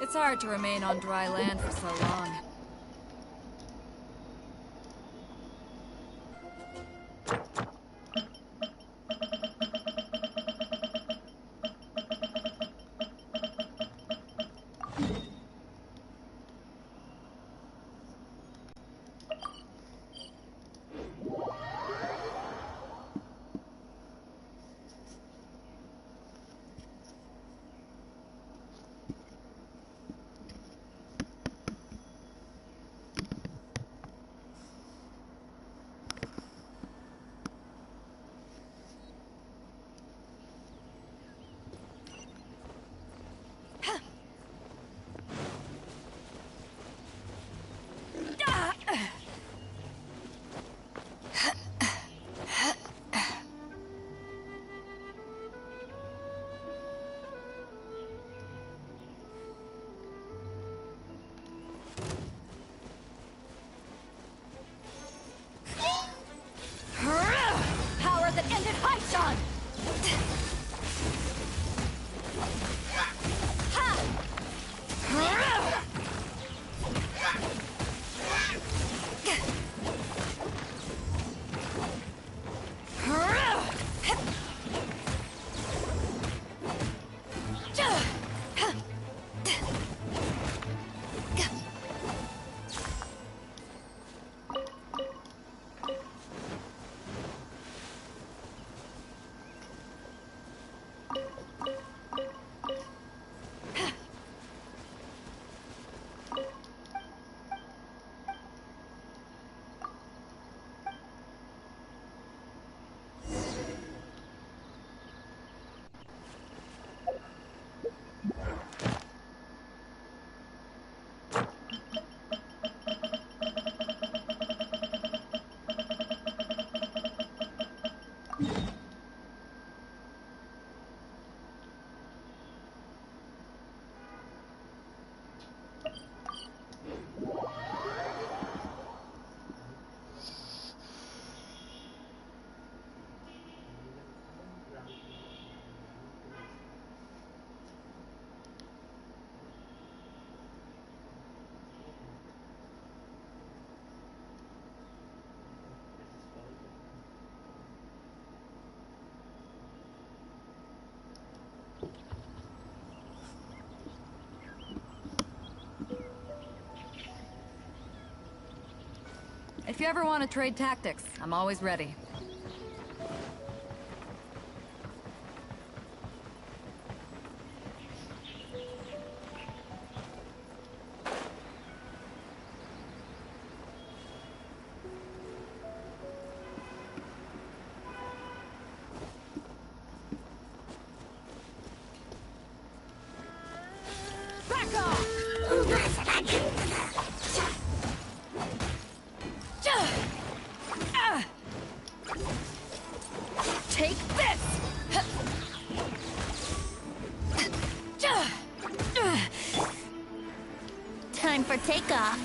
It's hard to remain on dry land for so long. If you ever want to trade tactics, I'm always ready. Time for takeoff.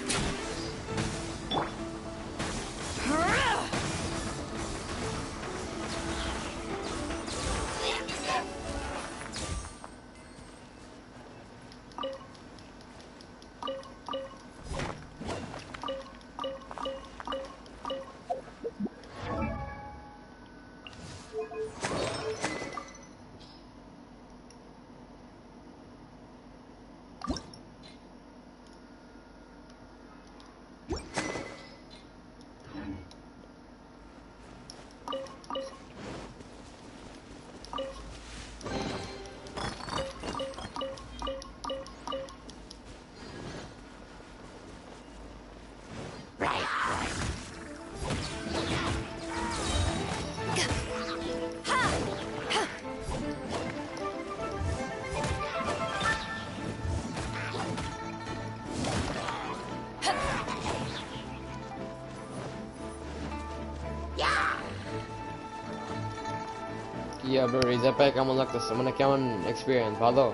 Yeah, bro, Reza পায় কেমন লাগতেছে, মানে কেমন experience? ভালো?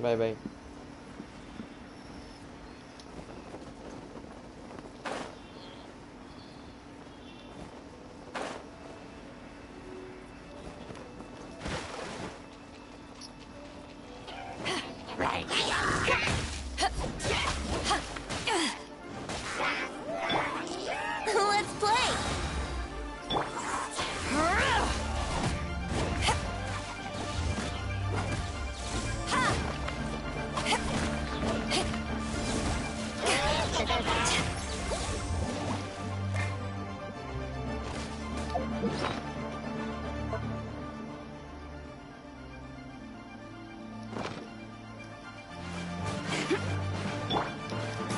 Bye bye. Let's play!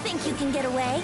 Think you can get away?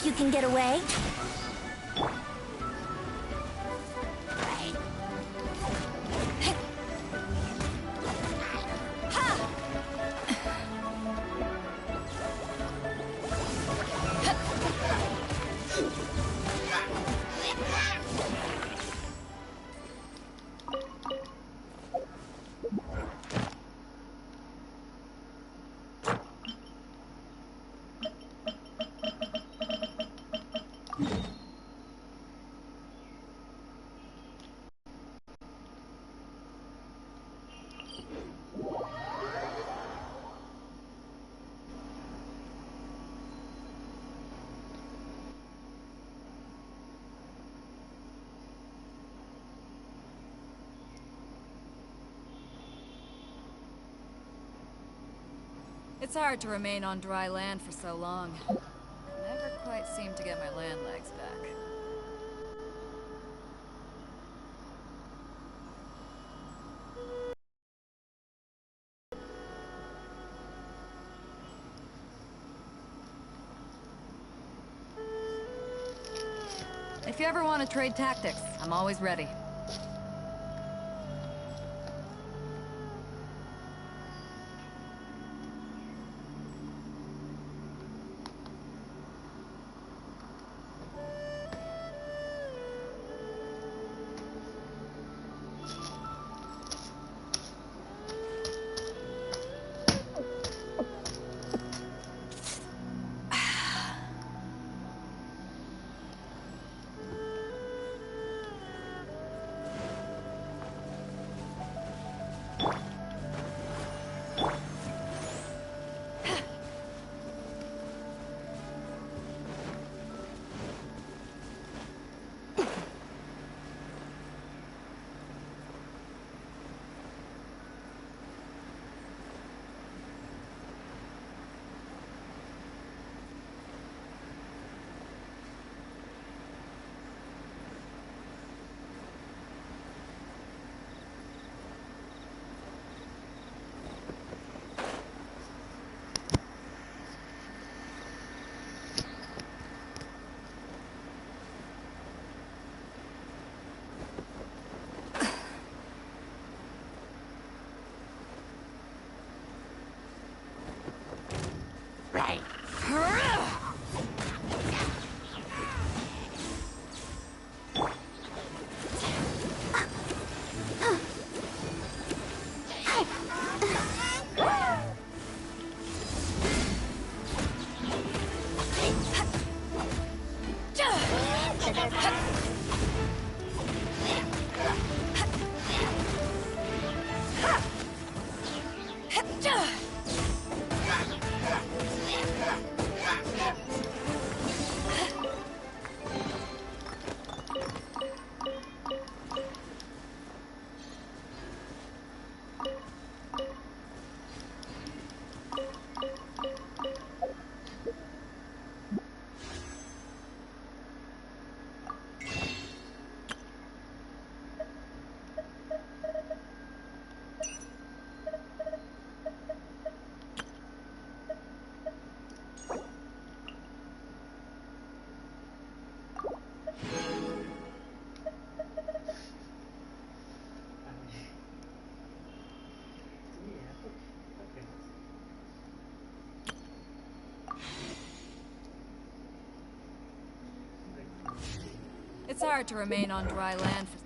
you can get away? It's hard to remain on dry land for so long. Never quite seem to get my land legs back. If you ever want to trade tactics, I'm always ready. It's hard to remain on dry land for...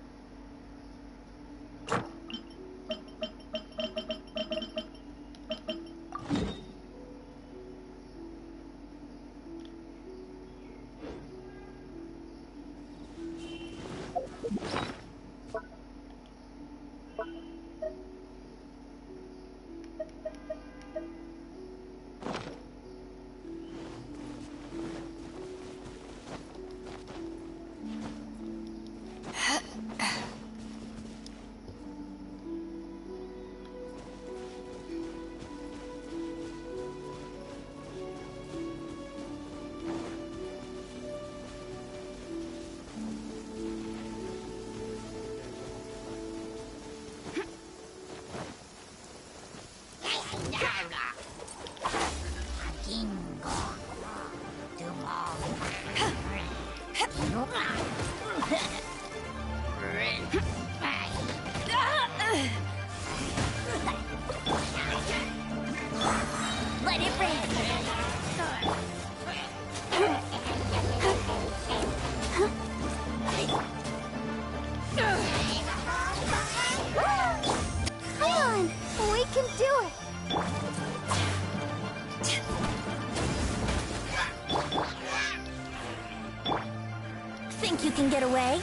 it rain. Come on, we can do it. Think you can get away?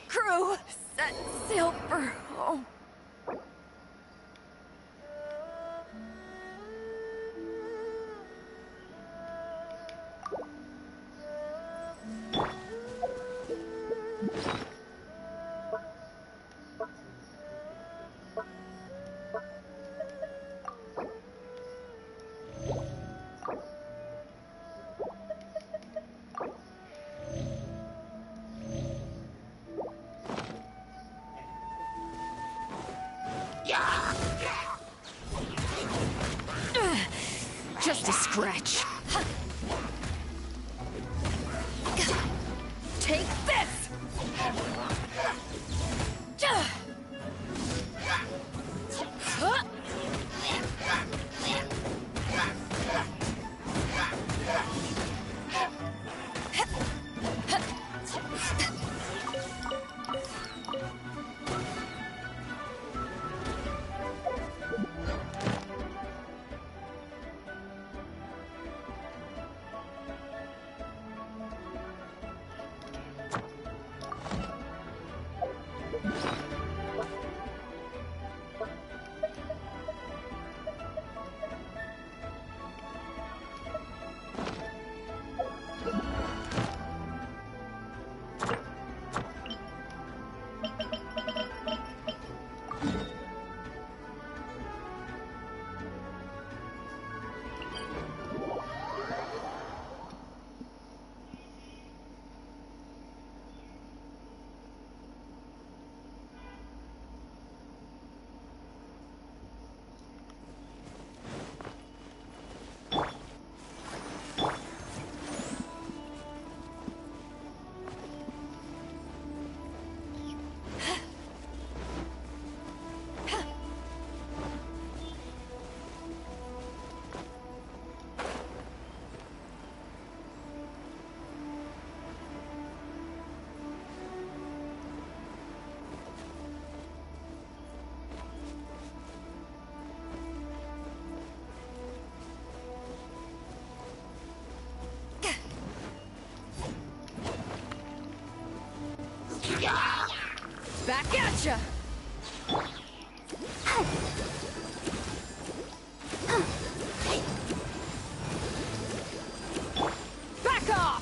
Crew, set sail for home. Just a scratch. Take this! Back at ya! Back off!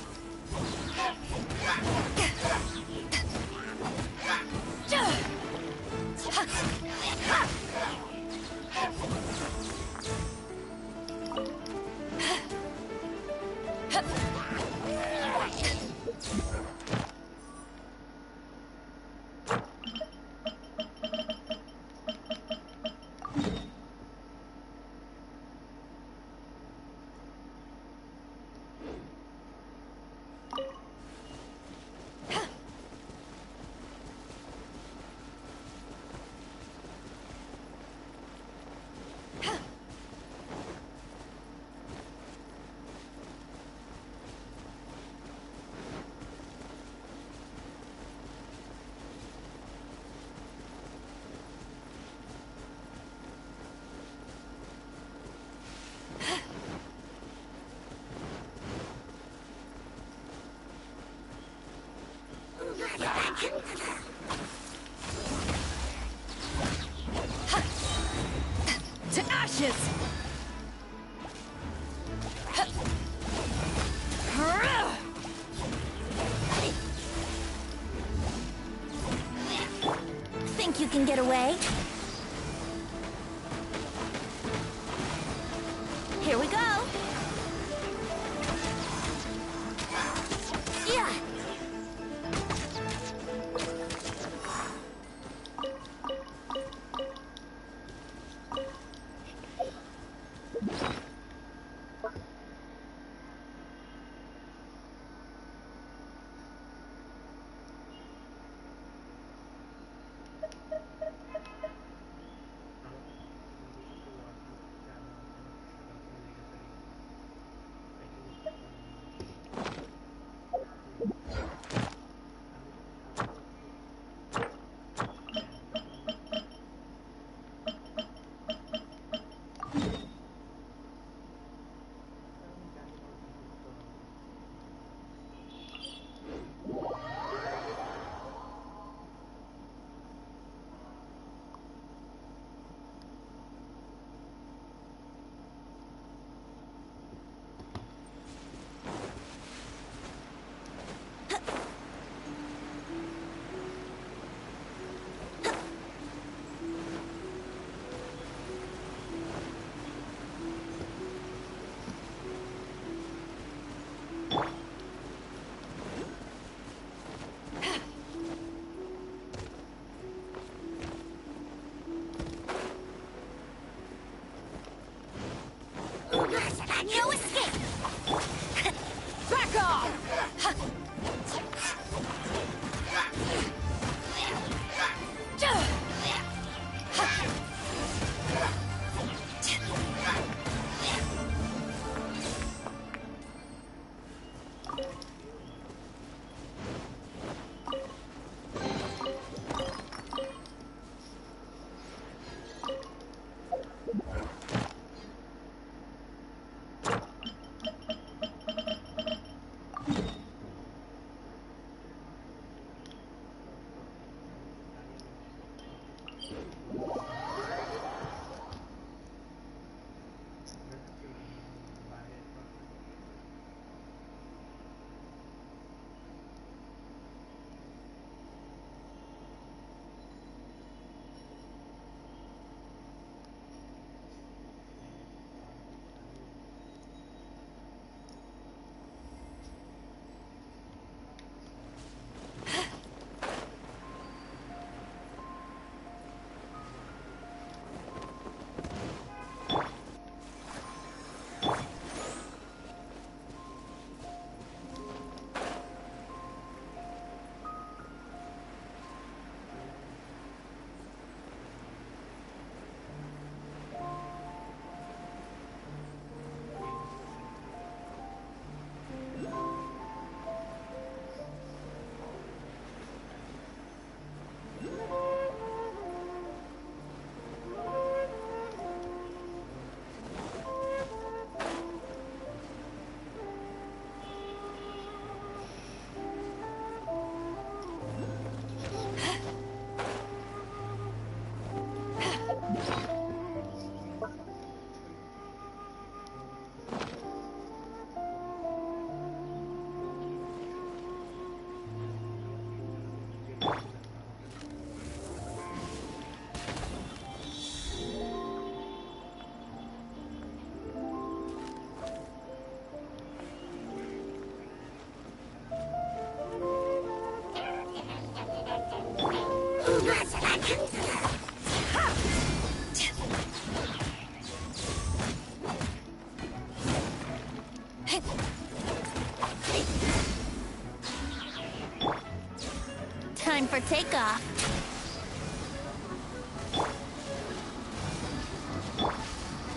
ashes! Think you can get away? Here we go! Yeah! No escape! Back off! Time for takeoff.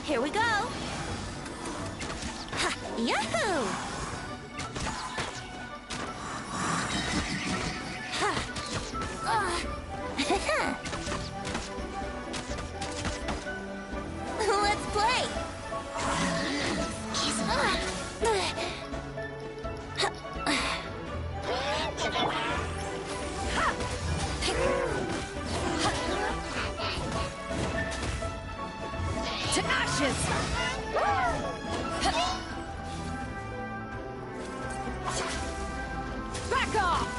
Here we go. Ha, yahoo! Let's play. To ashes! Back off!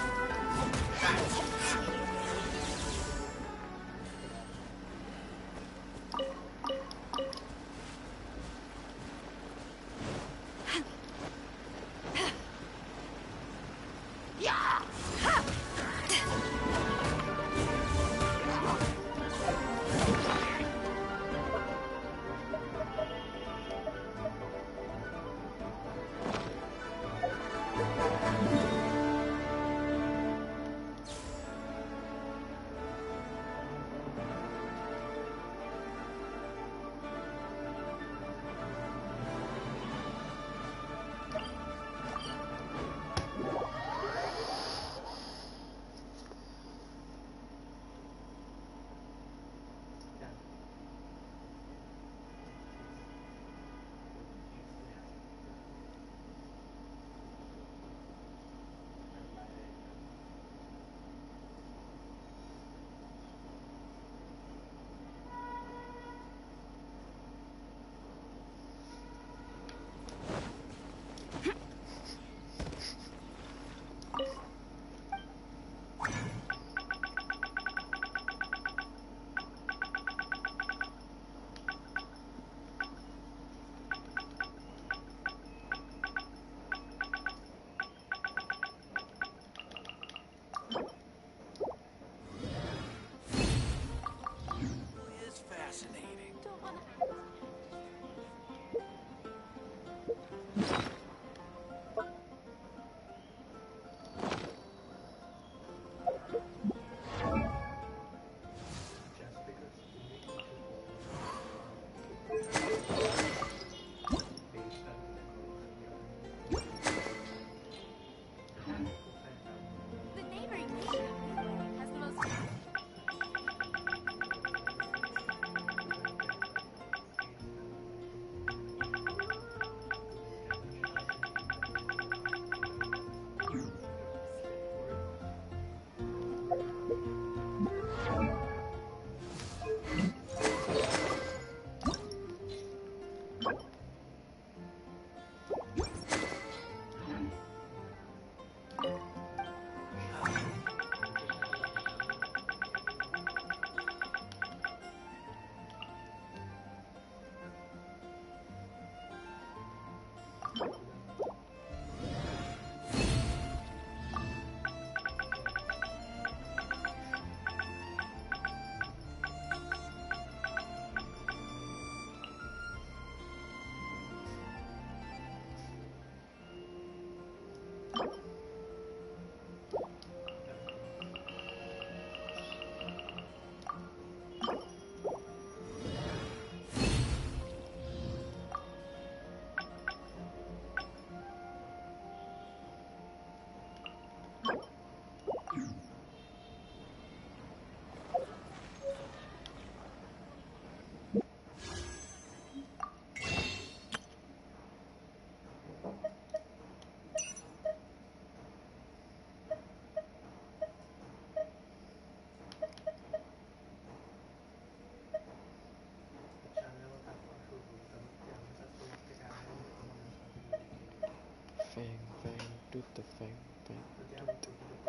Fang, fang, toot the fang, fang, toot the fang,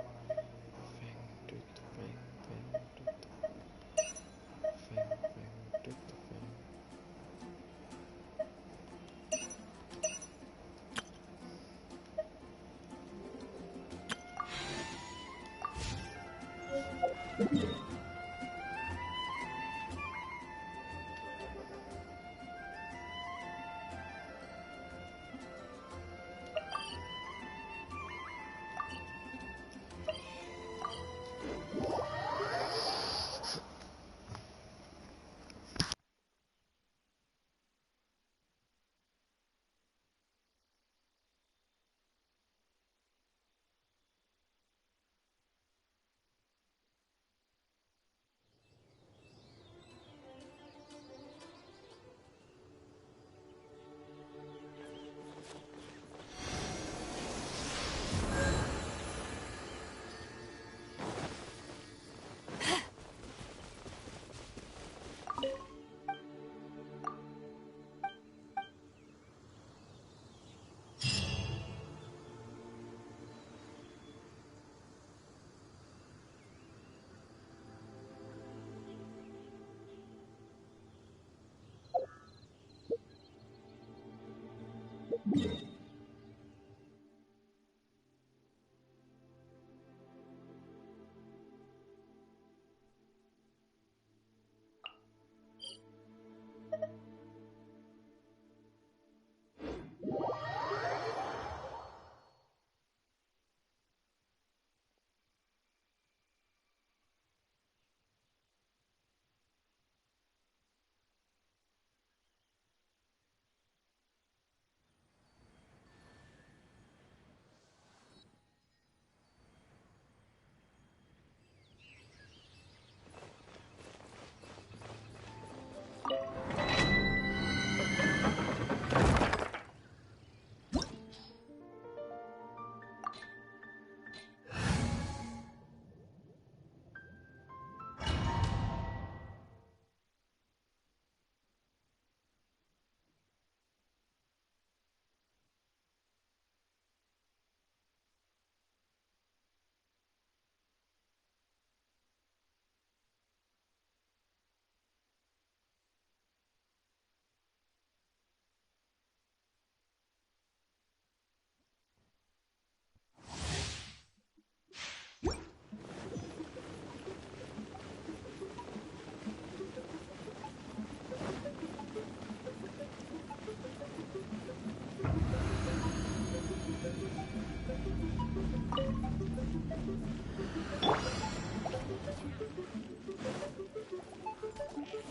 toot the fang, fang, toot the fang, fang, toot the fang.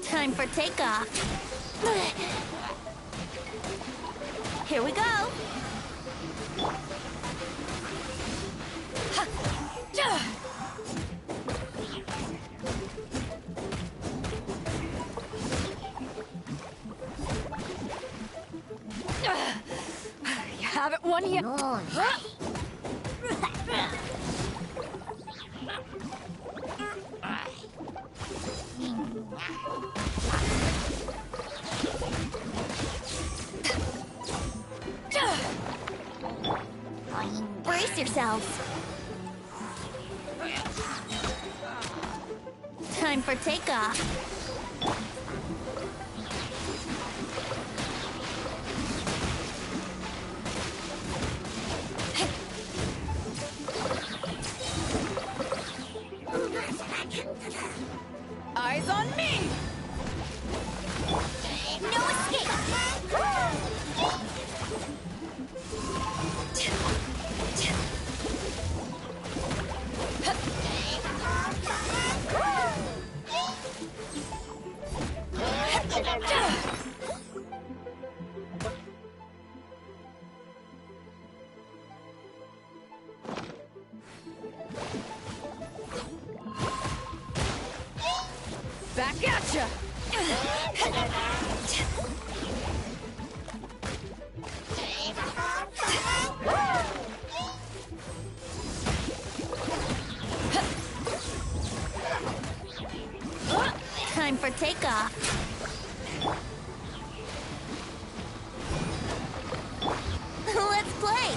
Time for takeoff. Here we go. You haven't won yet. Brace yourselves. Time for takeoff. Eyes on me! No escape! Back at ya! Time for takeoff. Let's play!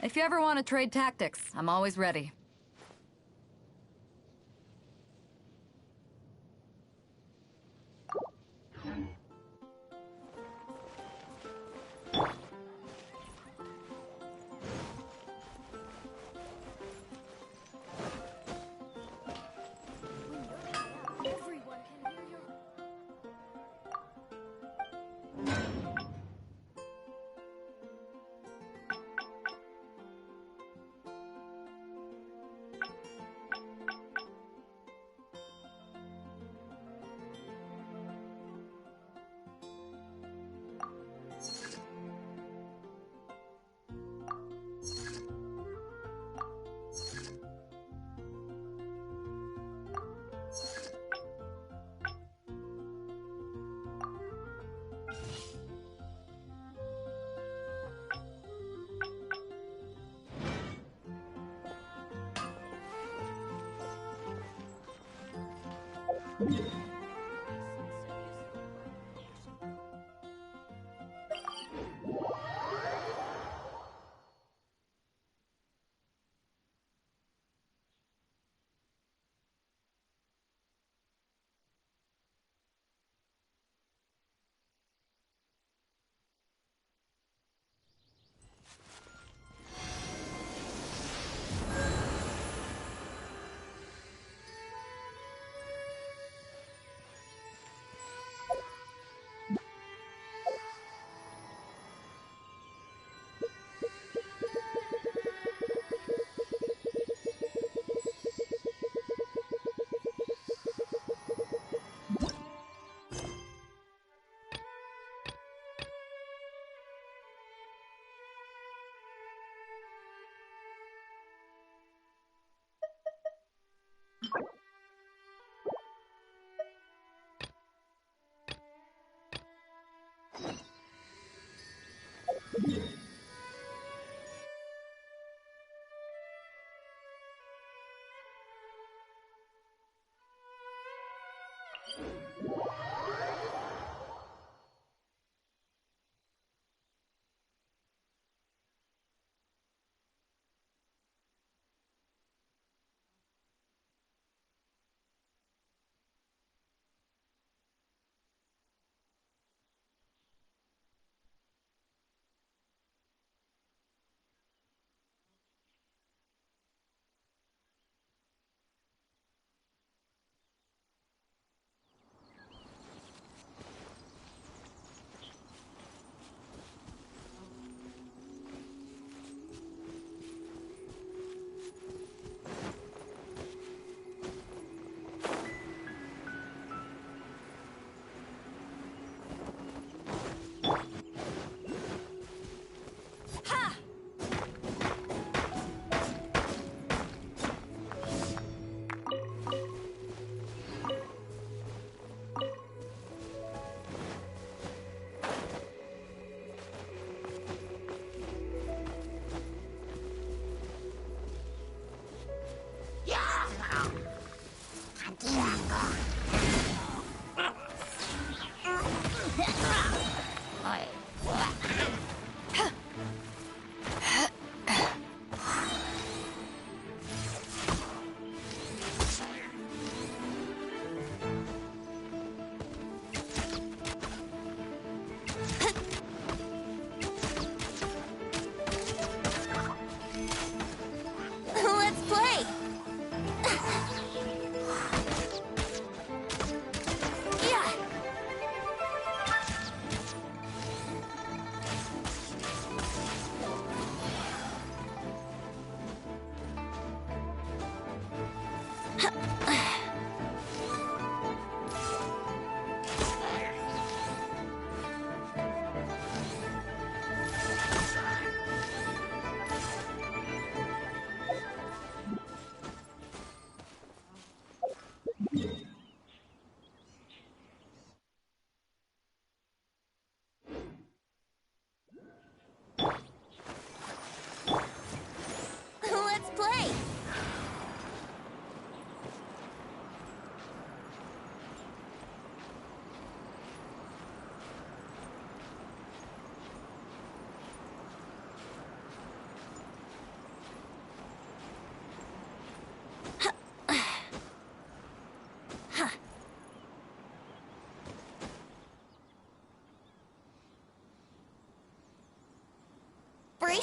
If you ever want to trade tactics, I'm always ready.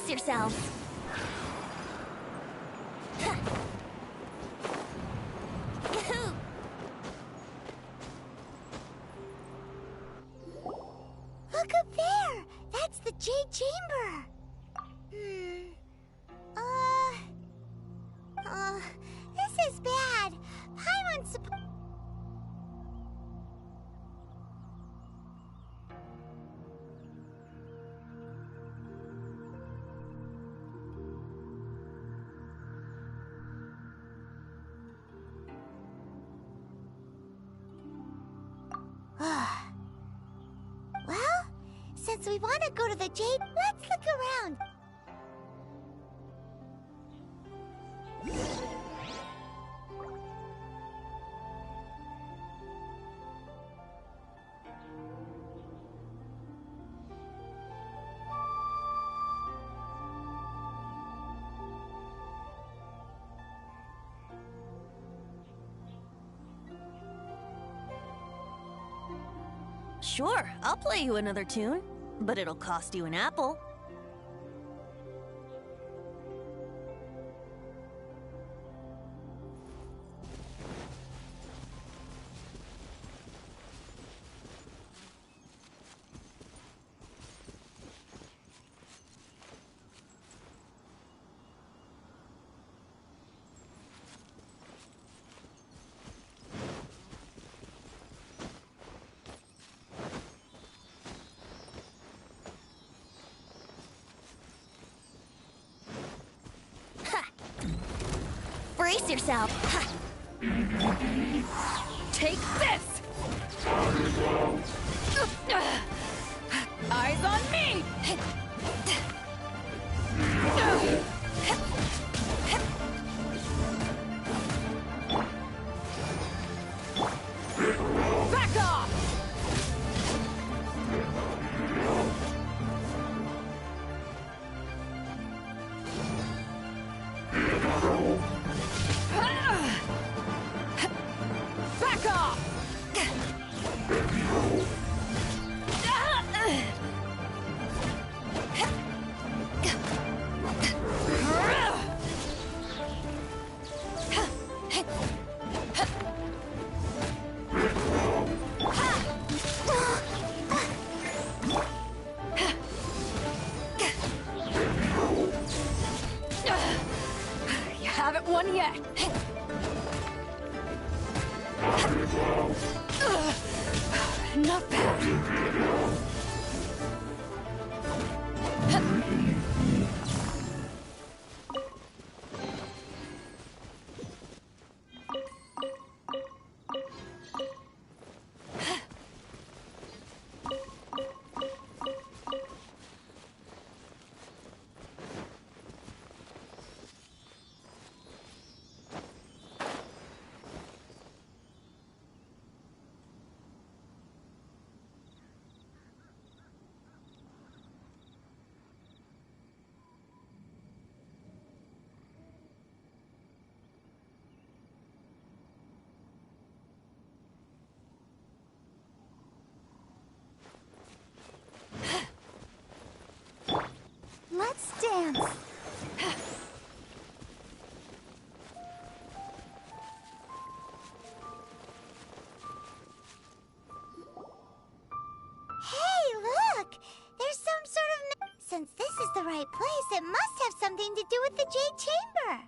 Brace yourselves. Look up there! That's the Jade Chamber! This is bad. Paimon's well, since we want to go to the Jade, let's look around. Sure, I'll play you another tune, but it'll cost you an apple. Brace yourself. Take this! Eyes on me! Back off! Back off! You haven't won yet. Not bad. Let's dance. Hey, look! There's some sort of... Since this is the right place, it must have something to do with the Jade Chamber.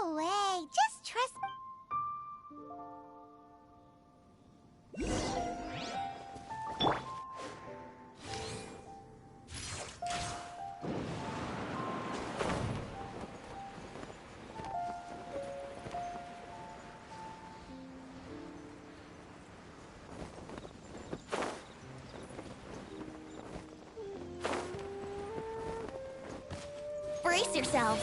No way! Just trust... Brace yourselves.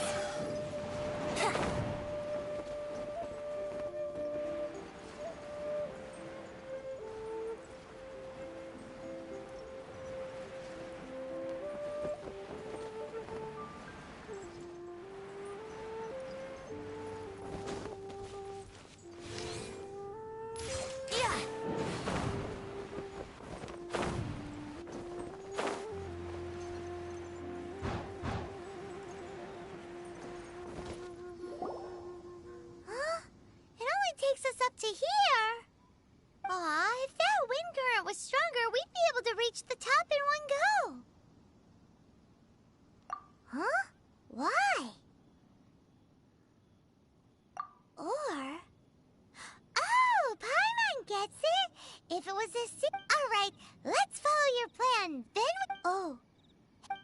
if it was this... Alright, let's follow your plan. Then oh.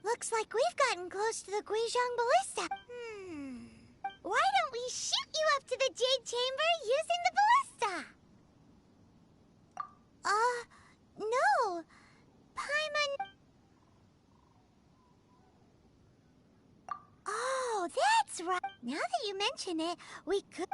Looks like we've gotten close to the Guizhong Ballista. Why don't we shoot you up to the Jade Chamber using the ballista? No. Paimon... Oh, that's right. Now that you mention it, we could...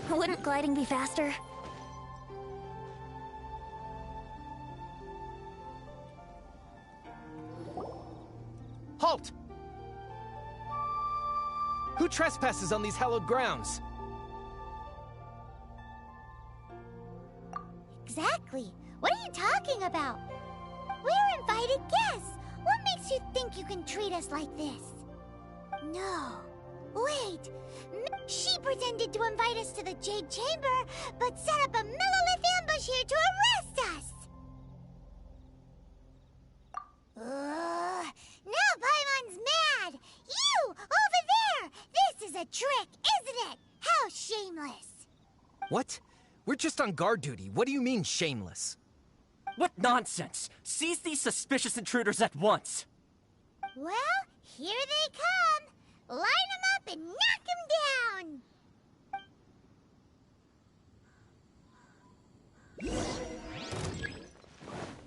Wouldn't gliding be faster? Halt! Who trespasses on these hallowed grounds? Exactly. What are you talking about? We're invited guests. What makes you think you can treat us like this? No. Wait. She pretended to invite us to the Jade Chamber, but set up a Millilith ambush here to arrest us! Now Paimon's mad! You! Over there! This is a trick, isn't it? How shameless! What? We're just on guard duty. What do you mean, shameless? What nonsense! Seize these suspicious intruders at once! Well, here they come! Line them up and knock them down!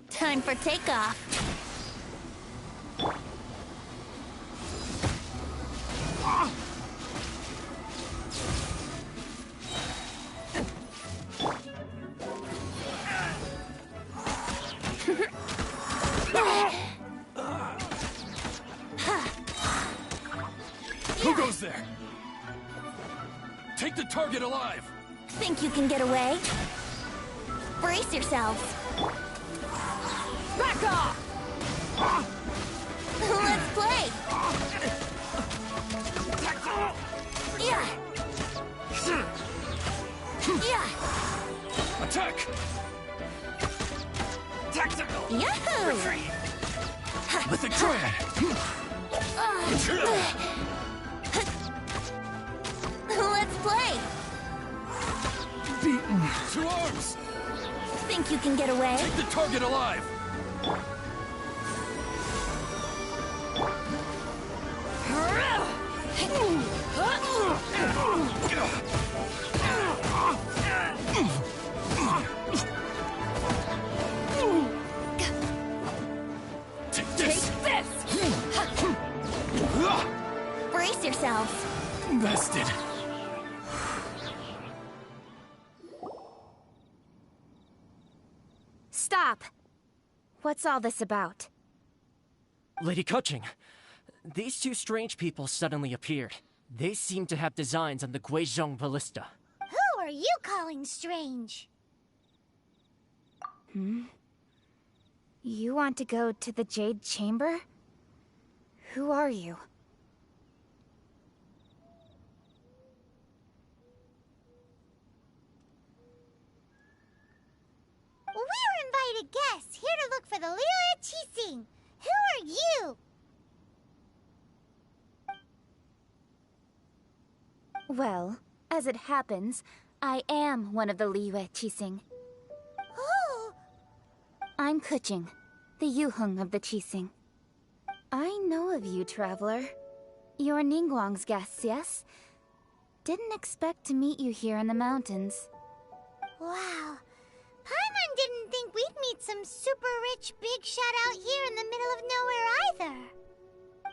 Time for takeoff. Who goes there? Take the target alive! Think you can get away? Brace yourselves. Back off! Let's play! Yeah! Yeah! Attack! Tactical! Yahoo! Retreat! With the drag! Let's play! Beaten! To arms! Think you can get away? Take the target alive! Take this! Brace yourselves. Bested! Stop! What's all this about? Lady Kuching, these two strange people suddenly appeared. They seem to have designs on the Guizhong Ballista. Who are you calling strange? You want to go to the Jade Chamber? Who are you? We're invited guests, here to look for the Liyue Qixing. Who are you? Well, as it happens, I am one of the Liyue Qixing. Oh, I'm Kuching, the Yuheng of the Qixing. I know of you, traveler. You're Ningguang's guests, yes? Didn't expect to meet you here in the mountains. Wow. Paimon didn't think we'd meet some super rich big shot out here in the middle of nowhere either.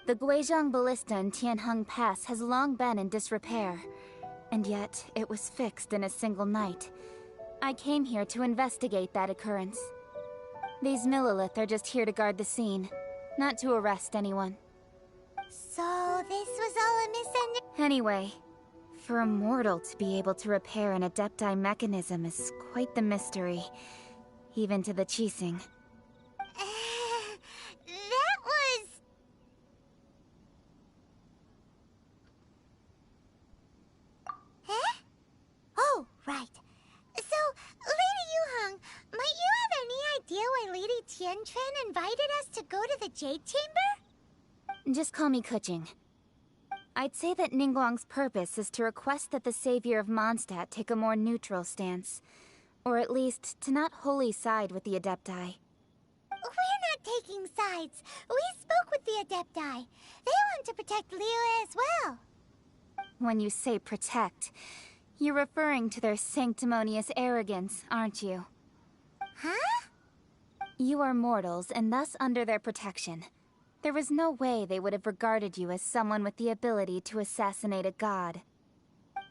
The Guizhong Ballista in Tianheng Pass has long been in disrepair, and yet it was fixed in a single night. I came here to investigate that occurrence. These Millilith are just here to guard the scene, not to arrest anyone. So this was all a misunderstanding? Anyway, for a mortal to be able to repair an Adepti mechanism is quite the mystery, even to the Qixing. That was... Huh? Oh, right. So, Lady Yuheng, might you have any idea why Lady Tianquan invited us to go to the Jade Chamber? Just call me Kuching. I'd say that Ningguang's purpose is to request that the savior of Mondstadt take a more neutral stance. Or at least, to not wholly side with the Adepti. We're not taking sides. We spoke with the Adepti. They want to protect Liyue as well. When you say protect, you're referring to their sanctimonious arrogance, aren't you? Huh? You are mortals, and thus under their protection. There was no way they would have regarded you as someone with the ability to assassinate a god.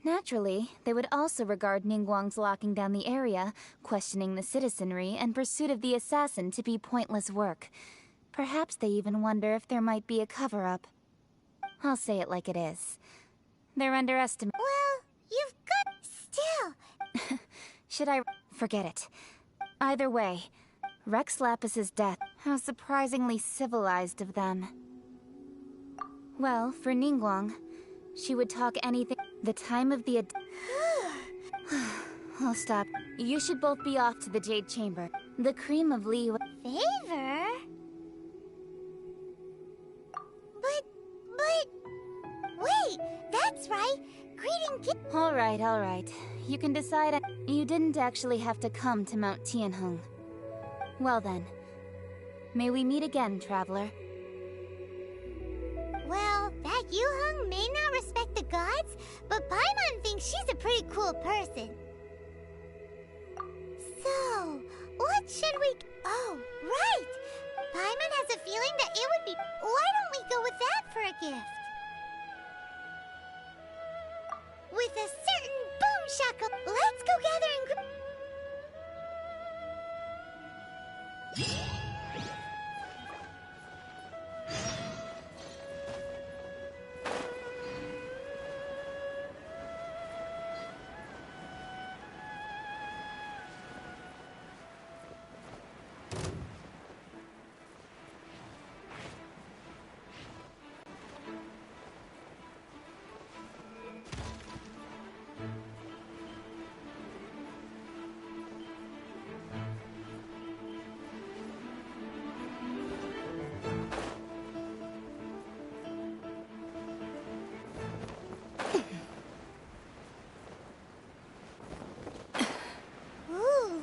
Naturally, they would also regard Ningguang's locking down the area, questioning the citizenry, and pursuit of the assassin to be pointless work. Perhaps they even wonder if there might be a cover-up. I'll say it like it is. They're underestimating. Well, you've got... Still... Should I... Forget it. Either way, Rex Lapis's death, how surprisingly civilized of them. Well, for Ningguang, she would talk anything. The time of the I'll stop. You should both be off to the Jade Chamber. The cream of Liyue. Favor? But... Wait, that's right. Greeting Alright. You can decide. You didn't actually have to come to Mount Tianheng. Well then, may we meet again, traveler. Well, that Yuheng may not respect the gods, but Paimon thinks she's a pretty cool person. So, what should we... Oh, right! Paimon has a feeling that it would be... Why don't we go with that for a gift? With a certain boom shackle, let's go gather and...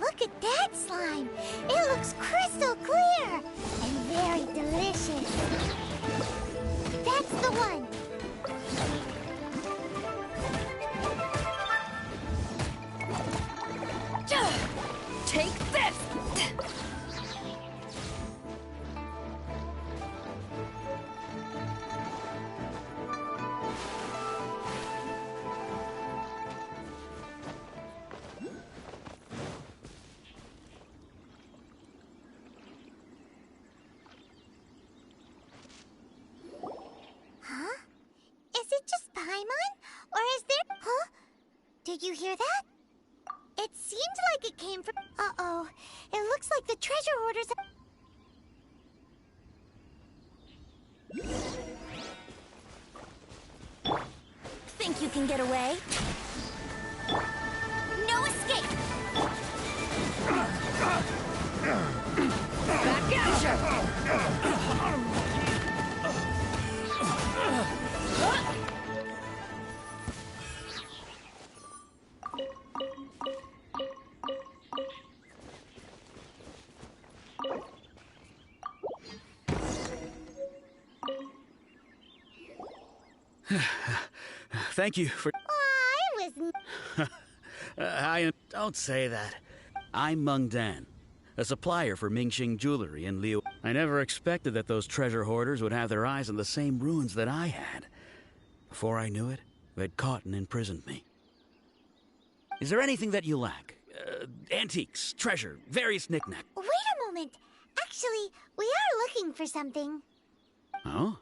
Look at that slime! It looks crystal clear! And very delicious! That's the one! Take this! Huh? Is it just Paimon? Or is there... Huh? Did you hear that? It seemed like it came from... Uh-oh. It looks like the treasure hoarders... Think you can get away? No escape! Back at you! Thank you for... I was... Don't say that. I'm Meng Dan, a supplier for Mingxing Jewelry in Liu. I never expected that those treasure hoarders would have their eyes on the same ruins that I had. Before I knew it, they'd caught and imprisoned me. Is there anything that you lack? Antiques, treasure, various knickknacks. Wait a moment. Actually, we are looking for something. Oh?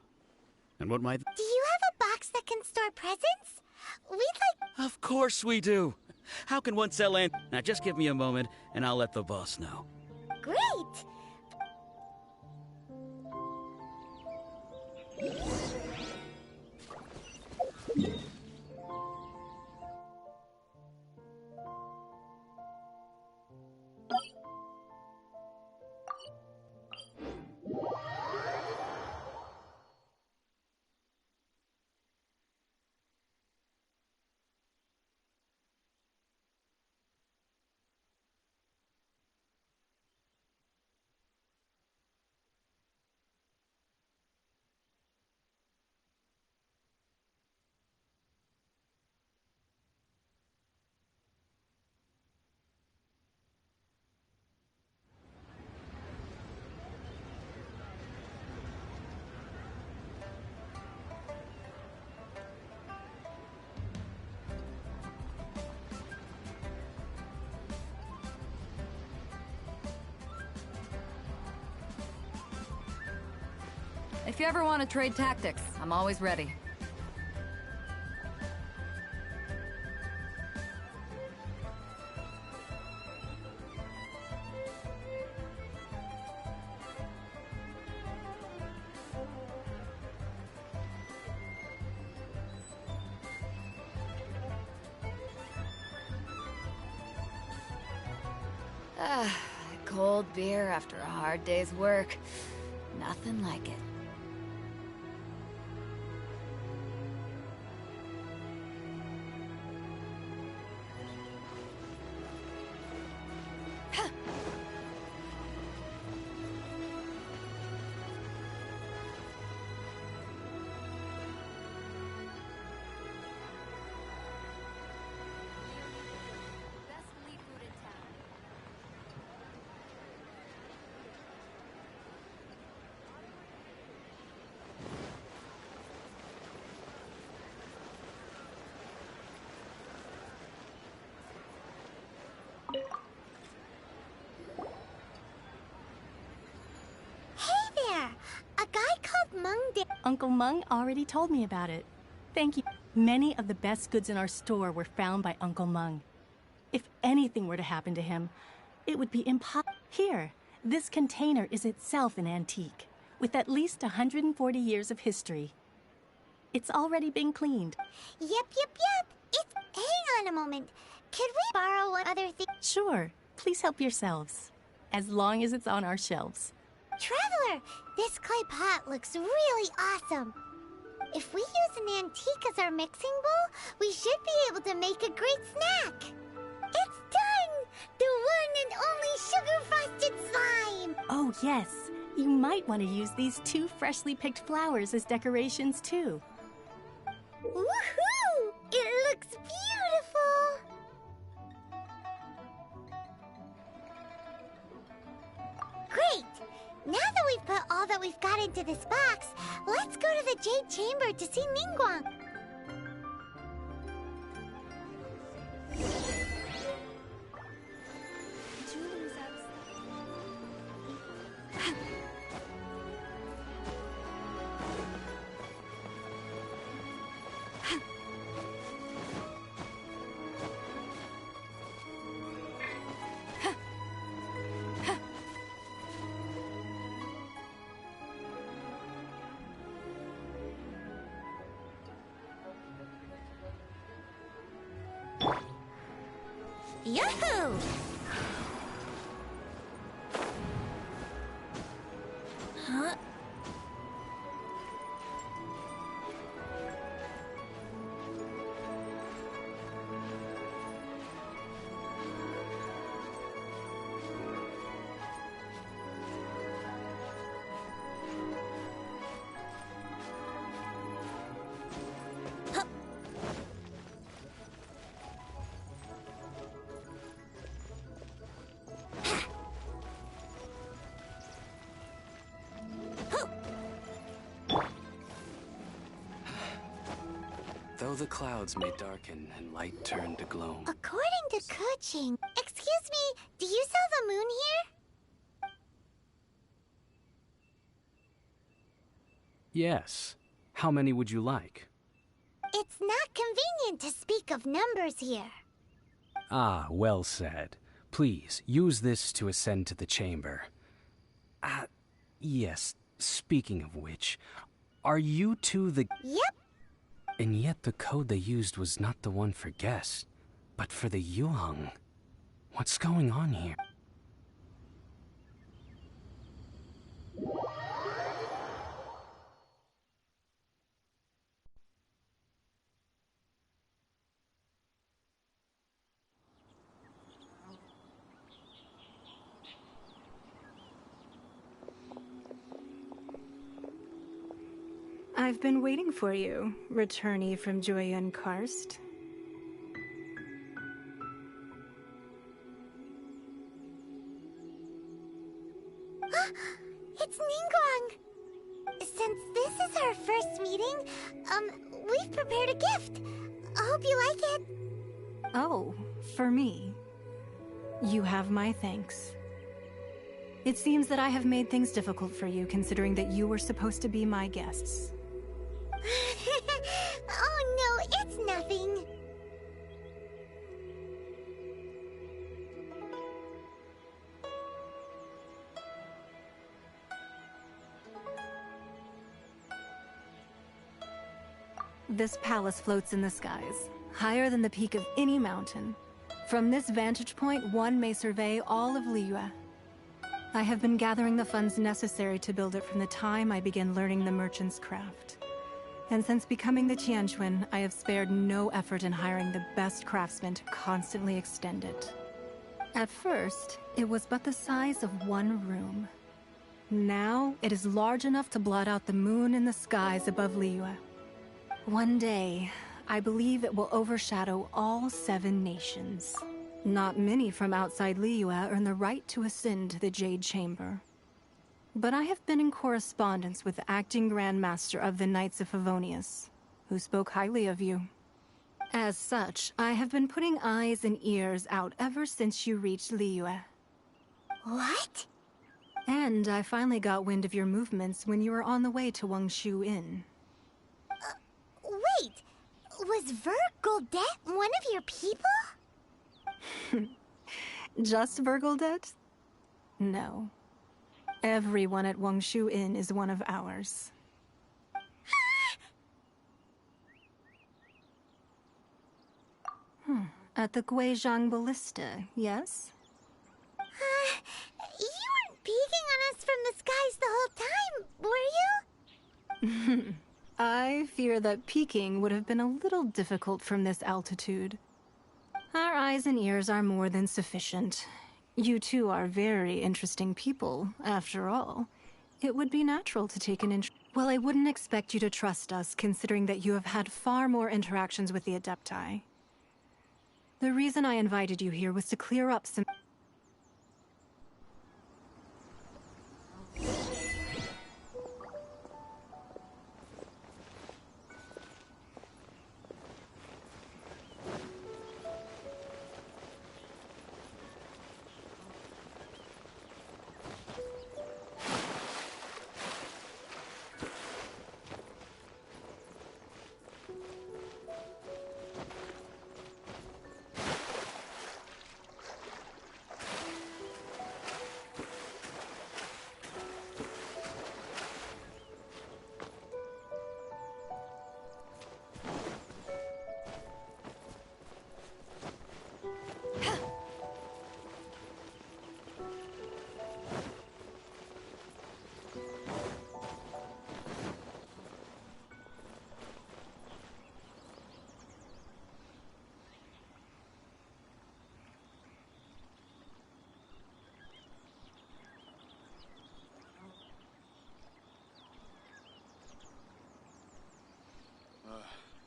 And what might... Do you have a box that can store presents? We'd like... Of course we do. How can one sell Now just give me a moment, and I'll let the boss know. Great! If you ever want to trade tactics, I'm always ready. Cold beer after a hard day's work. Nothing like it. Uncle Meng already told me about it. Thank you. Many of the best goods in our store were found by Uncle Meng. If anything were to happen to him, it would be impossible. Here, this container is itself an antique, with at least 140 years of history. It's already been cleaned. Yep. Hang on a moment. Could we borrow one other thing? Sure. Please help yourselves. As long as it's on our shelves. Traveler, this clay pot looks really awesome. If we use an antique as our mixing bowl, we should be able to make a great snack. It's done! The one and only sugar-frosted slime! Oh, yes. You might want to use these 2 freshly picked flowers as decorations, too. Woohoo! It looks beautiful! Great! Now that we've put all that we've got into this box, let's go to the Jade Chamber to see Ningguang. Yahoo! Huh? know the clouds may darken and light turn to gloom. According to Kuching... Excuse me, do you sell the moon here? Yes. How many would you like? It's not convenient to speak of numbers here. Ah, well said. Please, use this to ascend to the chamber. Yes, speaking of which, are you two the... Yep. And yet the code they used was not the one for guests, but for the Yuheng. What's going on here? I've been waiting for you, returnee from Joyun Karst. It's Ningguang! Since this is our first meeting, we've prepared a gift. I hope you like it. Oh, for me. You have my thanks. It seems that I have made things difficult for you, considering that you were supposed to be my guests. Oh no, it's nothing. This palace floats in the skies, higher than the peak of any mountain. From this vantage point, one may survey all of Liyue. I have been gathering the funds necessary to build it from the time I began learning the merchant's craft. And since becoming the Tianquan, I have spared no effort in hiring the best craftsmen to constantly extend it. At first, it was but the size of one room. Now, it is large enough to blot out the moon in the skies above Liyue. One day, I believe it will overshadow all 7 nations. Not many from outside Liyue earn the right to ascend to the Jade Chamber. But I have been in correspondence with the acting Grand Master of the Knights of Favonius, who spoke highly of you. As such, I have been putting eyes and ears out ever since you reached Liyue. What? And I finally got wind of your movements when you were on the way to Wangshu Inn. Wait! Was Vergoldet one of your people? Just Vergoldet? No. Everyone at Wangshu Inn is one of ours. At the Guizhang Ballista, yes? You weren't peeking on us from the skies the whole time, were you? I fear that peeking would have been a little difficult from this altitude. Our eyes and ears are more than sufficient. You two are very interesting people, after all. It would be natural to take an interest. Well, I wouldn't expect you to trust us, considering that you have had far more interactions with the Adepti. The reason I invited you here was to clear up some...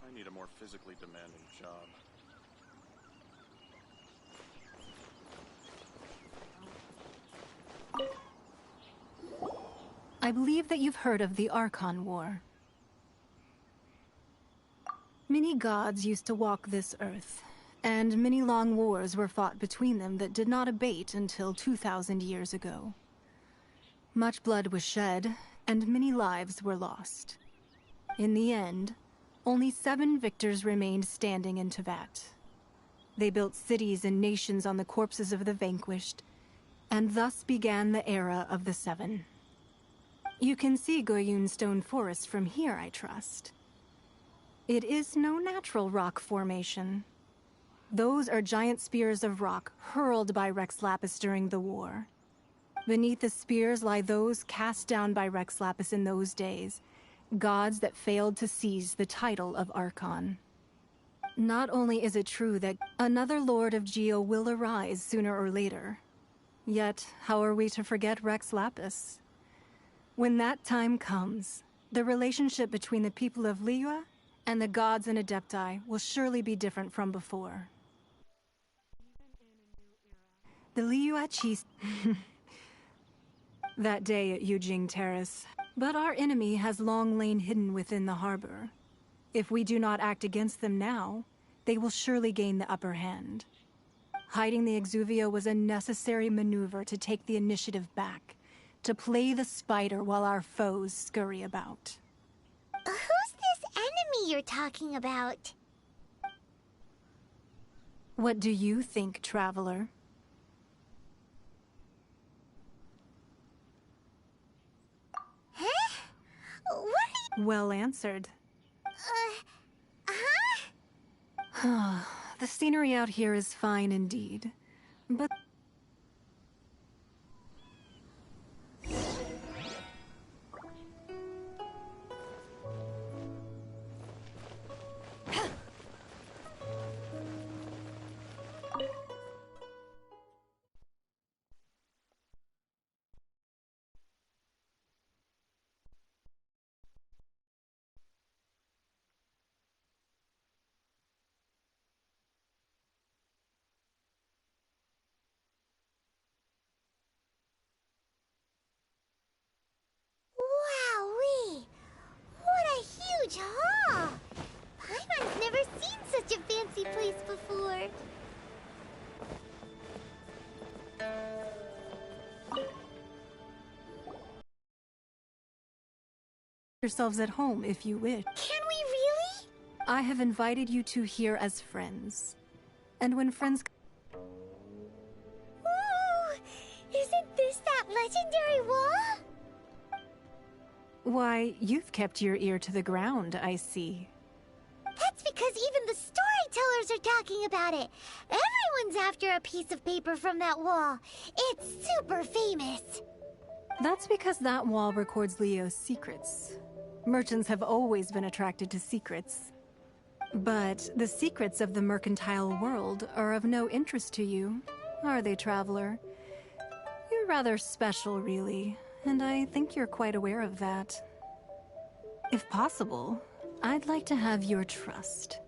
I need a more physically demanding job. I believe that you've heard of the Archon War. Many gods used to walk this earth, and many long wars were fought between them that did not abate until 2,000 years ago. Much blood was shed, and many lives were lost. In the end, only 7 victors remained standing in Teyvat. They built cities and nations on the corpses of the vanquished, and thus began the era of the 7. You can see Goyun Stone Forest from here, I trust. It is no natural rock formation. Those are giant spears of rock hurled by Rex Lapis during the war. Beneath the spears lie those cast down by Rex Lapis in those days, gods that failed to seize the title of Archon. Not only is it true that another Lord of Geo will arise sooner or later, yet how are we to forget Rex Lapis? When that time comes, the relationship between the people of Liyue and the gods and Adepti will surely be different from before. The Liyue Chiefs that day at Yujing Terrace. But our enemy has long lain hidden within the harbor. If we do not act against them now, they will surely gain the upper hand. Hiding the Exuvia was a necessary maneuver to take the initiative back, to play the spider while our foes scurry about. Who's this enemy you're talking about? What do you think, traveler? Huh? What are you— Well answered. The scenery out here is fine indeed, but... Wowee! What a huge hall! Paimon's never seen such a fancy place before. Yourselves at home if you wish. Can we really? I have invited you two here as friends. And when friends... Ooh! Isn't this that legendary wall? Why, you've kept your ear to the ground, I see. That's because even the storytellers are talking about it. Everyone's after a piece of paper from that wall. It's super famous. That's because that wall records Leo's secrets. Merchants have always been attracted to secrets. But the secrets of the mercantile world are of no interest to you, are they, traveler? You're rather special, really, and I think you're quite aware of that. If possible, I'd like to have your trust.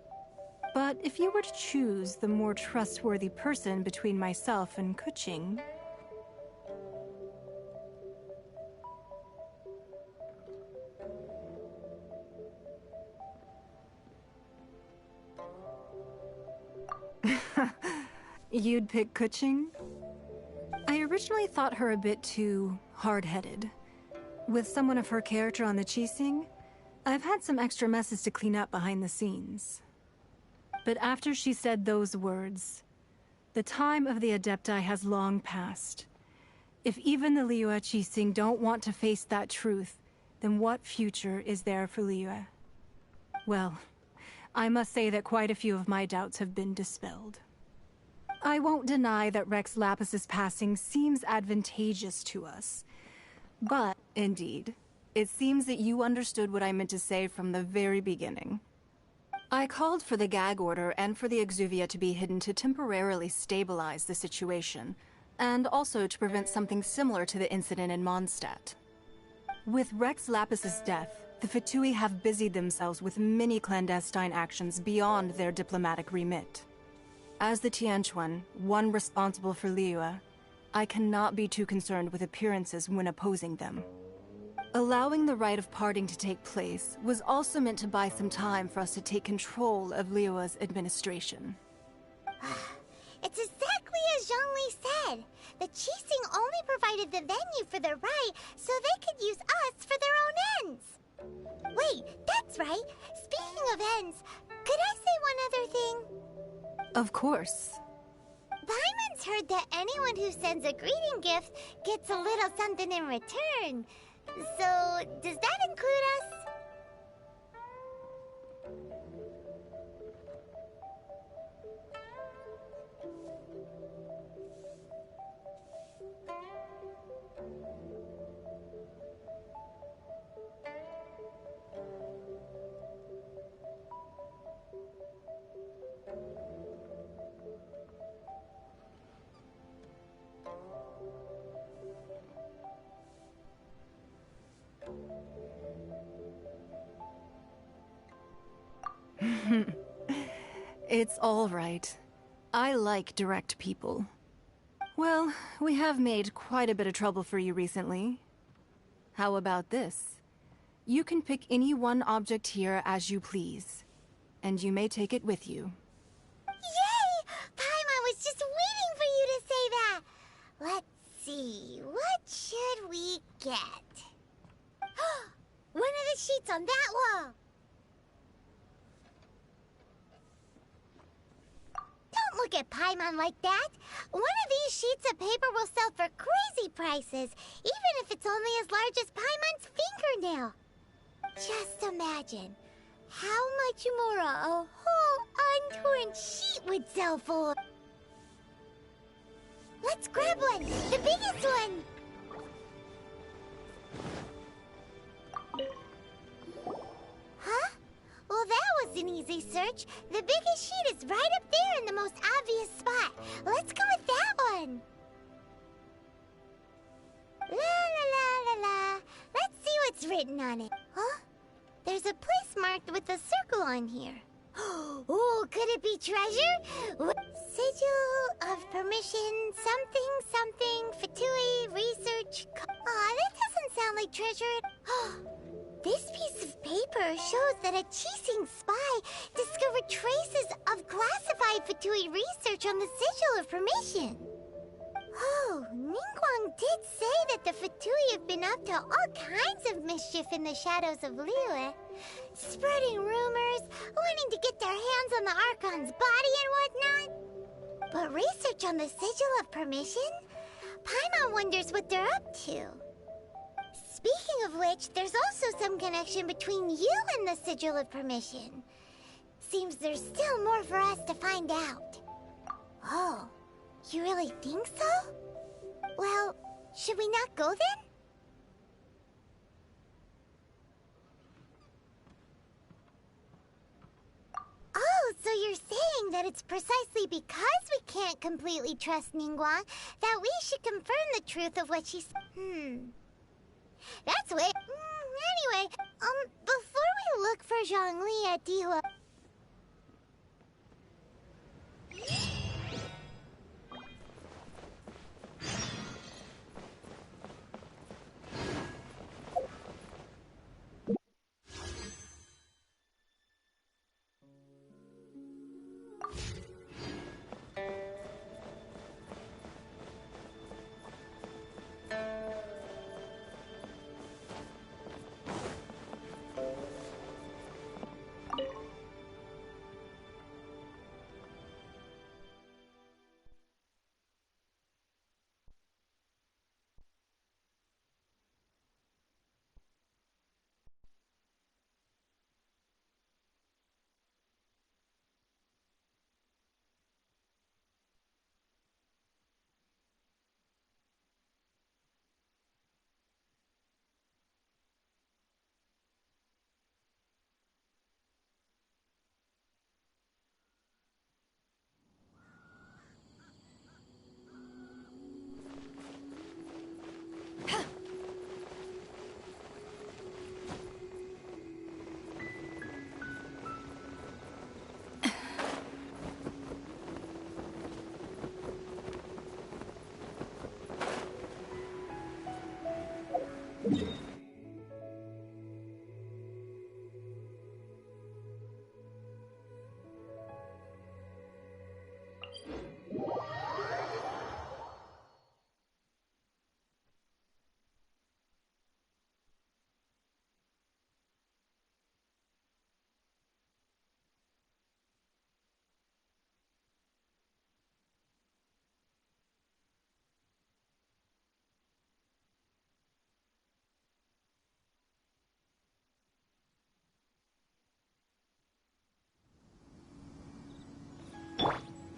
But if you were to choose the more trustworthy person between myself and Keqing... You'd pick Keqing? I originally thought her a bit too hard-headed. With someone of her character on the Qixing, I've had some extra messes to clean up behind the scenes. But after she said those words, the time of the Adepti has long passed. If even the Liyue Qixing don't want to face that truth, then what future is there for Liyue? Well, I must say that quite a few of my doubts have been dispelled. I won't deny that Rex Lapis's passing seems advantageous to us. But, indeed, it seems that you understood what I meant to say from the very beginning. I called for the gag order and for the Exuvia to be hidden to temporarily stabilize the situation, and also to prevent something similar to the incident in Mondstadt. With Rex Lapis's death, the Fatui have busied themselves with many clandestine actions beyond their diplomatic remit. As the Tianquan, one responsible for Liyue, I cannot be too concerned with appearances when opposing them. Allowing the rite of parting to take place was also meant to buy some time for us to take control of Liyue's administration. It's exactly as Zhongli said. The Qixing only provided the venue for the rite so they could use us for their own ends. Wait, that's right. Speaking of ends, could I say one other thing? Of course. Paimon's heard that anyone who sends a greeting gift gets a little something in return. So, does that include us? It's all right. I like direct people. Well, we have made quite a bit of trouble for you recently. How about this? You can pick any one object here as you please, and you may take it with you. Yay! Paimon was just waiting for you to say that! Let's see, what should we get? One of the sheets on that wall! Don't look at Paimon like that! One of these sheets of paper will sell for crazy prices, even if it's only as large as Paimon's fingernail. Just imagine how much more a whole untorn sheet would sell for. Let's grab one! The biggest one! Huh? Well, that was an easy search. The biggest sheet is right up there in the most obvious spot. Let's go with that one. La la la la la. Let's see what's written on it. Huh? There's a place marked with a circle on here. Oh, could it be treasure? Sigil of permission, something, something, Fatui, research. Aw, that doesn't sound like treasure. This piece of paper shows that a Qixing spy discovered traces of classified Fatui research on the Sigil of Permission. Oh, Ningguang did say that the Fatui have been up to all kinds of mischief in the shadows of Liyue, spreading rumors, wanting to get their hands on the Archon's body and whatnot. But research on the Sigil of Permission? Paimon wonders what they're up to. Speaking of which, there's also some connection between you and the Sigil of Permission. Seems there's still more for us to find out. Oh, you really think so? Well, should we not go then? Oh, so you're saying that it's precisely because we can't completely trust Ningguang that we should confirm the truth of what she said. That's way. Anyway, before we look for Zhongli at Dihua.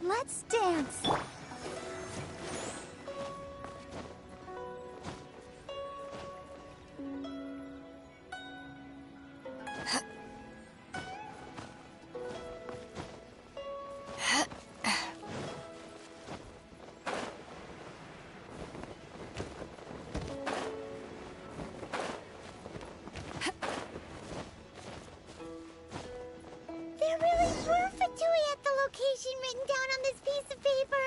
Let's dance. There really were Fatui at the location written down on this piece of paper.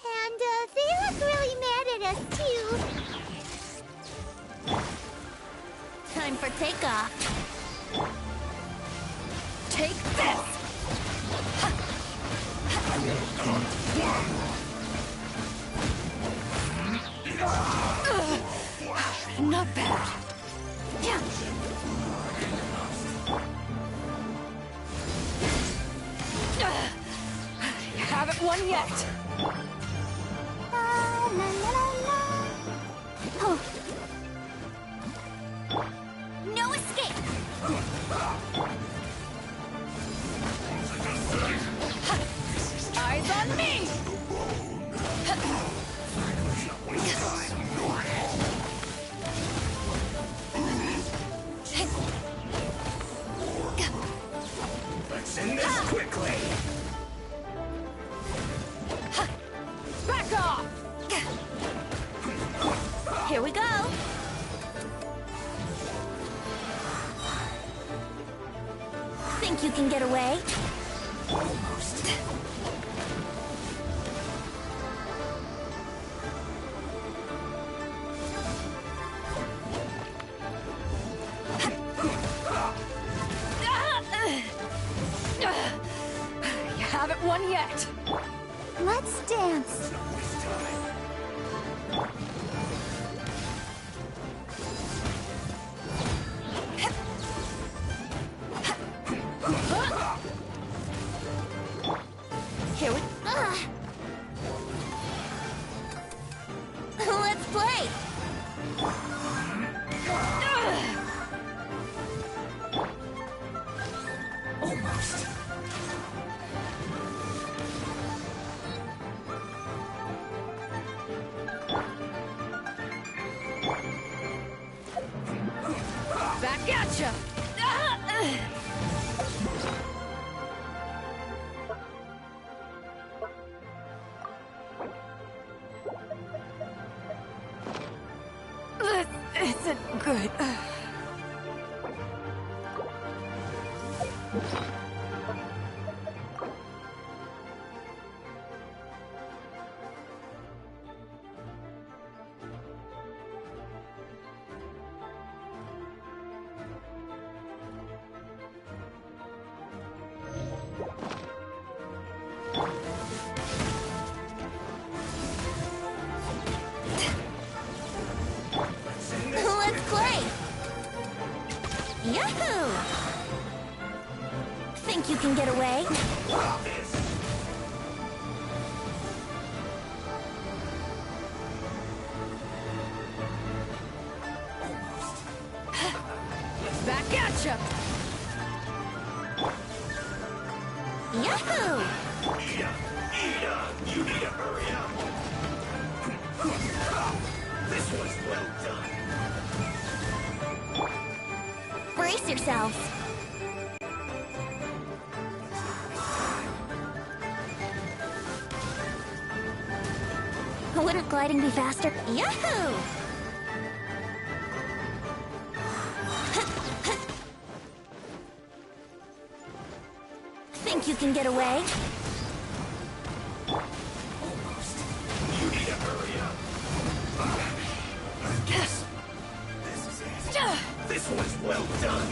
And, they look really mad at us, too. Time for takeoff. Take this! Not bad. Yeah. You haven't won yet. La, la, la, la. Oh. No escape! Eyes on me! Let's end this quickly. Back off! Here we go! Think you can get away? Almost. You haven't won yet. Let's dance. Here we... Let's play! Almost. Back at ya! This isn't good. Let's play! Yahoo! Think you can get away? Back at ya! Yahoo! You need to hurry up. This was well done. Brace yourselves. Wouldn't gliding be faster? Yahoo! Think you can get away? Almost. You need to hurry up. Yes. This is it. This was well done.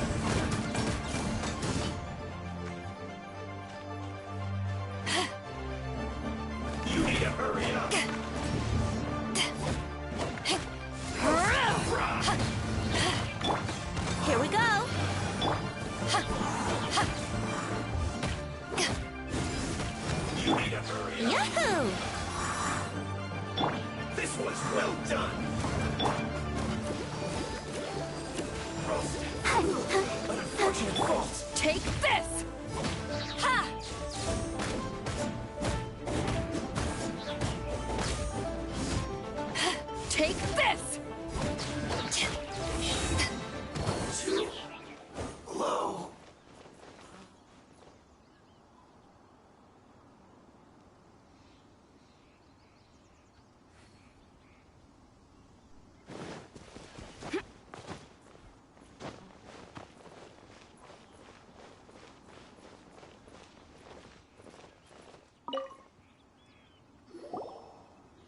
You need to hurry up. Here we go. You need to hurry up. Yahoo! This was well done. An unfortunate fault. Take this! Ha! Take this! Too low.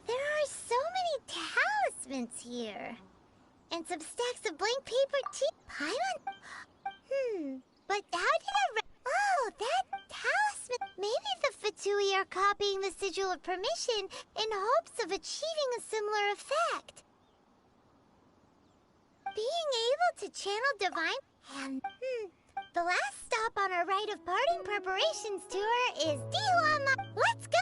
There are so many talismans here. And some stacks of blank paper too. Paimon? But how did Oh, that talisman! Maybe the Fatui are copying the Sigil of Permission in hopes of achieving a similar effect. Being able to channel divine... And, the last stop on our rite of parting preparations tour is Dihuan. Let's go!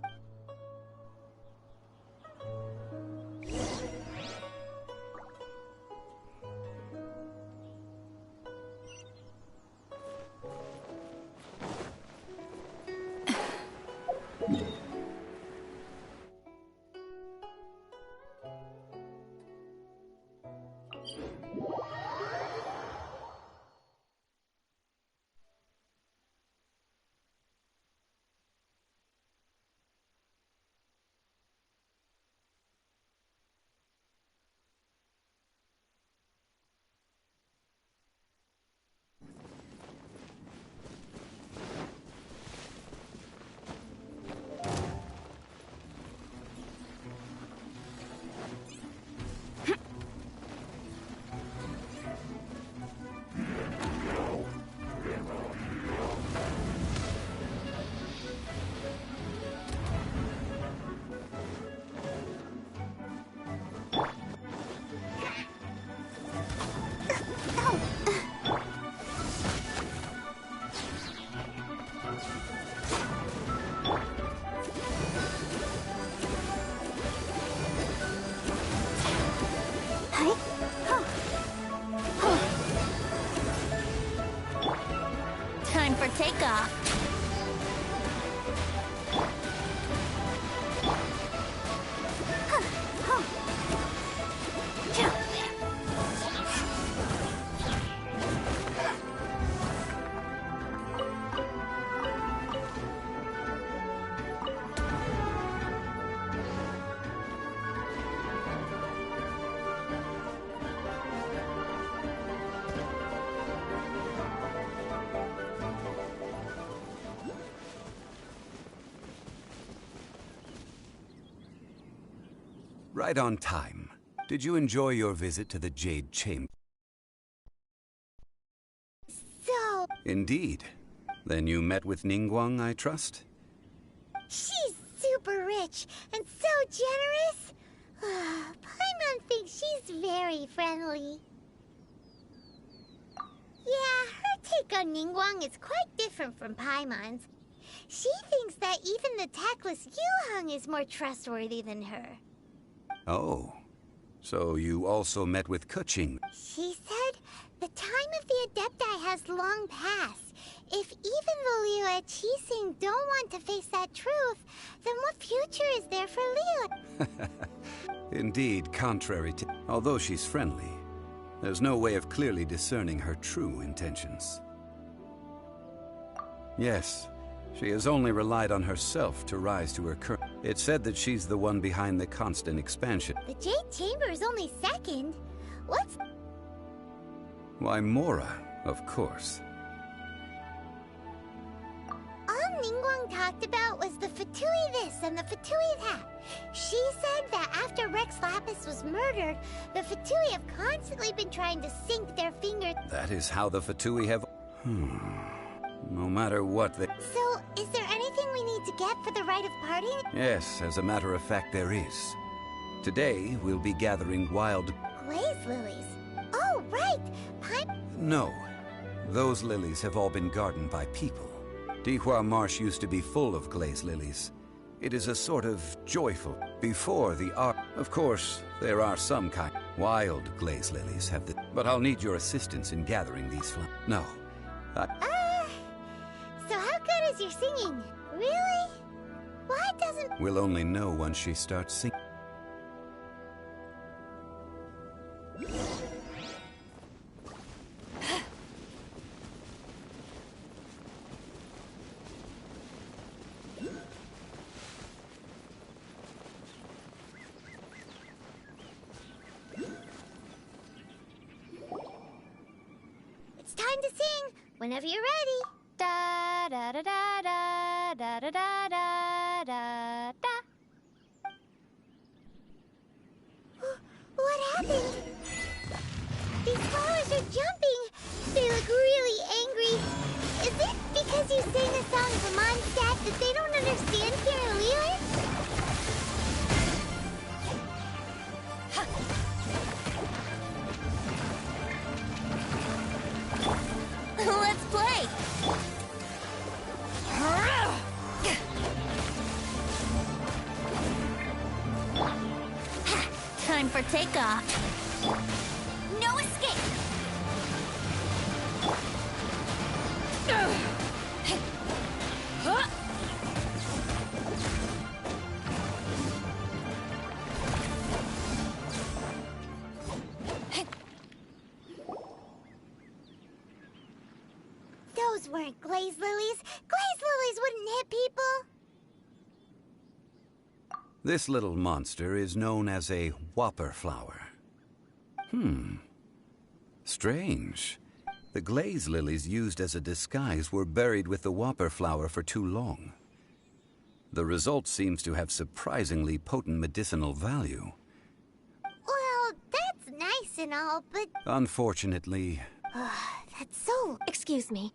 Time for takeoff. Right on time. Did you enjoy your visit to the Jade Chamber? So... Indeed. Then you met with Ningguang, I trust? She's super rich and so generous. Paimon thinks she's very friendly. Yeah, her take on Ningguang is quite different from Paimon's. She thinks that even the tactless Yuheng is more trustworthy than her. Oh. So you also met with Keqing? She said the time of the Adepti has long passed. If even the Liu at Qixing don't want to face that truth, then what future is there for Liu? Indeed, contrary to... Although she's friendly, there's no way of clearly discerning her true intentions. Yes, she has only relied on herself to rise to her current... It's said that she's the one behind the constant expansion. The Jade Chamber is only second. What's... Why, Mora, of course. All Ningguang talked about was the Fatui this and the Fatui that. She said that after Rex Lapis was murdered, the Fatui have constantly been trying to sink their fingers... That is how the Fatui have... No matter what they... So, is there anything we need to get for the rite of parting? Yes, as a matter of fact, there is. Today, we'll be gathering wild... Glaze lilies. Oh, right! No. Those lilies have all been gardened by people. Dihua Marsh used to be full of glaze lilies. It is a sort of joyful... Before the art... Of course, there are some kind... Wild glaze lilies have the... But I'll need your assistance in gathering these flowers. No. So how good is your singing? Really? Why doesn't... We'll only know once she starts singing. Whenever you're ready. Da da da da da da da da da da da. What happened? These flowers are jumping. They look really angry. Is it because you sang a song for Mondstadt that they don't understand here in Liyue? Let's play! Time for takeoff. No escape! Those weren't glaze lilies. Glaze lilies wouldn't hit people. This little monster is known as a whopper flower. Strange. The glaze lilies used as a disguise were buried with the whopper flower for too long. The result seems to have surprisingly potent medicinal value. Well, that's nice and all, but... Unfortunately... that's so... Excuse me.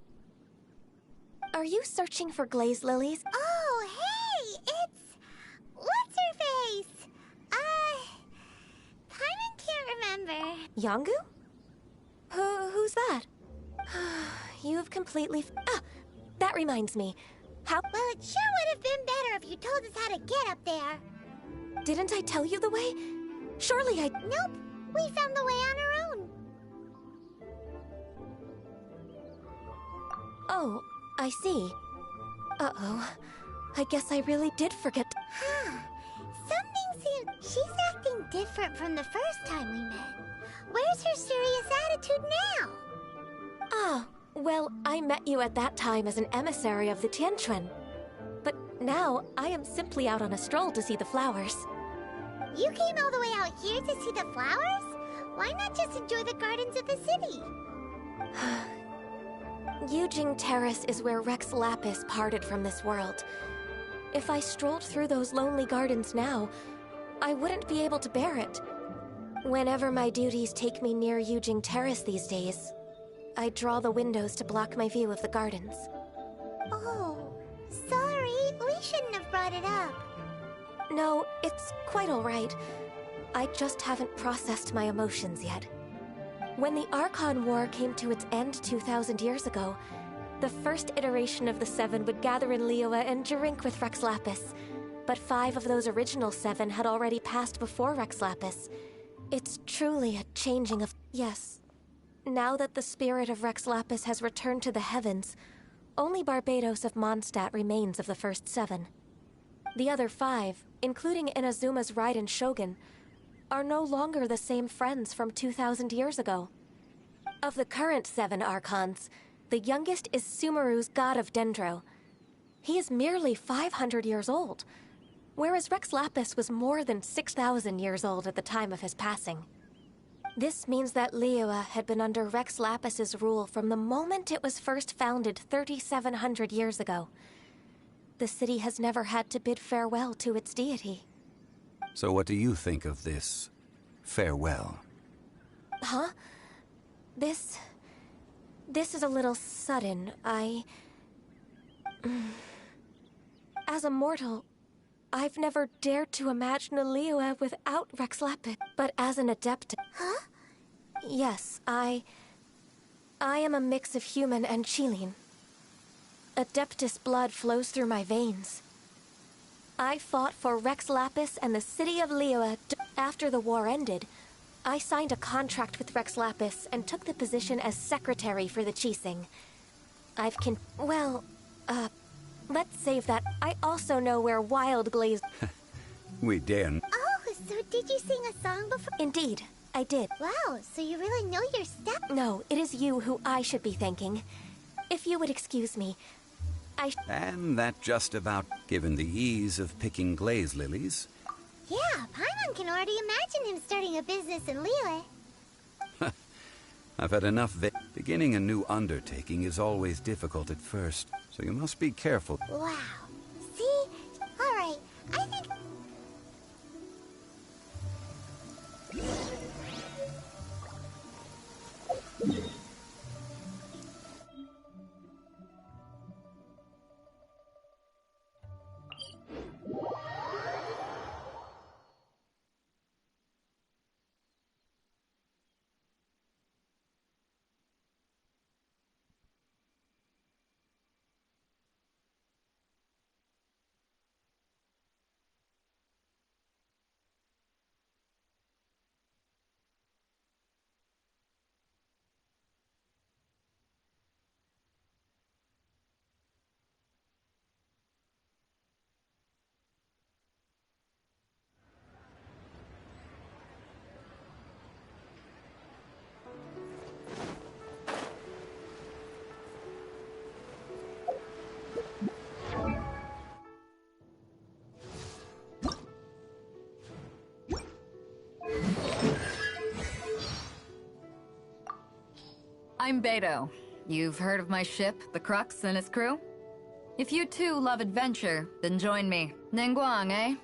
Are you searching for glaze lilies? Oh, hey! It's... What's-her-face? Paimon can't remember. Yongu? Who's that? You've completely... Ah! That reminds me. How... Well, it sure would have been better if you told us how to get up there. Didn't I tell you the way? Surely I... Nope. We found the way on our own. Oh, I see. Uh-oh. I guess I really did forget... Something seems... She's acting different from the first time we met. Where's her serious attitude now? Ah, well, I met you at that time as an emissary of the Tianquan. But now, I am simply out on a stroll to see the flowers. You came all the way out here to see the flowers? Why not just enjoy the gardens of the city? Yujing Terrace is where Rex Lapis parted from this world. If I strolled through those lonely gardens now, I wouldn't be able to bear it. Whenever my duties take me near Yujing Terrace these days, I draw the windows to block my view of the gardens. Oh, sorry. We shouldn't have brought it up. No, it's quite all right. I just haven't processed my emotions yet. When the Archon War came to its end 2,000 years ago, the first iteration of the Seven would gather in Liyue and drink with Rex Lapis. But 5 of those original 7 had already passed before Rex Lapis. It's truly a changing of... Yes. Now that the spirit of Rex Lapis has returned to the heavens, only Barbados of Mondstadt remains of the first 7. The other 5, including Inazuma's Raiden Shogun, are no longer the same friends from 2,000 years ago. Of the current 7 Archons, the youngest is Sumeru's god of Dendro. He is merely 500 years old, whereas Rex Lapis was more than 6,000 years old at the time of his passing. This means that Liyue had been under Rex Lapis's rule from the moment it was first founded 3,700 years ago. The city has never had to bid farewell to its deity. So what do you think of this farewell? Huh? This is a little sudden. As a mortal, I've never dared to imagine a Liyue without Rex Lapis. But as an adept... Huh? Yes, I am a mix of human and Qilin. Adeptus blood flows through my veins. I fought for Rex Lapis and the city of Liyue. After the war ended, I signed a contract with Rex Lapis and took the position as secretary for the Qixing. Let's save that. I also know where Wild Glaze... We daren't. Oh, so did you sing a song before? Indeed, I did. Wow, so you really know your step? No, it is you who I should be thanking. If you would excuse me, And that just about, given the ease of picking glaze lilies. Yeah, Paimon can already imagine him starting a business in Liyue. I've had enough Beginning a new undertaking is always difficult at first, so you must be careful. Wow. See? Alright, I think... I'm Beto. You've heard of my ship, the Crux, and its crew? If you too love adventure, then join me. Ningguang, eh?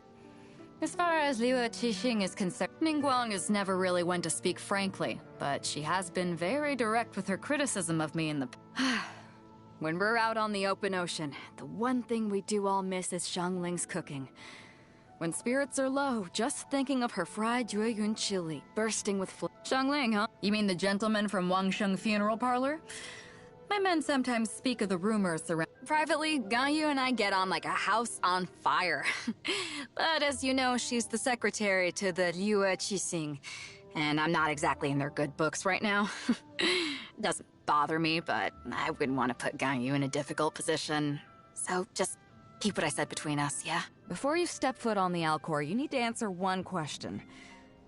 As far as Liu Qixing is concerned, Ningguang is never really one to speak frankly, but she has been very direct with her criticism of me in the... When we're out on the open ocean, the one thing we do all miss is Xiangling's cooking. When spirits are low, just thinking of her fried Jueyun chili, bursting with Xiangling, huh? You mean the gentleman from Wangsheng Funeral Parlor? My men sometimes speak of the rumors around. Privately, Ganyu and I get on like a house on fire. But as you know, she's the secretary to the Liu Qixing, and I'm not exactly in their good books right now. Doesn't bother me, but I wouldn't want to put Ganyu in a difficult position. So just keep what I said between us, yeah? Before you step foot on the Alcor, you need to answer one question.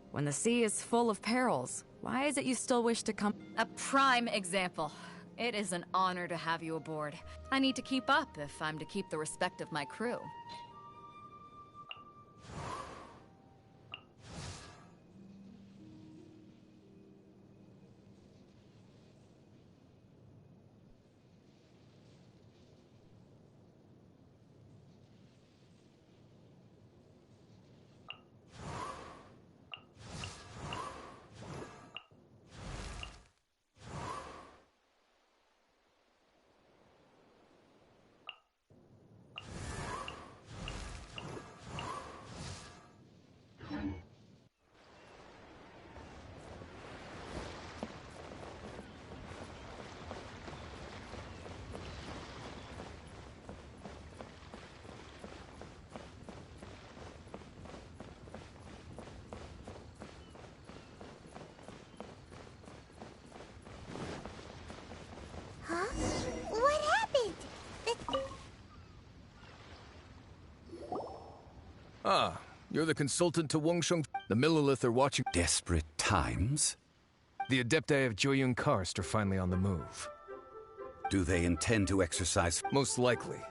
When the sea is full of perils, why is it you still wish to come? A prime example. It is an honor to have you aboard. I need to keep up if I'm to keep the respect of my crew. Huh? What happened? Ah, you're the consultant to Wangsheng. The Millilith are watching. Desperate times? The Adepti of Joyun Karst are finally on the move. Do they intend to exercise? Most likely.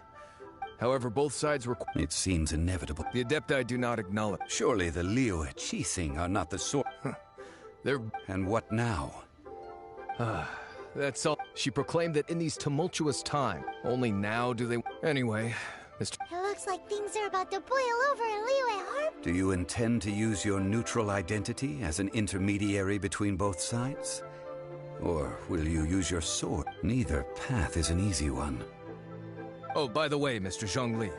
However, both sides were... It seems inevitable. The Adepti do not acknowledge. Surely the Liu Qixing are not the sort... They're... And what now? That's all. She proclaimed that in these tumultuous times, only now do they... Anyway, Mr... It looks like things are about to boil over in Liyue Harp. Do you intend to use your neutral identity as an intermediary between both sides? Or will you use your sword? Neither path is an easy one. Oh, by the way, Mr. Zhongli,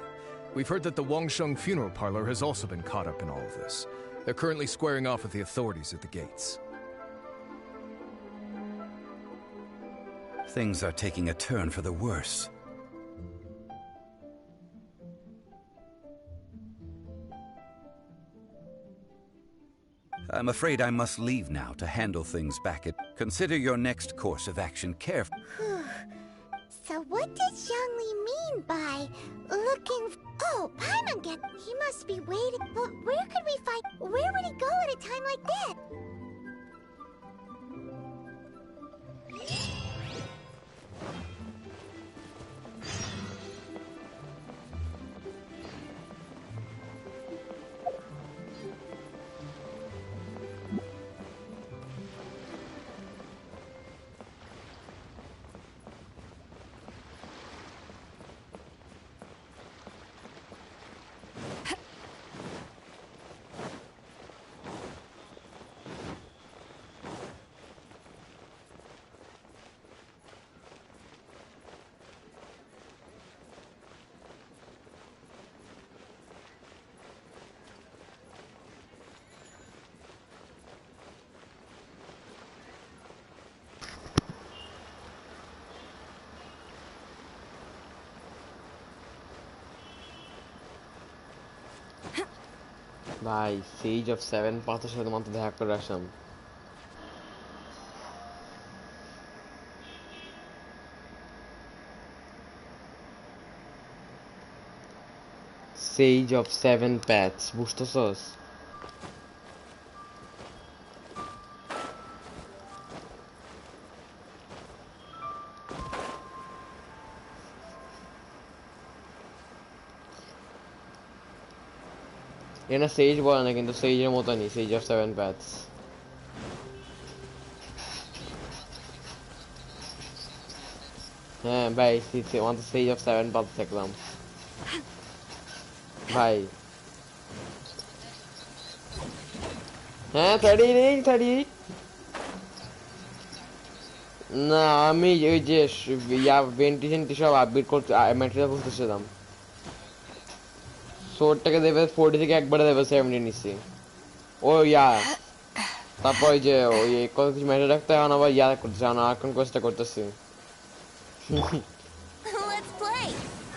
we've heard that the Wangsheng Funeral Parlor has also been caught up in all of this. They're currently squaring off with the authorities at the gates. Things are taking a turn for the worse. I'm afraid I must leave now to handle things back at... Consider your next course of action carefully. So what does Xiangli mean by looking... Oh, Paimon get... He must be waiting... But where could we find... Where would he go at a time like that? ভাই সেজ of 7 পাথের সাথে মাত্র দেখা করে আসলাম। Sage of 7 Paths, বুঝতেছস? এটা সেজ বলে না, কিন্তু সেজের মতনই, Sage of 7 Paths। হ্যাঁ ভাই, আমাদের Sage of 7 Paths দেখলাম ভাই। হ্যাঁ 38 না, আমি ওই যে ভেন্টিশন সব আপডেট করতে ম্যাটেরিয়াল করতেছিলাম। সোর্ডটাকে দেবে 40 থেকে একবারে দেবে 70 নিচ্ছি। ও ইয়া তারপর ওই যে ওই কত কিছু ম্যাটেরিয়াল রাখতে এখন আবার ইয়া করতেছি, আর্কন কোয়েস্টটা করতেছি।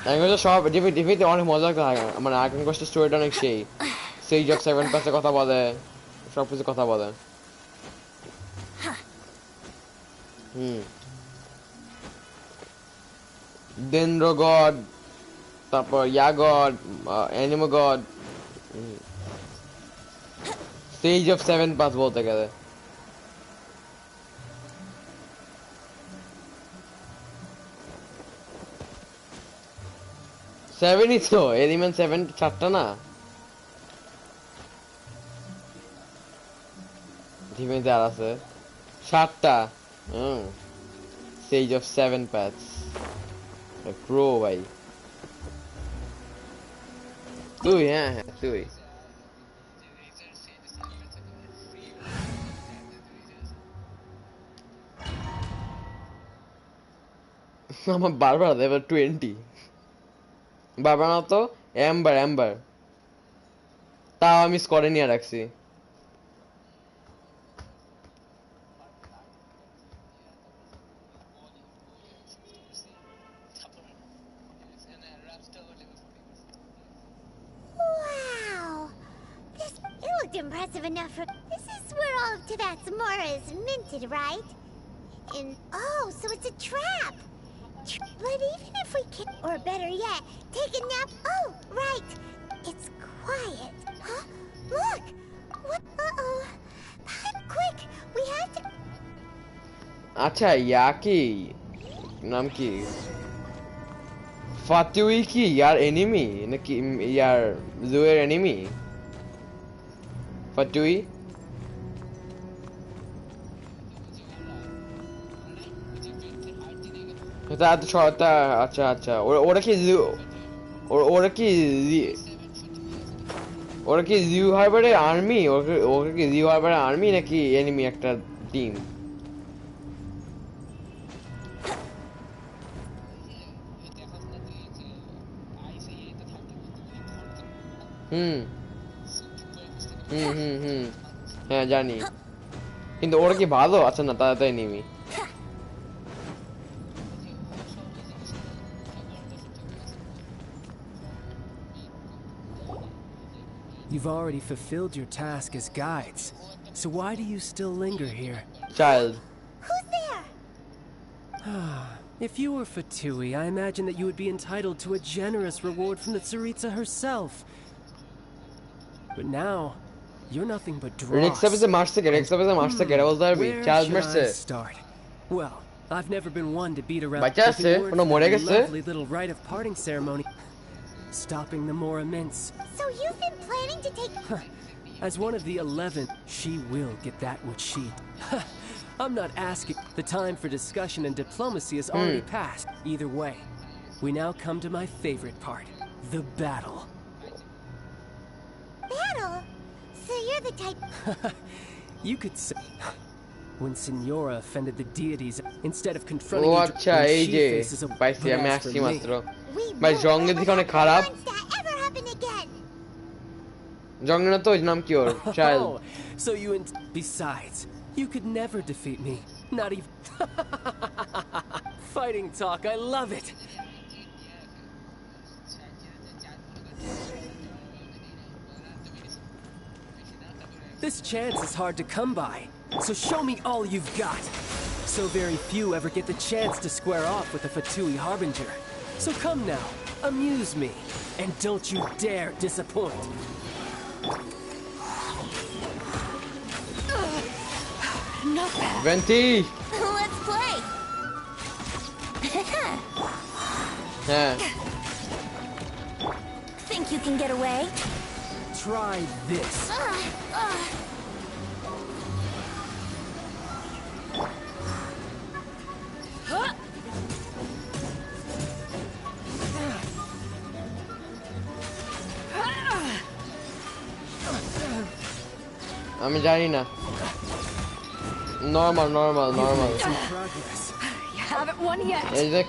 আমি সব ডিভিতে অনেক মজা লাগে, মানে আর্কন কোয়েস্টের স্টোরিটা অনেক সেই। সেজ অফ 7 প্যাথের কথা বলে, সব কিছু কথা বলে। Dendro God, তারপর ইয়া god, অ্যানিমো god, Sage of 7 Paths বলতে গেলে। সেভেনই তো, এলিমেন্ট 7 চারটা না? ডিভিতে আর আছে 7টা। Sage of 7 Paths প্রো ভাই। তুই হ্যাঁ তুই আমার বারবার দেবে 20 বারবার না তো এম্বার তাও আমি স্কোরে নিয়ে রাখছি। Impressive enough for... This is where all of Tibet's Mora is minted, right? Oh, so it's a trap! But even if we can... Or better yet, take a nap... Oh, right! It's quiet. Huh? Look! What? Uh-oh. Quick! We have to... আচ্ছা ইয়া কি নাম কি? ফাতুই কি ইয়ার enemy নাকি ইয়ার জুয়ের enemy? ফাতুই আচ্ছা ওরা কি জিউ হারবারের আর্মি? ওরা কি জিউ হারবারের আর্মি নাকি এনিমি একটা টিম? হ্যাঁ জানি, কিন্তু ওরা কি ভালো? আচ্ছা না, তারা তো enemy. You've already fulfilled your task as guides, so why do you still linger here? Child. Who's there? If you were Fatui, I imagine that you would be entitled to a generous reward from the Tsaritsa herself. But now, you're nothing but dross. Where should I start? Well, I've never been one to beat around the lovely little rite of parting ceremony. Stopping the more immense. So you've been planning to take... As one of the 11, she will get that which she... I'm not asking. The time for discussion and diplomacy has already passed. Either way, we now come to my favorite part. The battle. Battle? So you're the type... You could say... When Signora offended the deities, instead of confronting each other, she faces a blast for me. ভাই জঙ্গের দিকে অনেক খারাপ। জঙ্গের না তো নাম কি ওর? Child. So you besides, you could never defeat me. Not even fighting talk. I love it. This chance is hard to come by, so show me all you've got. So very few ever get the chance to square off with a Fatui Harbinger. So come now, amuse me, and don't you dare disappoint. Not bad. Venti! Let's play! Yeah. Think you can get away? Try this. আমি জানি না normal You haven't won yet. এই দেখ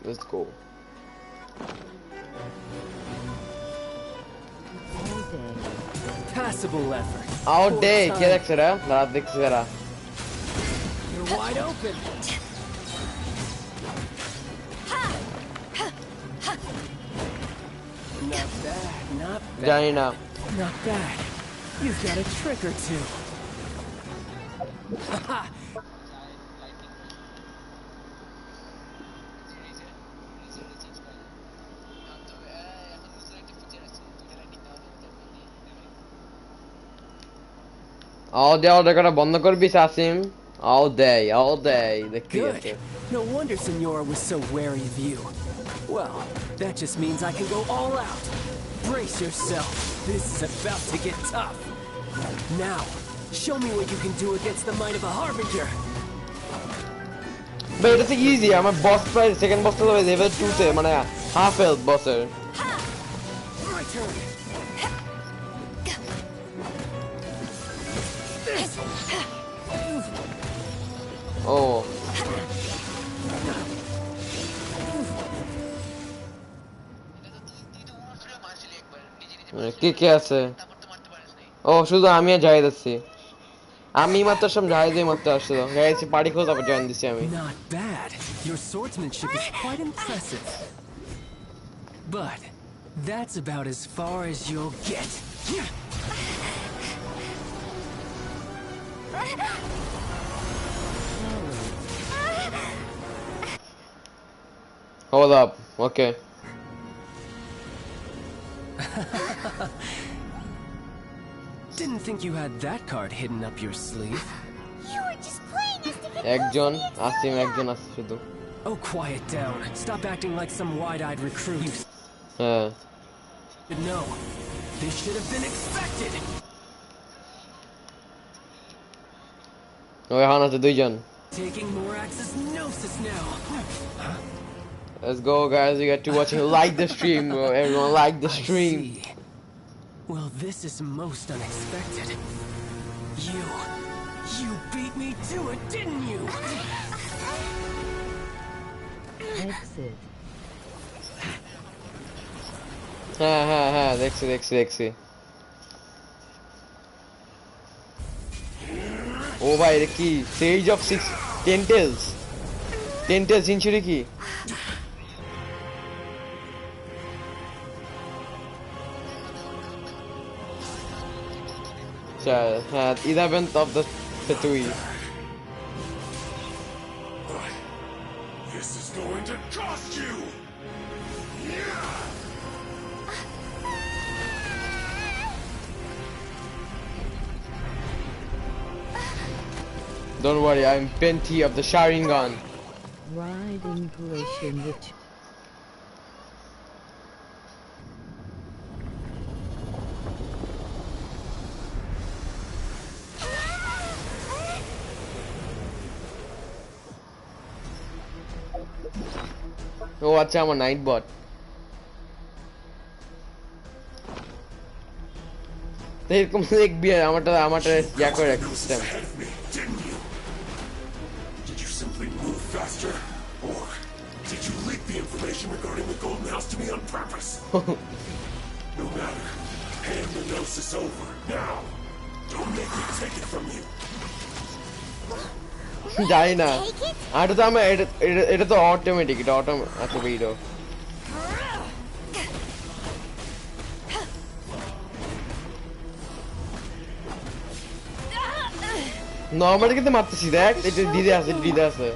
let's go Passable effort. all day কে দেখছে রে রাত দেখছে এরা You're wide open. Not bad, not bad. জানি না Not bad. You've got a trick or two. all day ওটা বন্ধ করবি আসিম all day দেখতে Good. No wonder Senora was so wary of you. Well, that just means I can go all out. Brace yourself. This is about to get tough. Now, show me what you can do against the might of a Harbinger. But it's easy. আমার boss প্রায় second boss তো level 2 তে মানে half health boss এর My turn. oh কে আছে ও শুধু আমি আর জাহিদ আছি আমি মাত্র সব জাহিদই মাত্র আসছিল জাহিদ পার্টি খোঁজ তারপর জয়েন দিছি আমি Not bad. Your swordsmanship is quite impressive. But that's about as far as you'll get. Hold up. Okay. Didn't think you had that card hidden up your sleeve. You were just playing us to get একজন আসিম একজন আছে শুধু Oh, quiet down. Stop acting like some wide-eyed recruit. হ্যাঁ No, this should have been expected. ও এখন আছে দুইজন Taking more axis gnosis now. Let's go guys, you got to watching like the stream, everyone like the stream. Well, this is most unexpected. You beat me to it, didn't you? Exit. হ্যাঁ দেখছি ও ভাই এটা কি Sage of 10 tails century কি হ্যাঁ 11th of the Fatui. This is going to cost you! Don't worry, I'm Penti of the Sharingan. Ride inspiration which Oh, আচ্ছা আমার night বট এরকম দেখবি আমারটা ইয়া করে রাখি system Did you simply move faster? Or did you leak the information regarding the Golden House to me on purpose? No matter. Hand the gnosis over, now! Don't make me take it from you! জানি না এটা তো আমি এটা তো automatic এটা আচ্ছা video normally কিন্তু মারতেছি দেখ এটা দিদে আছে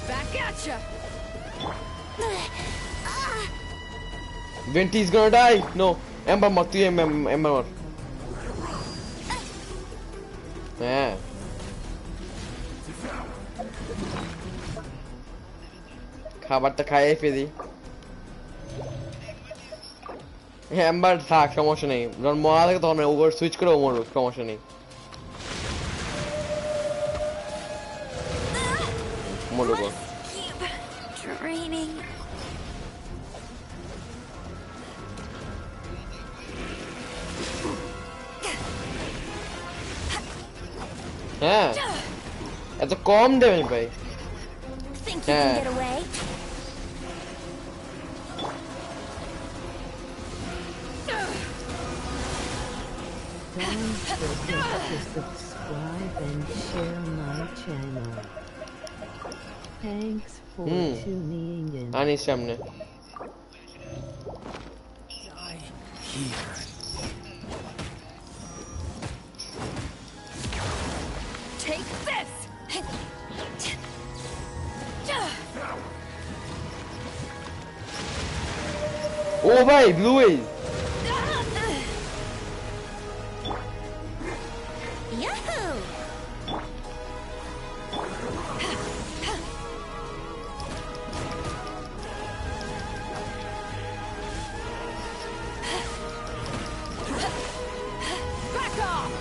Back at ya. Venti's gonna die. No, Ember mot তুই Ember mot. হ্যাঁ খাবারটা খাইয়ে ফেলি এম্বার থাক সমস্যা নেই যখন মরা থাকে তখন ওভার সুইচ করে ও মরুক সমস্যা নেই মরুক Training. হ্যাঁ এত কম ড্যামেজ ভাই Think you can get away? Don't forget to subscribe and share my channel. Thanks for tuning in. Anis সামনে Take this. ও ভাই blue whale Yahoo! Back off.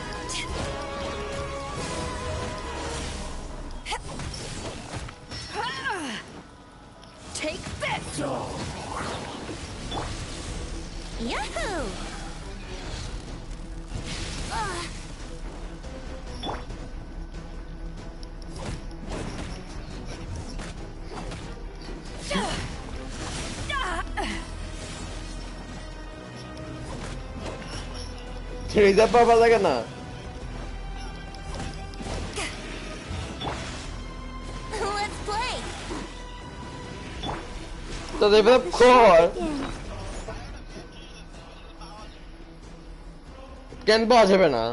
Take this. Yahoo! ছেড়ে পাবা লাগে না Let's play. তো ডেভেলপ কর কেন পাওয়া যাবে না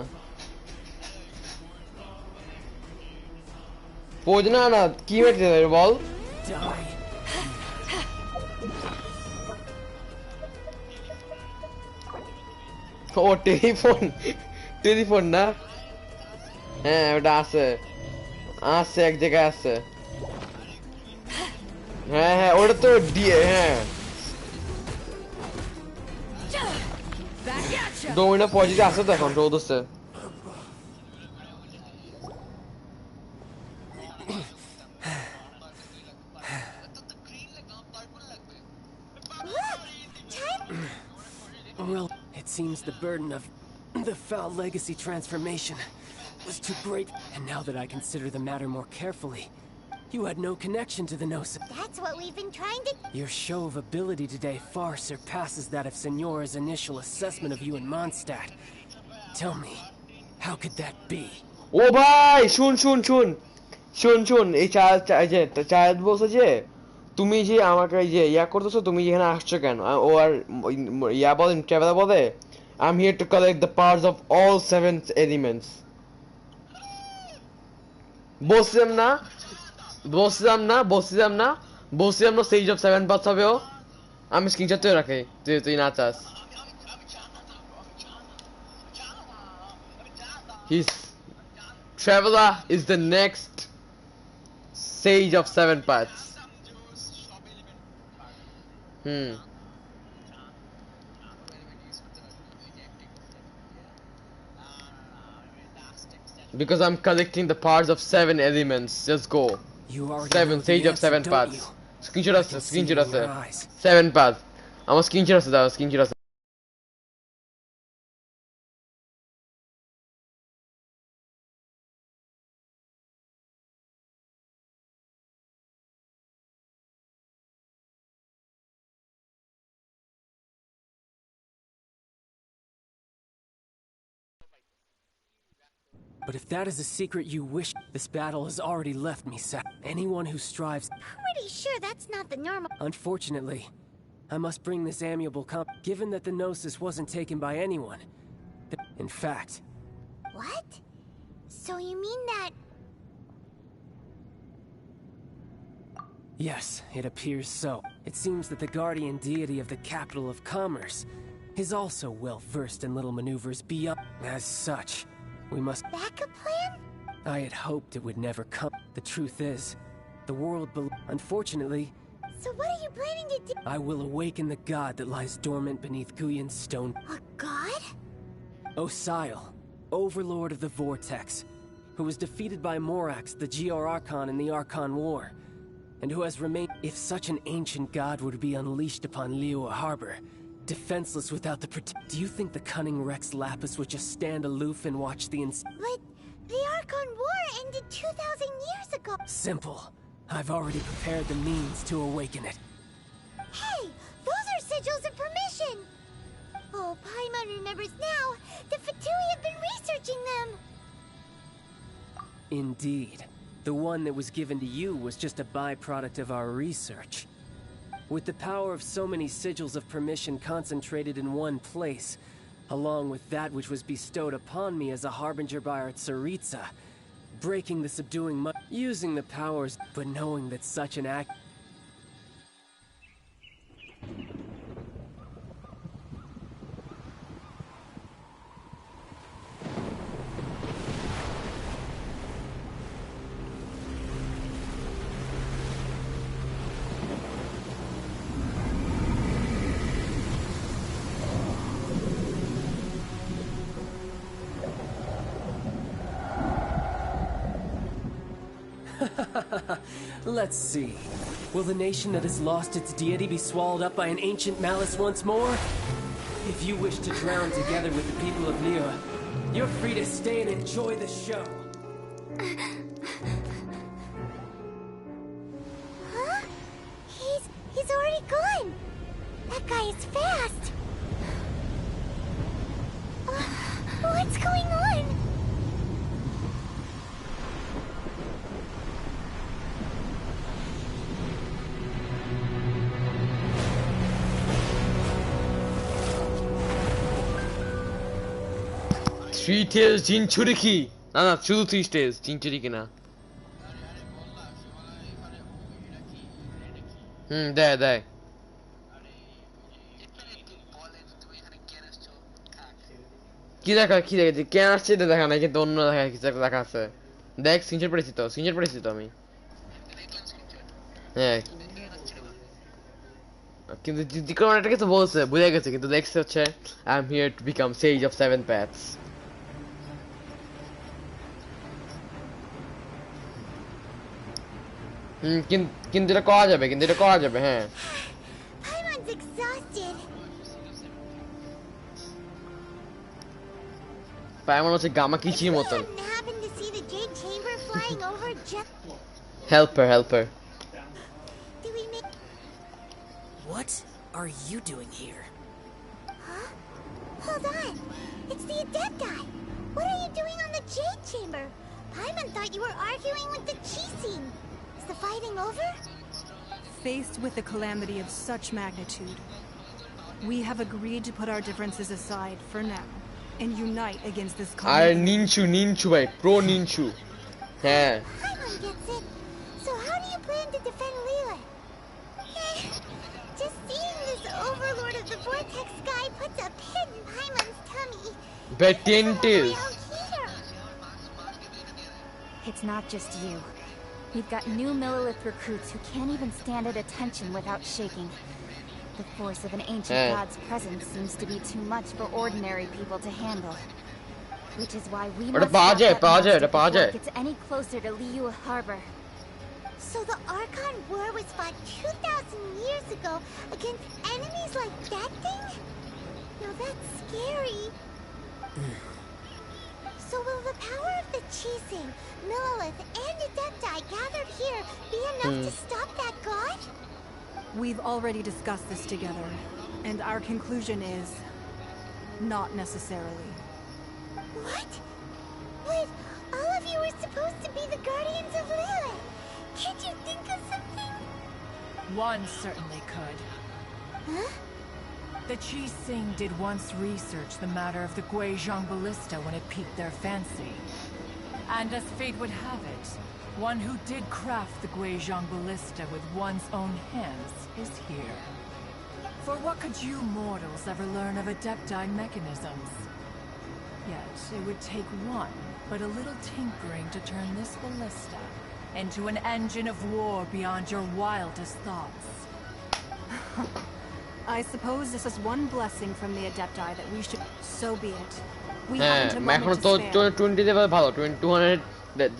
পোজ না না কি হয়েছে বল ও টেলিফোন না হ্যাঁ ওটা আছে এক জায়গায় আছে হ্যাঁ হ্যাঁ ওটা তো হ্যাঁ ডোমিনো পজিটিভ আছে তো এখন চৌদশে Well, it seems the burden of the foul legacy transformation was too great, and now that I consider the matter more carefully, you had no connection to the Gnosis. That's what we've been trying to... Your show of ability today far surpasses that of Signora's initial assessment of you in Mondstadt. Tell me, how could that be? ও ভাই শুন এই চাঁদ বলছে যে তুমি যে আমাকে যে ইয়া করতেছো তুমি এখানে আসছো কেন ও আর ইয়া বলেন ট্রাভেলার বলে I'm here to collect the parts of all 7 elements বলছিলাম না Sage of 7 parts হবে ও আমি স্ক্রিনশট তুই রাখি তুই না চাস His Traveler is the next Sage of 7 parts. Because I'm collecting the parts of 7 elements. Just go. 7 Sage of 7 parts. Screenshot us. 7 parts. I'm a screenshot. But if that is a secret you wish, this battle has already left me sad. Anyone who strives... Pretty sure that's not the normal... Unfortunately, I must bring this amiable given that the Gnosis wasn't taken by anyone. In fact... What? So you mean that... Yes, it appears so. It seems that the guardian deity of the capital of commerce is also well versed in little maneuvers beyond. As such, we must... Backup plan? I had hoped it would never come. The truth is, the world unfortunately... So what are you planning to do? I will awaken the god that lies dormant beneath Guyon's stone. A god? Osial, overlord of the Vortex, who was defeated by Morax, the GR Archon in the Archon War, and who has remained... If such an ancient god were to be unleashed upon Liyue Harbor, defenseless without the do you think the cunning Rex Lapis would just stand aloof and watch the But the Archon War ended 2,000 years ago! Simple. I've already prepared the means to awaken it. Hey! Those are sigils of permission! Oh, Paimon remembers now! The Fatui have been researching them! Indeed. The one that was given to you was just a byproduct of our research. With the power of so many sigils of permission concentrated in one place, along with that which was bestowed upon me as a harbinger by our Tsaritsa, breaking the subduing using the powers, but knowing that such an act... Let's see. Will the nation that has lost its deity be swallowed up by an ancient malice once more? If you wish to drown together with the people of Liyue, you're free to stay and enjoy the show. Huh? He's already gone! That guy is fast! What's going on? Three tails Jinchuriki. না শুধু 3 tails Jinchuriki না দেয় কি দেখা কে আসছে এটা দেখা নাই কিন্তু অন্য দেখা কিছু একটা দেখা আছে দেখ স্ক্রিনশট পড়েছি তো আমি হ্যাঁ কিন্তু জিকোন একটা কিছু বলছে বুঝে গেছে কিন্তু দেখছে হচ্ছে I am here to become Sage of 7 paths কিন্তু এটা করা যাবে হ্যাঁ Paimon's exhausted. পাইমন হচ্ছে গামা কিচির মতন Happened to see the Jade Chamber flying over just... Help her. Do we make... What are you doing here? Huh? Hold on. It's the Adepti. What are you doing on the Jade Chamber? Paimon thought you were arguing with the Chising. Is the fighting over? Faced with the calamity of such magnitude, we have agreed to put our differences aside for now and unite against this আর নিনচু ভাই pro নিনচু হ্যাঁ Paimon gets it. So how do you plan to defend Liyue? Just seeing this overlord of the Vortex guy puts a pit in Paimon's tummy. But 10 tails. It's not just you. We've got new Millilith recruits who can't even stand at attention without shaking. The force of an ancient god's presence seems to be too much for ordinary people to handle. Which is why we must stop that monster before it gets any closer to Liyue Harbor. So the Archon War was fought 2,000 years ago against enemies like that thing? Now that's scary. So will the power of the Chising, Millilith, and Adepti gathered here be enough to stop that god? We've already discussed this together, and our conclusion is... not necessarily. What? But you were supposed to be the guardians of Lilith. Can't you think of something? One certainly could. Huh? The Chi Sing did once research the matter of the Guizhong ballista when it piqued their fancy. And as fate would have it, one who did craft the Guizhong ballista with one's own hands is here. For what could you mortals ever learn of Adepti mechanisms? Yet, it would take one, but a little tinkering to turn this ballista into an engine of war beyond your wildest thoughts. I suppose this is one blessing from the Adepti that we should... So be it. We haven't a moment to spare. 20 level ভালো 200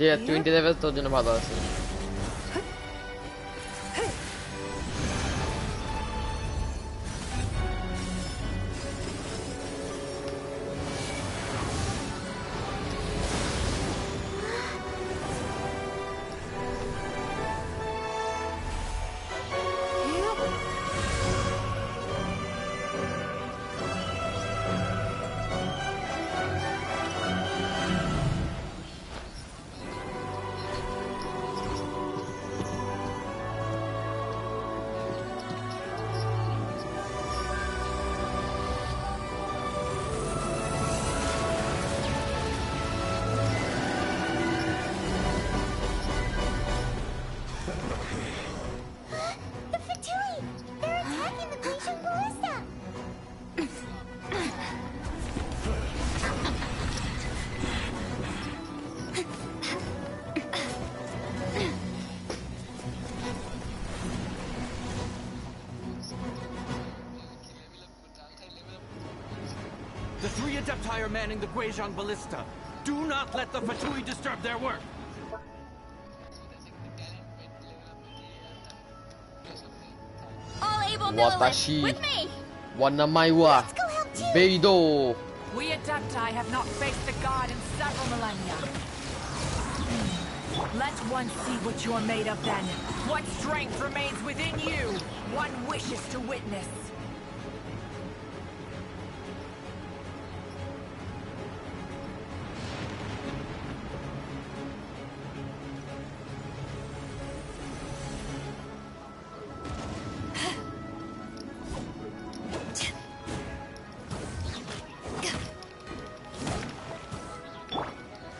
যে 20 level তোর জন্য ভালো আছে The three Adepti are manning the Guizhong ballista. Do not let the Fatui disturb their work. All able Lilith, with me! Wanamaiwa Beidou. We Adepti have not faced the god in several millennia. Let one see what you're made of then. What strength remains within you. One wishes to witness.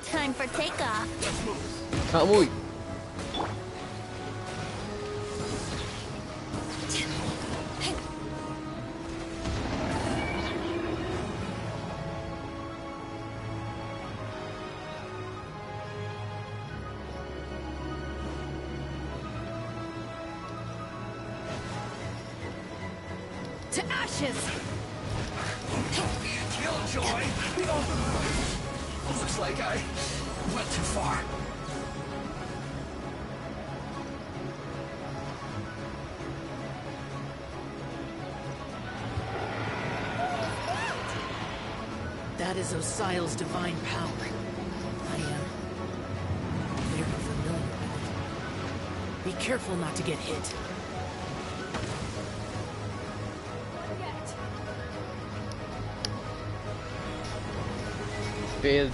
Time for takeoff. Can't wait. To ashes! Killjoy! Looks like I went too far. That is Osial's divine power. I am very familiar with it. Be careful not to get hit.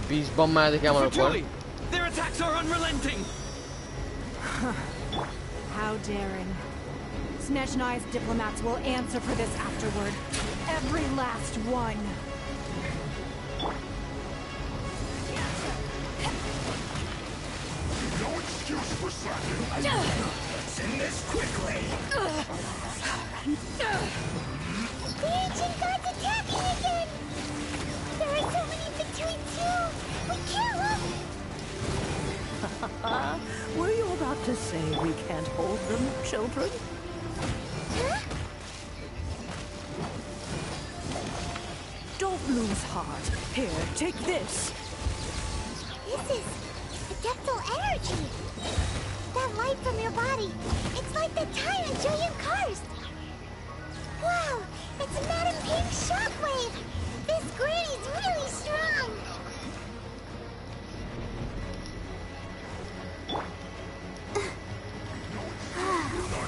Beast bomb মারা দেখে আমার উপর Their attacks are unrelenting. How daring. Snezhnai's diplomats will answer for this afterward. Every last one. No excuse for slacking. Let's end this quickly. The ancient god's attacking again! There are so many between too! We can't look! Were you about to say we can't hold them, children? Huh? Don't lose heart. Here, take this. This is adeptal energy! That light from your body, it's like the time in Julian Karst! Wow! It's Madame Ping's shockwave! This granny's really strong!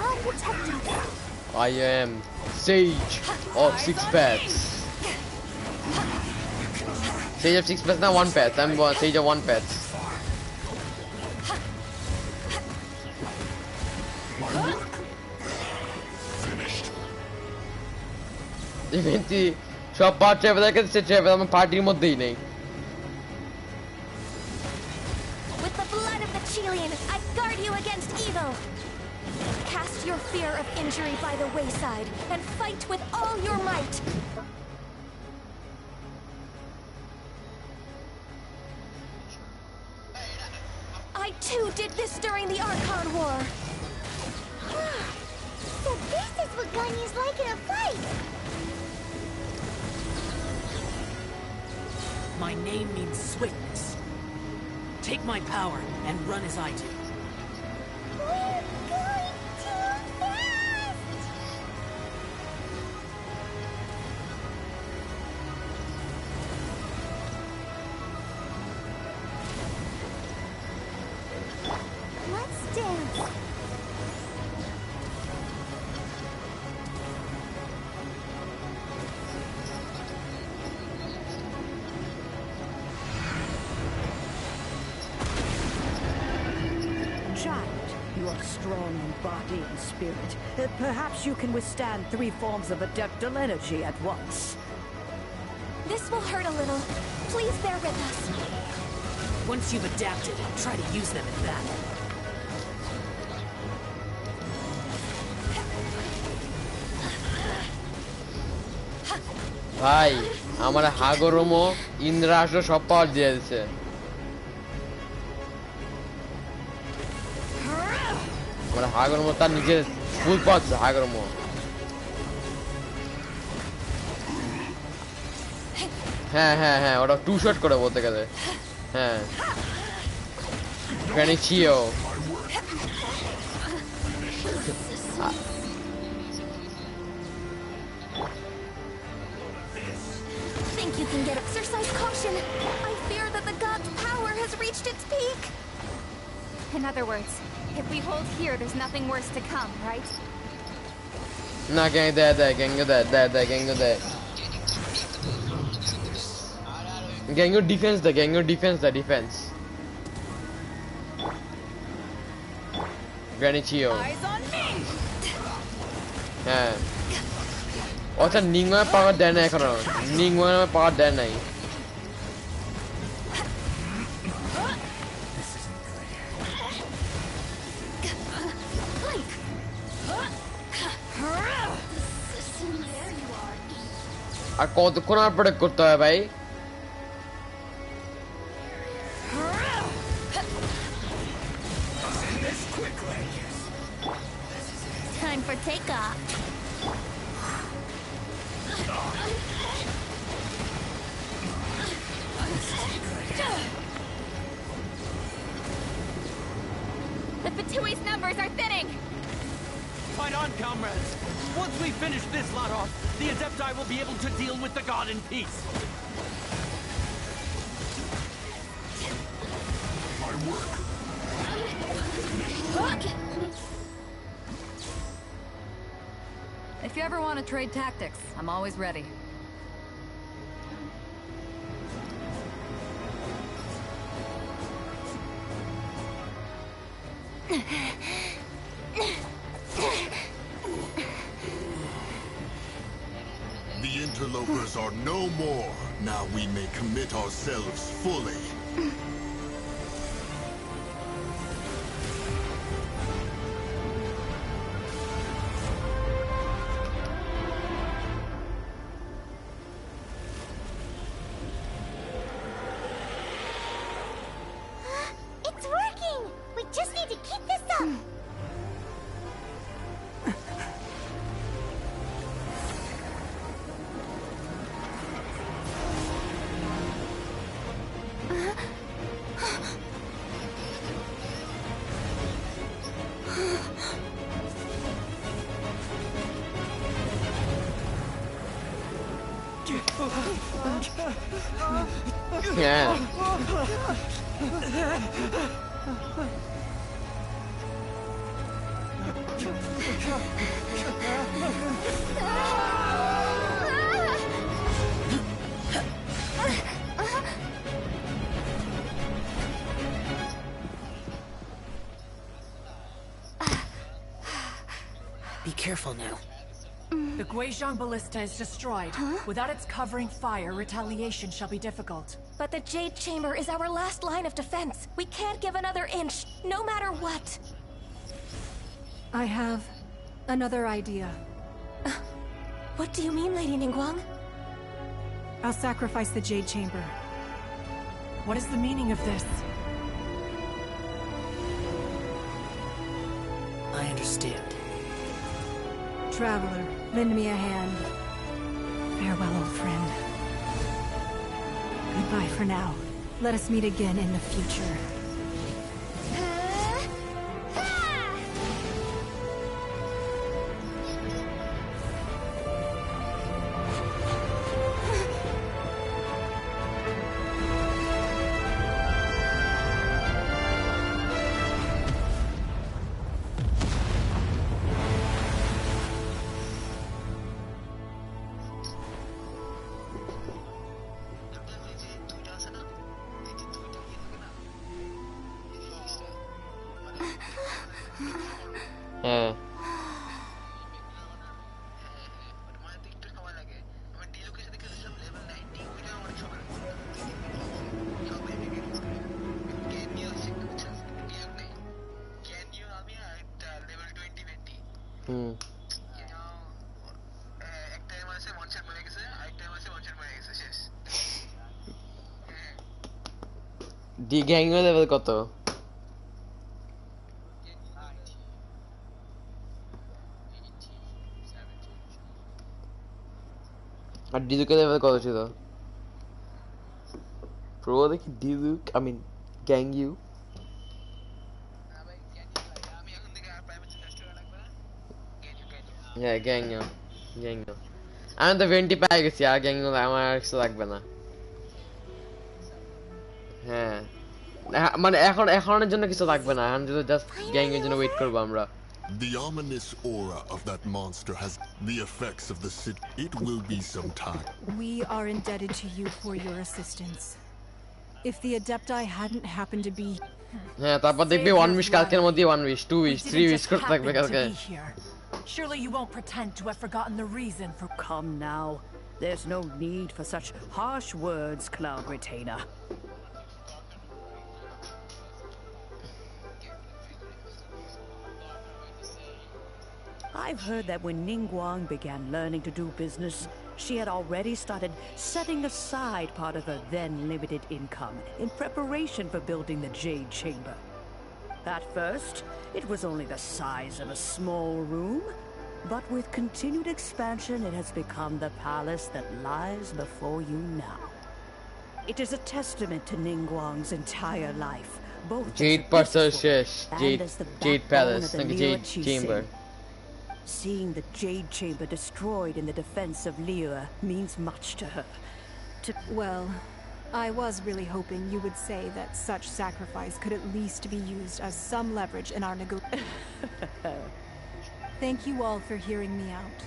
I'll protect you. I am Sage of Six Paths. Sage of Six Paths, not one path. I'm Sage of One Path. ইভেন্টলি সব part traveller কাছে traveller আমার পার্টির মধ্যেই নেই। With the blood of the Chilean, I guard you against evil. Cast your fear of injury by the wayside and fight with all your might. I too did this during the Archon War. So this is what Ganyu's like in a fight. My name means swiftness. Take my power and run as I do. We're going too fast! Let's dance. Child, you are strong in body and spirit. Perhaps you can withstand 3 forms of adeptal energy at once. This will hurt a little. Please bear with us. Once you've adapted, try to use them in battle. ভাই আমার হাগরমো ইন্দ্রাস্ত্র সব পাওয়ার দিয়ে দিচ্ছে। আমার হাগরমো তার নিজের ফুল পাচ্ছে হাগরমো। হ্যাঁ হ্যাঁ হ্যাঁ ওটা 2 শট করে বলতে গেলে। হ্যাঁ গ্রানিচিও Think you can get exercise caution? I fear that the god's power has reached its peak. In other words, if we hold here, there's nothing worse to come, right? না গ্যাং দেয় গ্যাঙ্গো দেয় গ্যাঙ্গো defence defence গ্রানিচিও হ্যাঁ আচ্ছা নিংওয়ে পাওয়ার দেয় না এখনো নিংওয়ে পাওয়ার দেয় নাই আর কতক্ষণ আর প্রোটেক্ট করতে হয় ভাই Time for takeoff. The Fatui's numbers are thinning! Fight on, comrades! Once we finish this lot off, the Adepti will be able to deal with the god in peace. My work. If you ever want to trade tactics, I'm always ready. The interlopers are no more. Now we may commit ourselves fully. It's working! We just need to keep this up! Yeah. Be careful now. The Guizhong Ballista is destroyed. Without its covering fire, retaliation shall be difficult. But the Jade Chamber is our last line of defense. We can't give another inch, no matter what. I have another idea. What do you mean, Lady Ningguang? I'll sacrifice the Jade Chamber. What is the meaning of this? I understand. Traveler, lend me a hand. Farewell, old friend. Goodbye for now. Let us meet again in the future. D gang level কত? আর ডিলুকের level কত ছিল? Pro দেখি ডিলুক, I mean gang you. হ্যাঁ gang you, gang you. আমি তো 20 পেয়ে গেছি, আর gang you আমার আর কিছু লাগবে না। হ্যাঁ মানে এখনের জন্য কিছু লাগবে না, এখন জাস্ট গ্যাং এর জন্য ওয়েট করব আমরা। The ominous aura of that monster has the effects of the city. It will be some time. We are indebted to you for your assistance. If the Adepti hadn't happened to be... হ্যাঁ তারপর দেখবি 1 wish কালকের মধ্যে 1 wish 2 wish 3 wish করতে থাকবে কালকে। Surely you won't pretend to have forgotten the reason for... Come now. There's no need for such harsh words, Cloud Retainer. I've heard that when Ningguang began learning to do business, she had already started setting aside part of her then limited income in preparation for building the Jade Chamber. At first, it was only the size of a small room, but with continued expansion, it has become the palace that lies before you now. It is a testament to Ningguang's entire life, both Jade Palace, like Jade Chamber. Seeing the Jade Chamber destroyed in the defense of Liyue means much to her. Well, I was really hoping you would say that such sacrifice could at least be used as some leverage in our negotiations. Thank you all for hearing me out.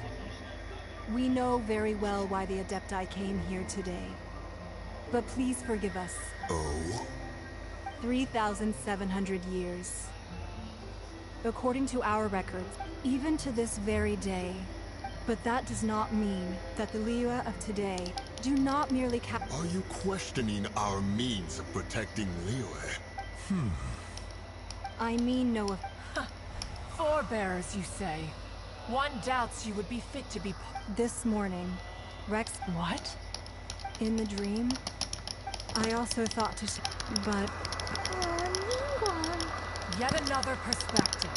We know very well why the Adepti came here today. But please forgive us. Oh? 3,700 years. According to our records, even to this very day. But that does not mean that the Liyue of today do not merely Are you questioning our means of protecting Liyue? I mean no... Forebearers, you say? One doubts you would be fit to be... This morning, Rex... What? In the dream, I also thought to... But... Ningguang. Yet another perspective.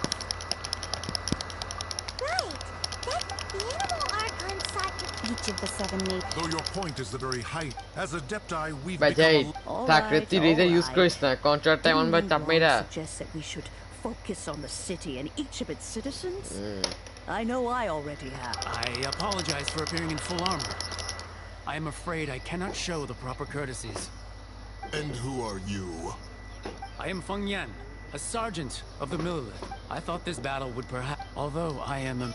Right. That's the animal Archon sought to... Each of the 7 nations... Though your point is the very height, as Adepti we've Bajai, become... থাকলে তুই রেজার use করিস না, contract time on by চাপ মেরা। Suggests that we should focus on the city and each of its citizens? I know I already have. I apologize for appearing in full armor. I am afraid I cannot show the proper courtesies. And who are you? I am Feng Yan, a sergeant of the Millelith. I thought this battle would perhaps... Although I am a...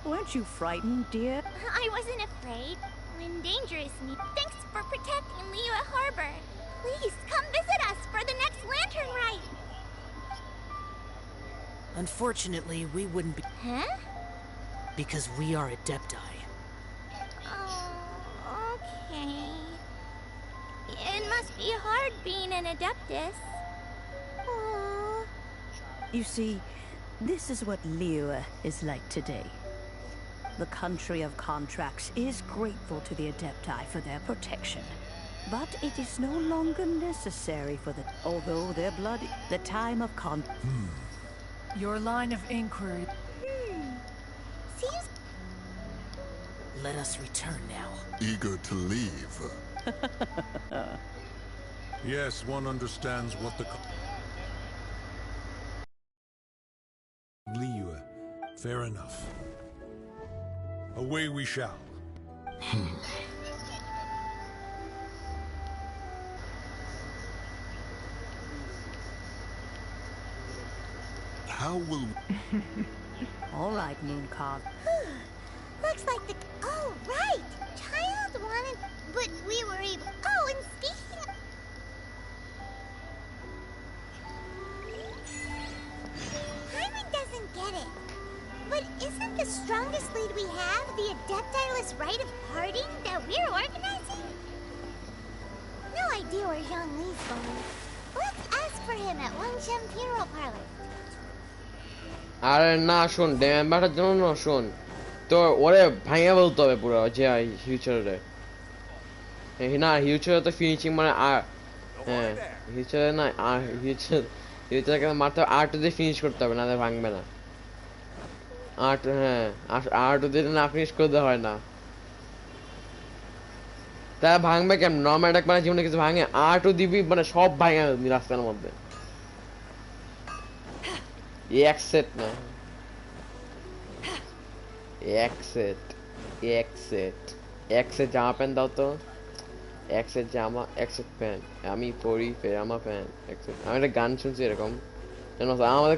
Weren't you frightened, dear? I wasn't afraid. When dangerous need. Thanks for protecting Liyue Harbor. Please come visit us for the next lantern rite. Unfortunately, we wouldn't be... Huh? Because we are Adepti. Oh, okay. It must be hard being an Adeptus. Oh. You see, this is what Liyue is like today. The country of contracts is grateful to the Adepti for their protection. But it is no longer necessary for the... Although their blood... The time of Your line of inquiry. Seems... Let us return now. Eager to leave. Yes, one understands what the... Liyue. Fair enough. Away we shall. How will... All right, Mooncarve. Looks like the... Oh, right! Child wanted... But we were able... Oh, and speaking of... Hyman doesn't get it. But isn't the strongest lead we have the Adeptiless Rite of Parting that we're organizing? No idea where Zhongli's going. Let's ask for him at Wangshan Funeral Parlor. আরে না শোন ড্যাম্বাটার জন্য না শোন তো ওরে ভাঙা বলতে হবে পুরো যে ফিউচারে না ফিউচারে তো ফিনিশিং মানে আর হ্যাঁ ফিউচারে না আর ফিউচারকে মারতে আর টু দিয়ে ফিনিশ করতে হবে না ভাঙবে না আর হ্যাঁ আর টু দিয়ে না ফিনিশ করতে হয় না তা ভাঙবে কেমন নর্মাল অ্যাটাক মানে জীবনে কিছু ভাঙে আর টু দিবি মানে সব ভাঙা রাস্তার মধ্যে এক সেট না এক সেট জামা প্যান্ট দাও তো এক সেট জামা এক সেট প্যান্ট আমি পরি জামা প্যান্ট এক সেট আমি একটা গান শুনছি এরকম জানো আমাদের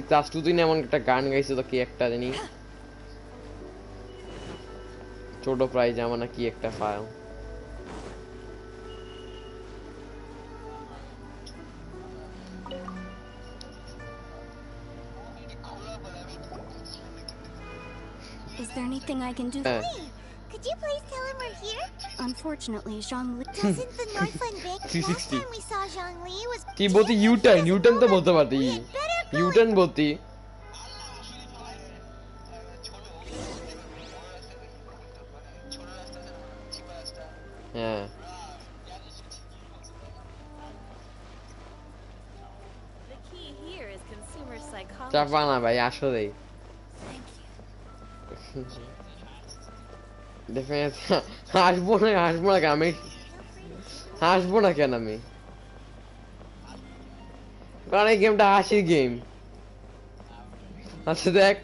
ক্লাস 2 দিন এমন একটা গান গাইছে তো কি একটা জানি ছোট প্রাইজ জামা না কি একটা file Is there anything I can do? Could you please tell him we're here? Unfortunately, Zhongli... Doesn't the Northland Bank... 360. Last time we saw Zhongli was... কি বলতি ইউটার্ন তো বলতে পারতি ইউটার্ন বলতি হ্যাঁ The key here is consumer psychology. চাপা না ভাই আসলেই হাসবো না কেন আমি হাসবো না কেন আমি কারণ এই গেমটা হাসির গেম আচ্ছা দেখ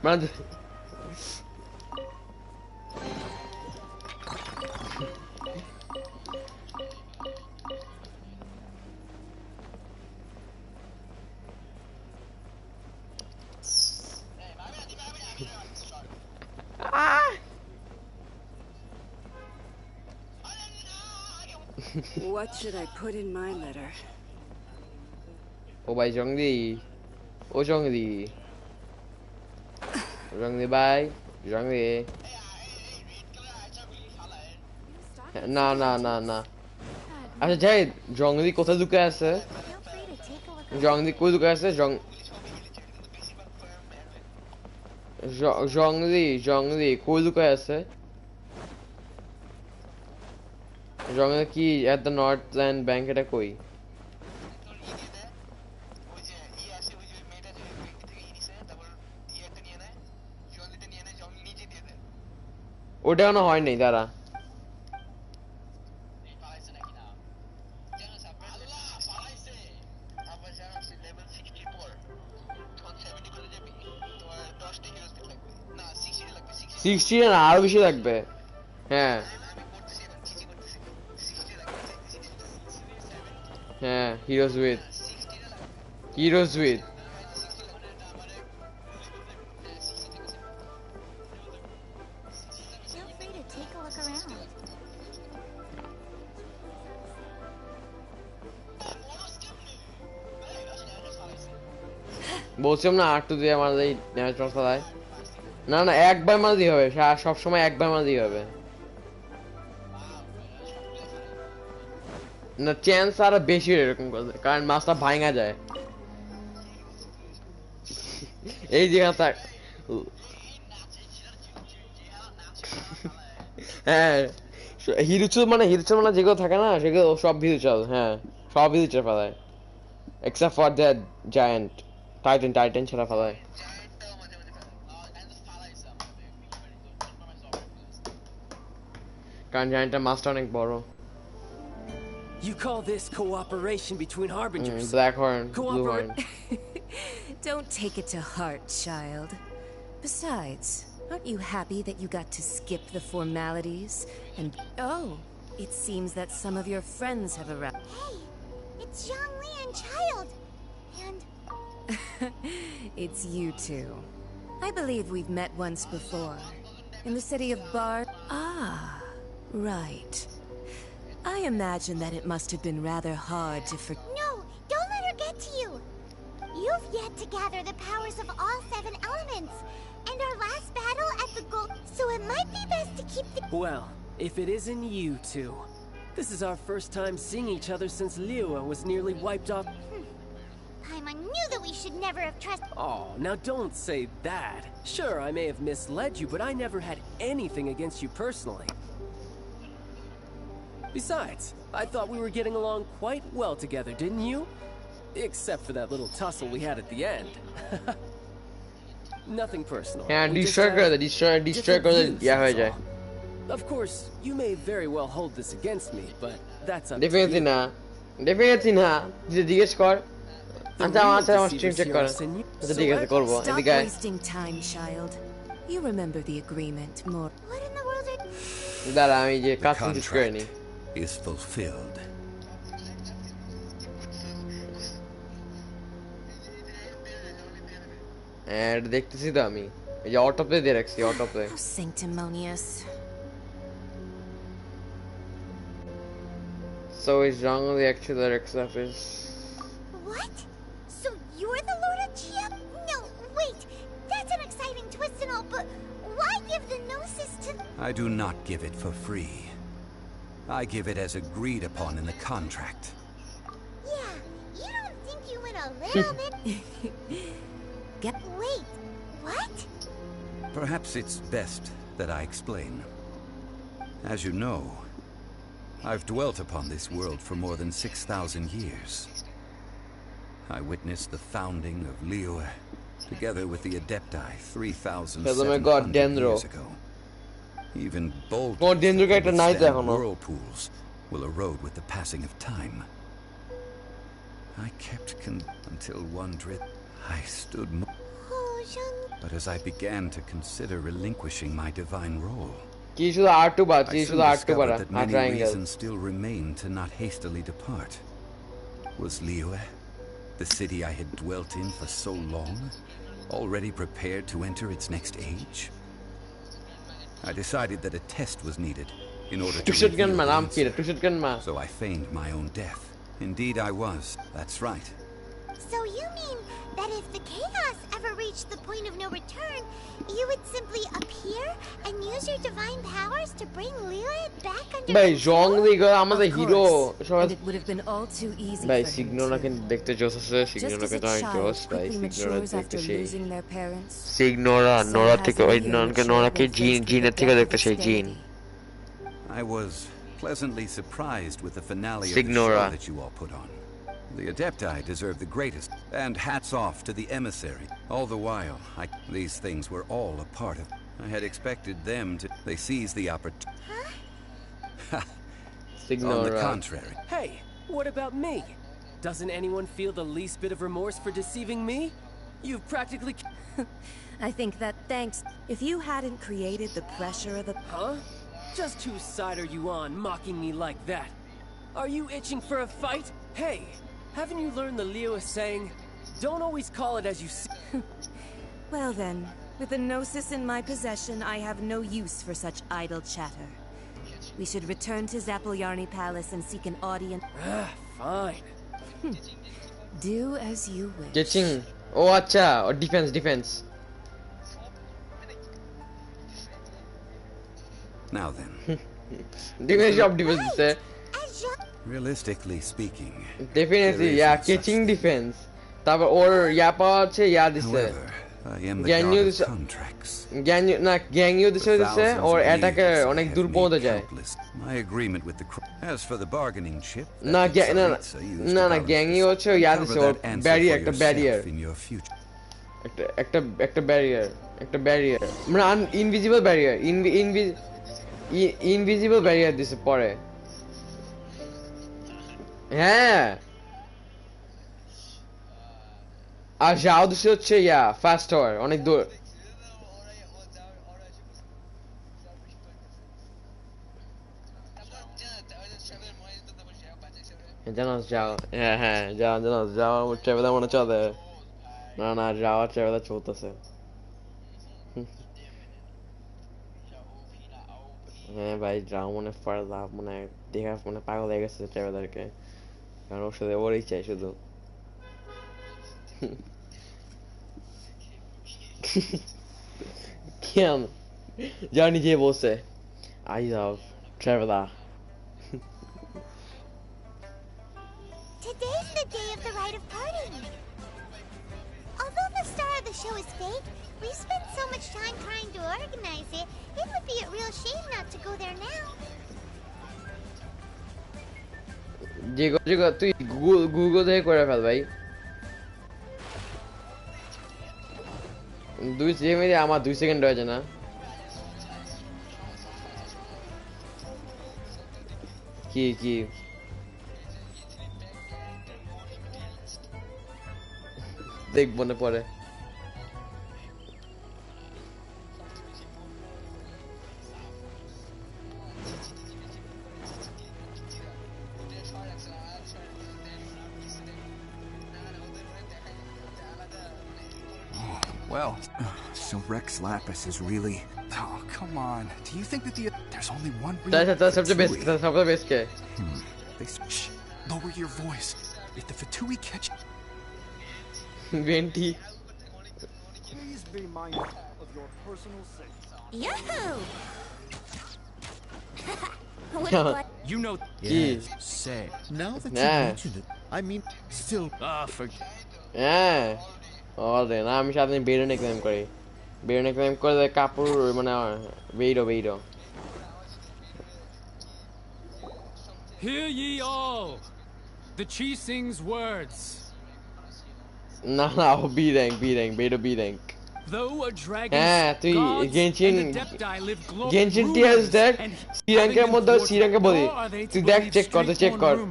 মানে What should I put in my letter? Ô bài Zhongli đi. Ô Zhongli. Zhongli bye. Zhongli. না আচ্ছা যাই জংলি কোথায় ঢুকে আছে জংলি কই ঢুকে আছে জংলি কই ঢুকে আছে জংলি কি এট দ্য নর্থল্যান্ড ব্যাংক এটা কই ওটা কোনো হয় নাই দাঁড়া না আরো বেশি লাগবে হ্যাঁ হ্যাঁ heroes with বলছিলাম না R2 দিয়ে আমাদের এই ড্যামেজ চালায় না না একবার মারলেই হবে সব সময় একবার মারলেই হবে না চান্স আর বেশি এরকম করলে কারণ মাছটা ভাঙা যায় এই জায়গাটা হ্যাঁ হিরুচুল মানে যেগুলো থাকে না সেগুলো সব হিরুচল হ্যাঁ সব হিরুচল ফেলায় except for that giant titan ছাড়া ফেলায় কারণ giantটা মাছটা অনেক বড় You call this cooperation between harbingers? Black horn, blue horn. Don't take it to heart, child. Besides, aren't you happy that you got to skip the formalities? And oh, it seems that some of your friends have arrived. Hey, it's Zhongli and Child. And it's you two. I believe we've met once before. In the city of Bar. Ah, right. I imagine that it must have been rather hard to No, don't let her get to you. You've yet to gather the powers of all 7 elements. And our last battle at the goal, so it might be best to keep the... Well, if it isn't you two. This is our first time seeing each other since Liua was nearly wiped off. Paimon knew that we should never have trusted... Oh, now don't say that. Sure, I may have misled you, but I never had anything against you personally. Besides, I thought we were getting along quite well together, didn't you? Except for that little tussle we had at the end. Nothing personal. Yeah, destroy yeah. Of course, you may very well hold this against me, but that's up to Definitely you. not. Definitely not. জিজ্ঞেস কর আমার stream check কর ঠিক আছে করব এদিকে Stop wasting time, child. You remember the agreement more. What in the world are... দাঁড়া আমি যে কাজ শেষ করে নি is fulfilled. And দেখতেছি তো আমি এই যে অটো প্লে দিয়ে রাখছি auto play Sanctimonious. So is Zhongli actually the Rex office? What? So you're the Lord of Chia? No, wait. That's an exciting twist and all, but why give the Gnosis to... I do not give it for free. I give it as agreed upon in the contract. Yeah, you don't think you went a little bit... Wait, what? Perhaps it's best that I explain. As you know, I've dwelt upon this world for more than 6,000 years. I witnessed the founding of Liua, together with the Adepti 3,700 years ago. Even bold whirlpools will erode with the passing of time. I kept until one drip. I stood but as I began to consider relinquishing my divine role, I soon discovered that many reasons still remained to not hastily depart. Was Liua, the city I had dwelt in for so long, already prepared to enter its next age? I decided that a test was needed in order to reveal the answer. So I feigned my own death. Indeed I was. That's right. So you mean that if the chaos ever reached the point of no return, you would simply appear and use your divine powers to bring Lilith back under ভাই Zhongli গো আমাদের hero And it would have been all too easy ভাই for him সিগনোনাকে দেখতে জোস আছে সিগনোনাকে তো অনেক জোস ভাই সিগনোনা দেখতে সেই নোরা থেকে ওই নোরাকে জিনের থেকে দেখতে সেই জিন I was pleasantly surprised with the finale of the show that you all put on. The Adepti deserve the greatest, and hats off to the emissary. All the while, these things were all a part of... I had expected them to... They seized the opportunity. On the contrary. Hey, what about me? Doesn't anyone feel the least bit of remorse for deceiving me? You've practically... I think that thanks... If you hadn't created the pressure of the... Huh? Just whose side are you on, mocking me like that? Are you itching for a fight? Hey! Haven't you learned the Liua saying, don't always call it as you see? Well then, with the Gnosis in my possession, I have no use for such idle chatter. We should return to Zappolyarny Palace and seek an audience. Fine. Do as you wish. ও আচ্ছা, defence Now then. Defence of defence দিছে Realistically speaking, definitely there yeah isn't কেচিং such defence তারপর ওর ইয়া পাওয়া আছে ইয়া দিছে However, I am the গ্যাংইউ god of দিছে contracts. গ্যাংইউ দিছে ওর Thousands of অ্যাটাকে years অনেক have দূর made পৌঁছে যায় countless. My agreement with the as for the bargaining chip না that the Tsaritsa used to না balance গ্যাংইউ this, হচ্ছে ইয়া cover দিছে ওর that answer ব্যারিয়ার for একটা barrier yourself in your future. একটা ব্যারিয়ার মানে ইনভিজিবল ব্যারিয়ার ইনভিজিবল ব্যারিয়ার দিছে পরে হ্যাঁ আর যাও দিছে হচ্ছে ইয়া ফাস্ট হওয়ার অনেক দূর জানাস যাও হ্যাঁ জানাস যাও ট্রাভেলা মনে চলে না যাওয়া ট্রাভেলা চলতেছে হ্যাঁ ভাই যাও মনে পড়ে লাভ মনে দেখা মনে পাগল হয়ে গেছে ট্রাভেলারকে কারণ ওর সাথে ওরই চাই শুধু কেন যা নিজে বলছে I love traveler. Today's the day of the rite of parting. Although the star of the show is fake, we've spent so much time trying to organize it, it would be a real shame not to go there now. জিগো তুই Google থেকে করে fail ভাই 2 সেকেন্ডে আমার 2 second হয়ে যায় না কি দেখবো না পরে Well, so Rex Lapis is really... Oh, come on. Do you think that there's only one real... That's the best guy. Shh. Lower your voice. If the Fatui catch... Venti. Please be mindful of your personal safety. Yahoo! You know... Yes. Say. Now that you mention it, I mean, still... forget... Yeah. Ode, না আমি সারাদিন বেরোনে claim করি বেরোনে claim করে কাপড় মানে বেইরো Hear ye all the Chi Sing's words. না B rank বেইরো Though a dragon তুই Genshin Genshin tears দেখ শ্রীলঙ্কার মধ্যে শ্রীলঙ্কা বলি তুই দেখ চেক কর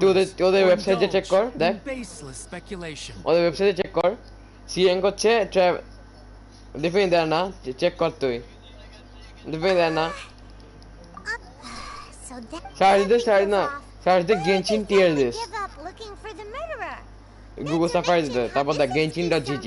তুই ওদের ওয়েবসাইটে চেক কর দেখ ওদের ওয়েবসাইটে চেক কর শ্রীলঙ্কা হচ্ছে ডিফেন্ড দেয় না চেক কর তুই ডিফেন্ড দেয় না সার্চ দে Genshin tier list Google Safari দে তারপর দেখ Genshin.gg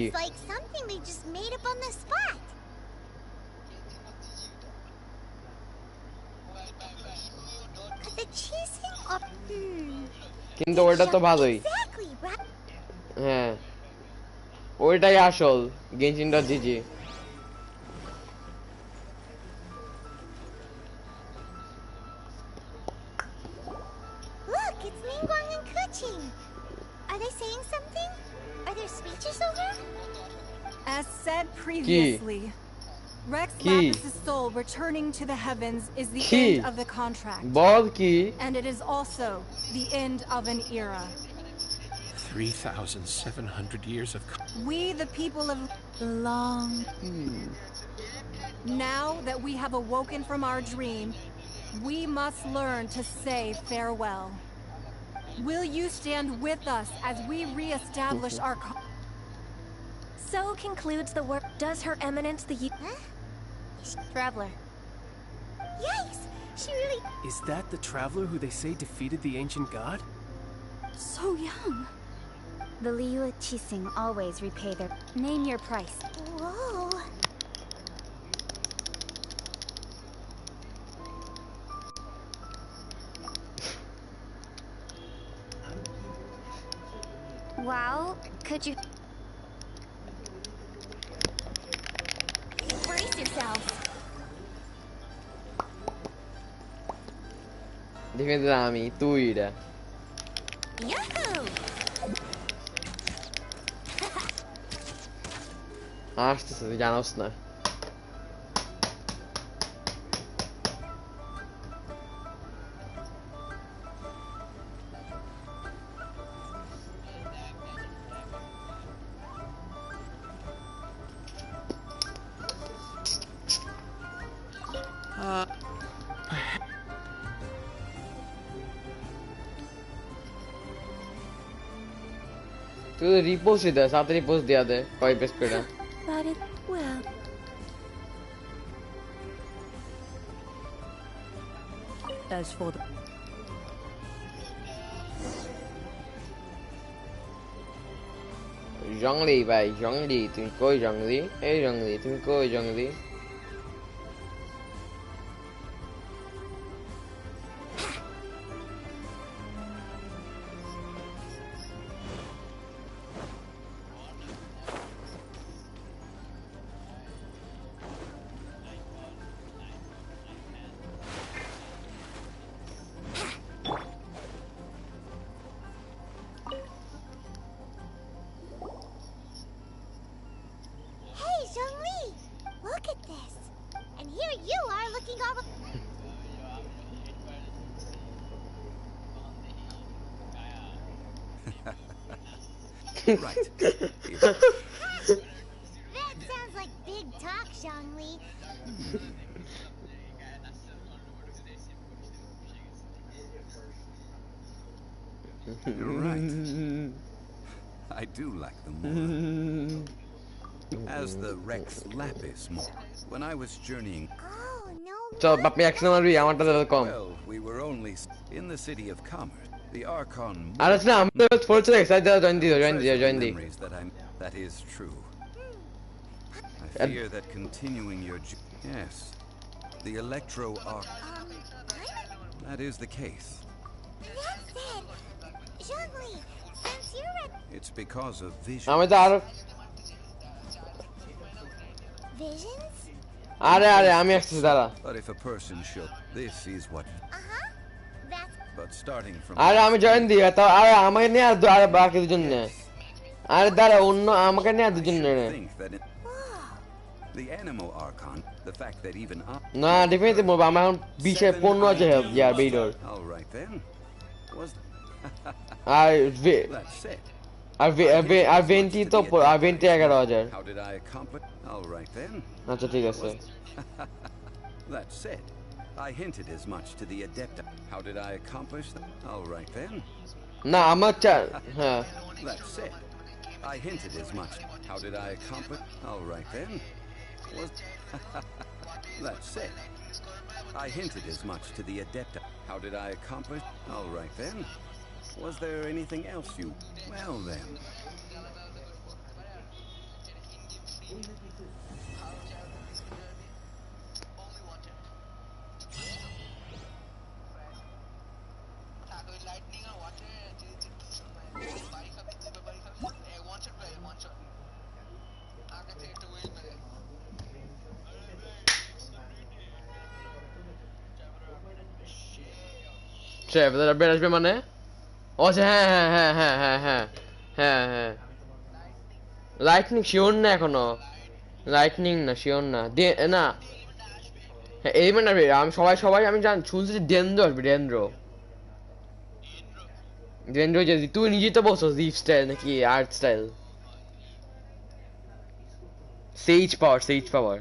কিন্তু ওটা তো ভালোই হ্যাঁ ওইটাই আসল Genshin.gg Look, it's Ningguang and Kuching. Are they saying something? Are there speeches over? As said previously, Rex Lapis' soul returning to the heavens is the end of the contract. And it is also the end of an era. 3,700 years of... We, the people of long... Now that we have awoken from our dream, we must learn to say farewell. Will you stand with us as we re-establish our... So concludes the work. Does Her Eminence the... Huh? Traveler. Yikes! She really... Is that the traveler who they say defeated the ancient god? So young. The Liyue Qixing always repay their... Name your price. Whoa. Well, could you... defence আমি তুই এটা Yahoo! আসতেছে তুই জানোস না তুই repost দে সাথে repost দিয়া দে কয় পেজ করে But it, well... As for the... জংলি ভাই জংলি তুমি কই জংলি এই জংলি তুমি কই জংলি Hey, Zhongli! Look at this. And here you are looking all... Right. That sounds like big talk, Zhongli. You're right. I do like the more. As the Rex Lapis more. When I was journeying. চল বাপি action মারবি আমারটা তো কম Well, we were only in the city of commerce. The Archon. আরে না আমি তো force x I দাও join the That is true. I fear that continuing your yes, the Electro Arc. That is the case. That said, Zhongli, since you're at... It's because of vision. আমি তো আর Visions? আরে আরে আমি আসছি দাঁড়া But if a person should, this is what. But starting from. আরে আমি join দি তো আরে আমাকে নিয়ে আর বাকি দুজন নে আরে দাঁড়া অন্য আমাকে নিয়ে আর দুজন নে Think that the Animo Archon, the fact that even না ডিফেন্সে মোব আমার এখন 20 15 আছে ইয়ার বেডর all right then. Was R that's it. আর 20 তো আর 20 11000 How did I accomplish? All right then. আচ্ছা ঠিক আছে That's it. I hinted as much to the adept. How did I accomplish that? All right then. না আমার হ্যাঁ That's it. I hinted as much. How did I accomplish? All right then. Was that's it. I hinted as much to the adept. How did I accomplish? All right then. Was there anything else you? Well then. ট্রেভেলার update আসবে মানে ও আচ্ছা হ্যাঁ হ্যাঁ হ্যাঁ হ্যাঁ হ্যাঁ হ্যাঁ হ্যাঁ হ্যাঁ লাইটনিং শিওর না এখনো লাইটনিং না শিওর না না হ্যাঁ এলিমেন্ট আসবে আমি সবাই আমি শুনছি যে ডেন্দ্র আসবে ডেন্দ্র যে তুই নিজে তো বলছো জিপ স্টাইল নাকি আর্ট স্টাইল সেজ পাওয়ার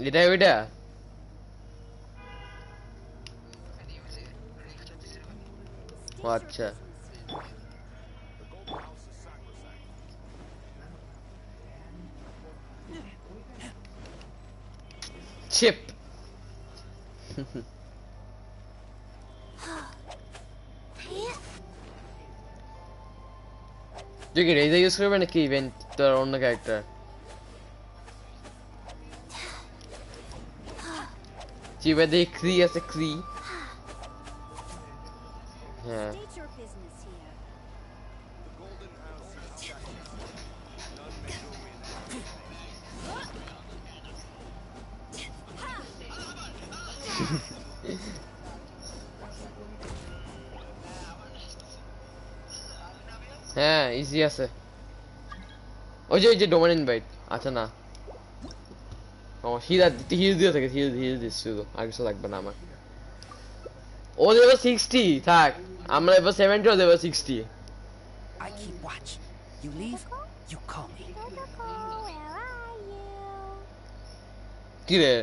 এটাই ওইটা আচ্ছা চিপ তুই কি রেজা ইউজ করবে নাকি ইভেন্ট তোর অন্য ক্যারেক্টার? চিবে দেখ ক্রি আছে ক্রি। হ্যাঁ হ্যাঁ ইজি আছে। ওই যে ডোমেন ইনভাইট আচ্ছা না ও হিল দিয়ে থাকে হিল দিস শুধু আর কিছু লাগবে না আমার। ও লেভেল 60 থাক আমরা লেভেল 70 ও level 60। I keep watch. You leave, you call me. কি রে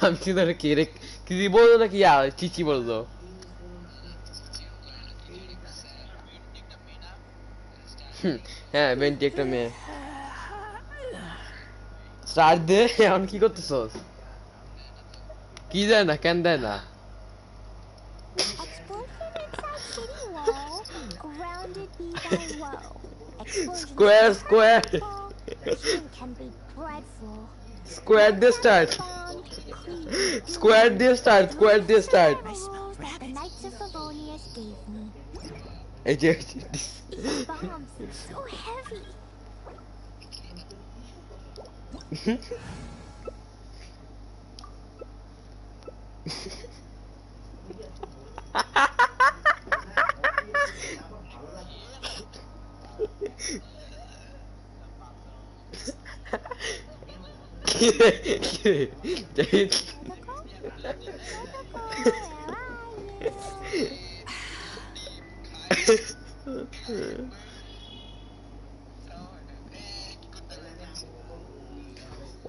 আমি কি ধরে কি রে কি বললো নাকি আর চিচি বললো? হ্যাঁ বেন্টি একটা মেয়ে। স্টার্ট দে এখন কি করতেছস? কি দেয় না কেন দেয় না? Square this start. Square this start. The Knights of Favonius gave me. This bombs so heavy.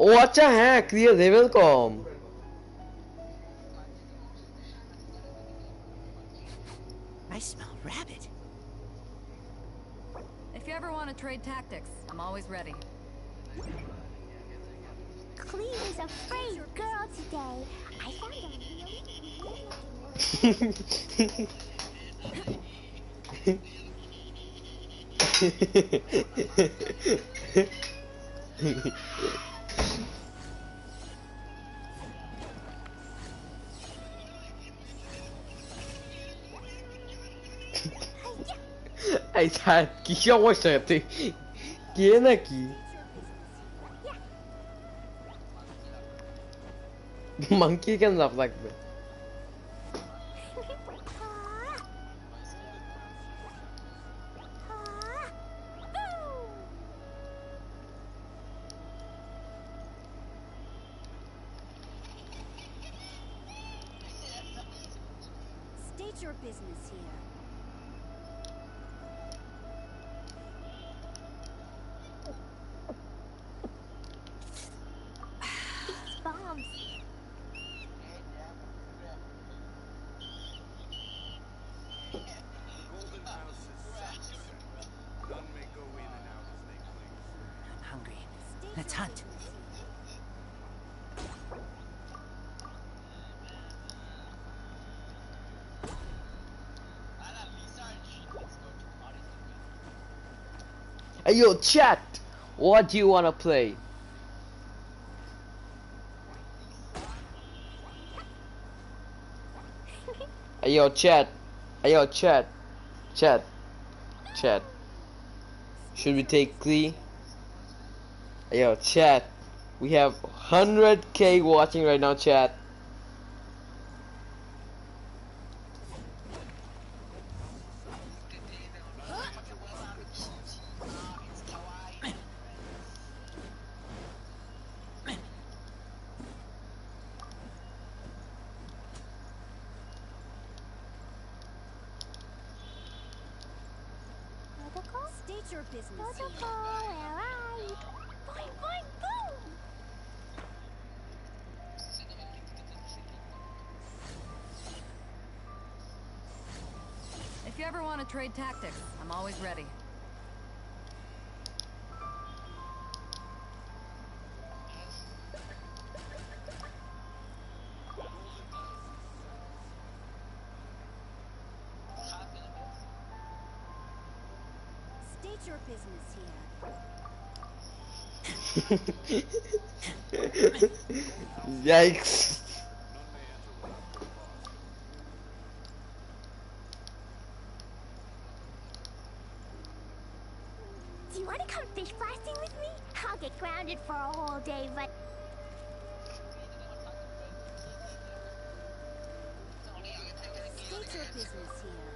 ও আচ্ছা হ্যাঁ ক্রিয়া level com. I smell rabbit. If you ever want to trade tactics, I'm always ready. Clea is a brave girl today. I found a এই sir কি সমস্যা তুই কে নাকি monkey কেন লাভ লাগবে? State your business here. It's bombs. I'm hungry. Let's hunt. Hey yo chat, what do you wanna play? Hey yo chat, chat. Should we take Glee? Hey yo chat, we have 100k watching right now chat. State your business. Protocol, where are you? Boing, boing, boom! If you ever want to trade tactics, I'm always ready. State your business here. Yikes. Do you want to come fish blasting with me? I'll get grounded for a whole day, but... State your business here.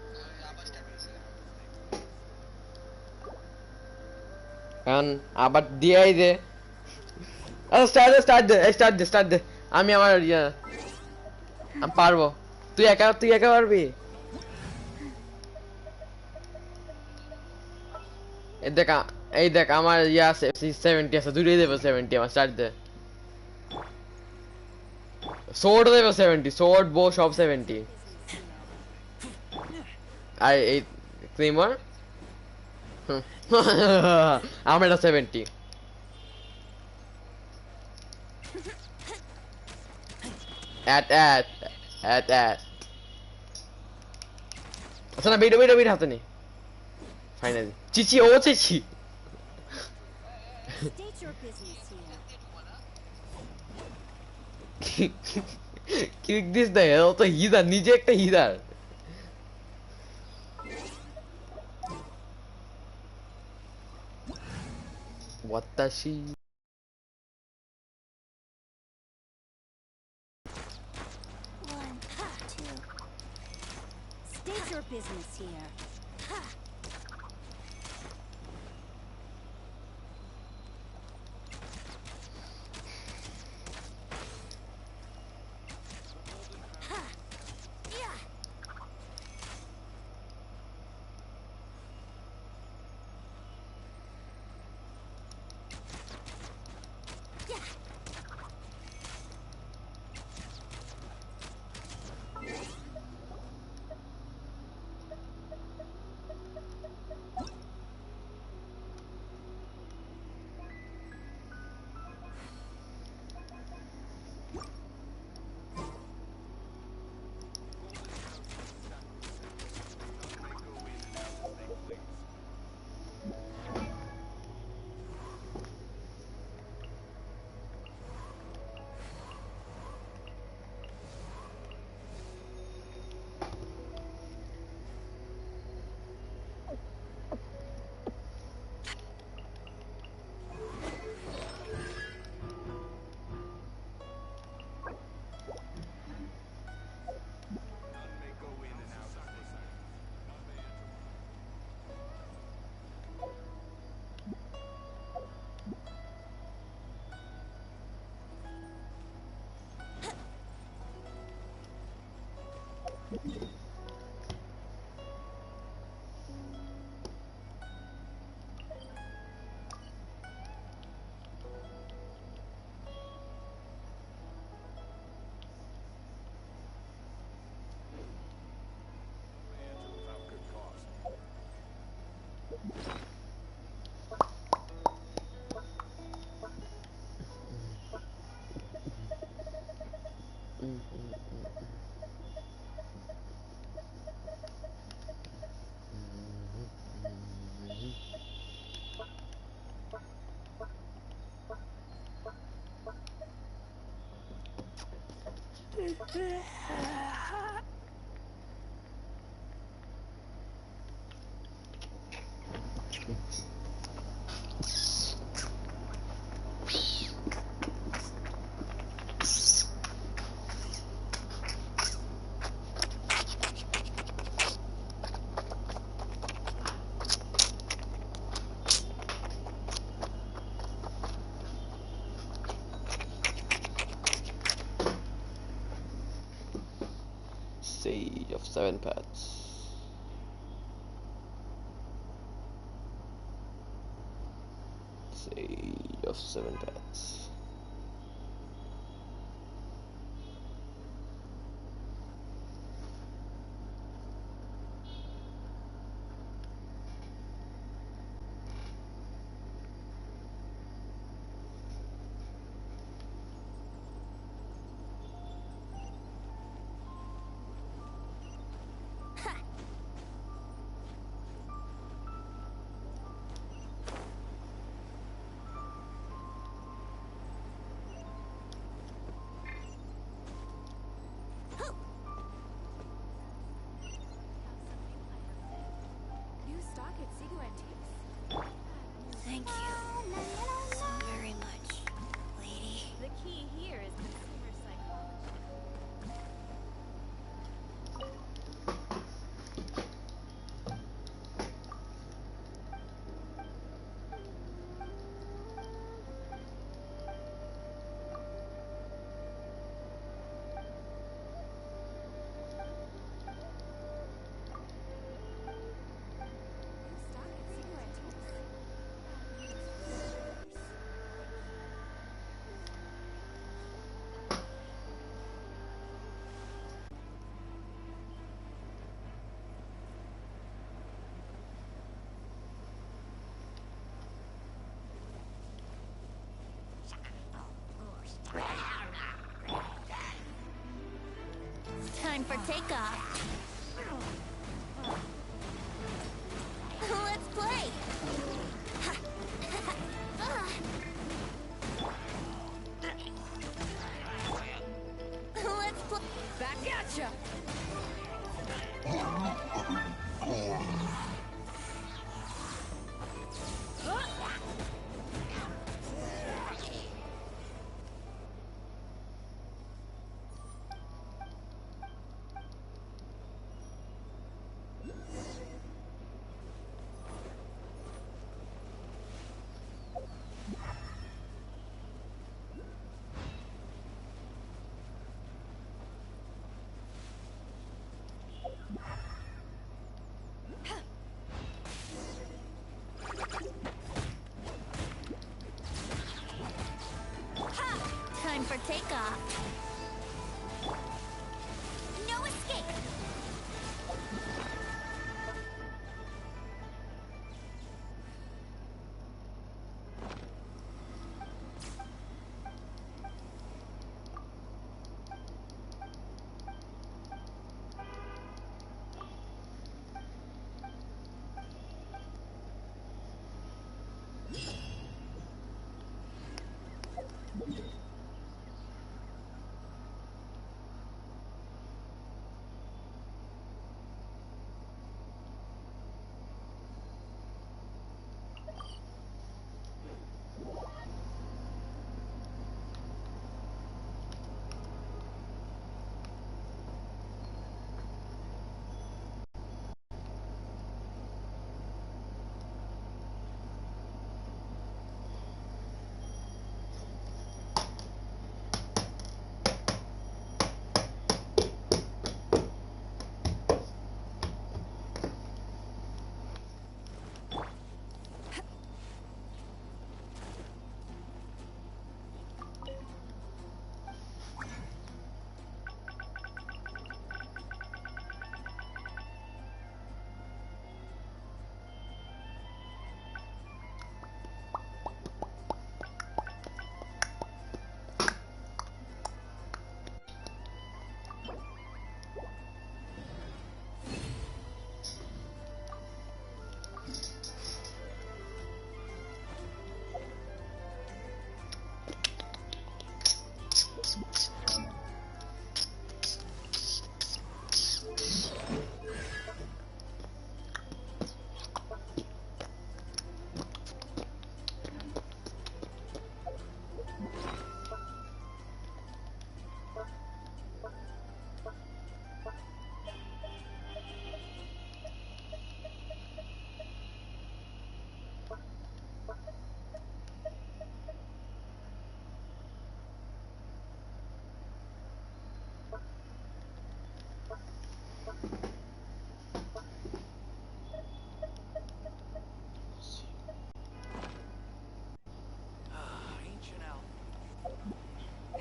কারণ আবার দিয়াই they start দে আমি আমার আমি পারবো তুই একা পারবি এই দেখ আমার আছে 70 আছে দুটোই দেবে 70 আমার স্টার্ট দে সোর্ড দেবে 70 সোর্ড বো সব 70 আর এই ক্লেমার আমার এটা 70 at আচ্ছা না বেটো হাতে নে ফাইনালি চিচি ও চিচি State your business here. Kick this না ও তো হিদার নিজে একটা হিদার ওয়াতাশি State your business here. Sage of 7 paths. Sage of 7 paths. Time for takeoff. Let's play. Let's play. Back at ya! Time for takeoff. No escape.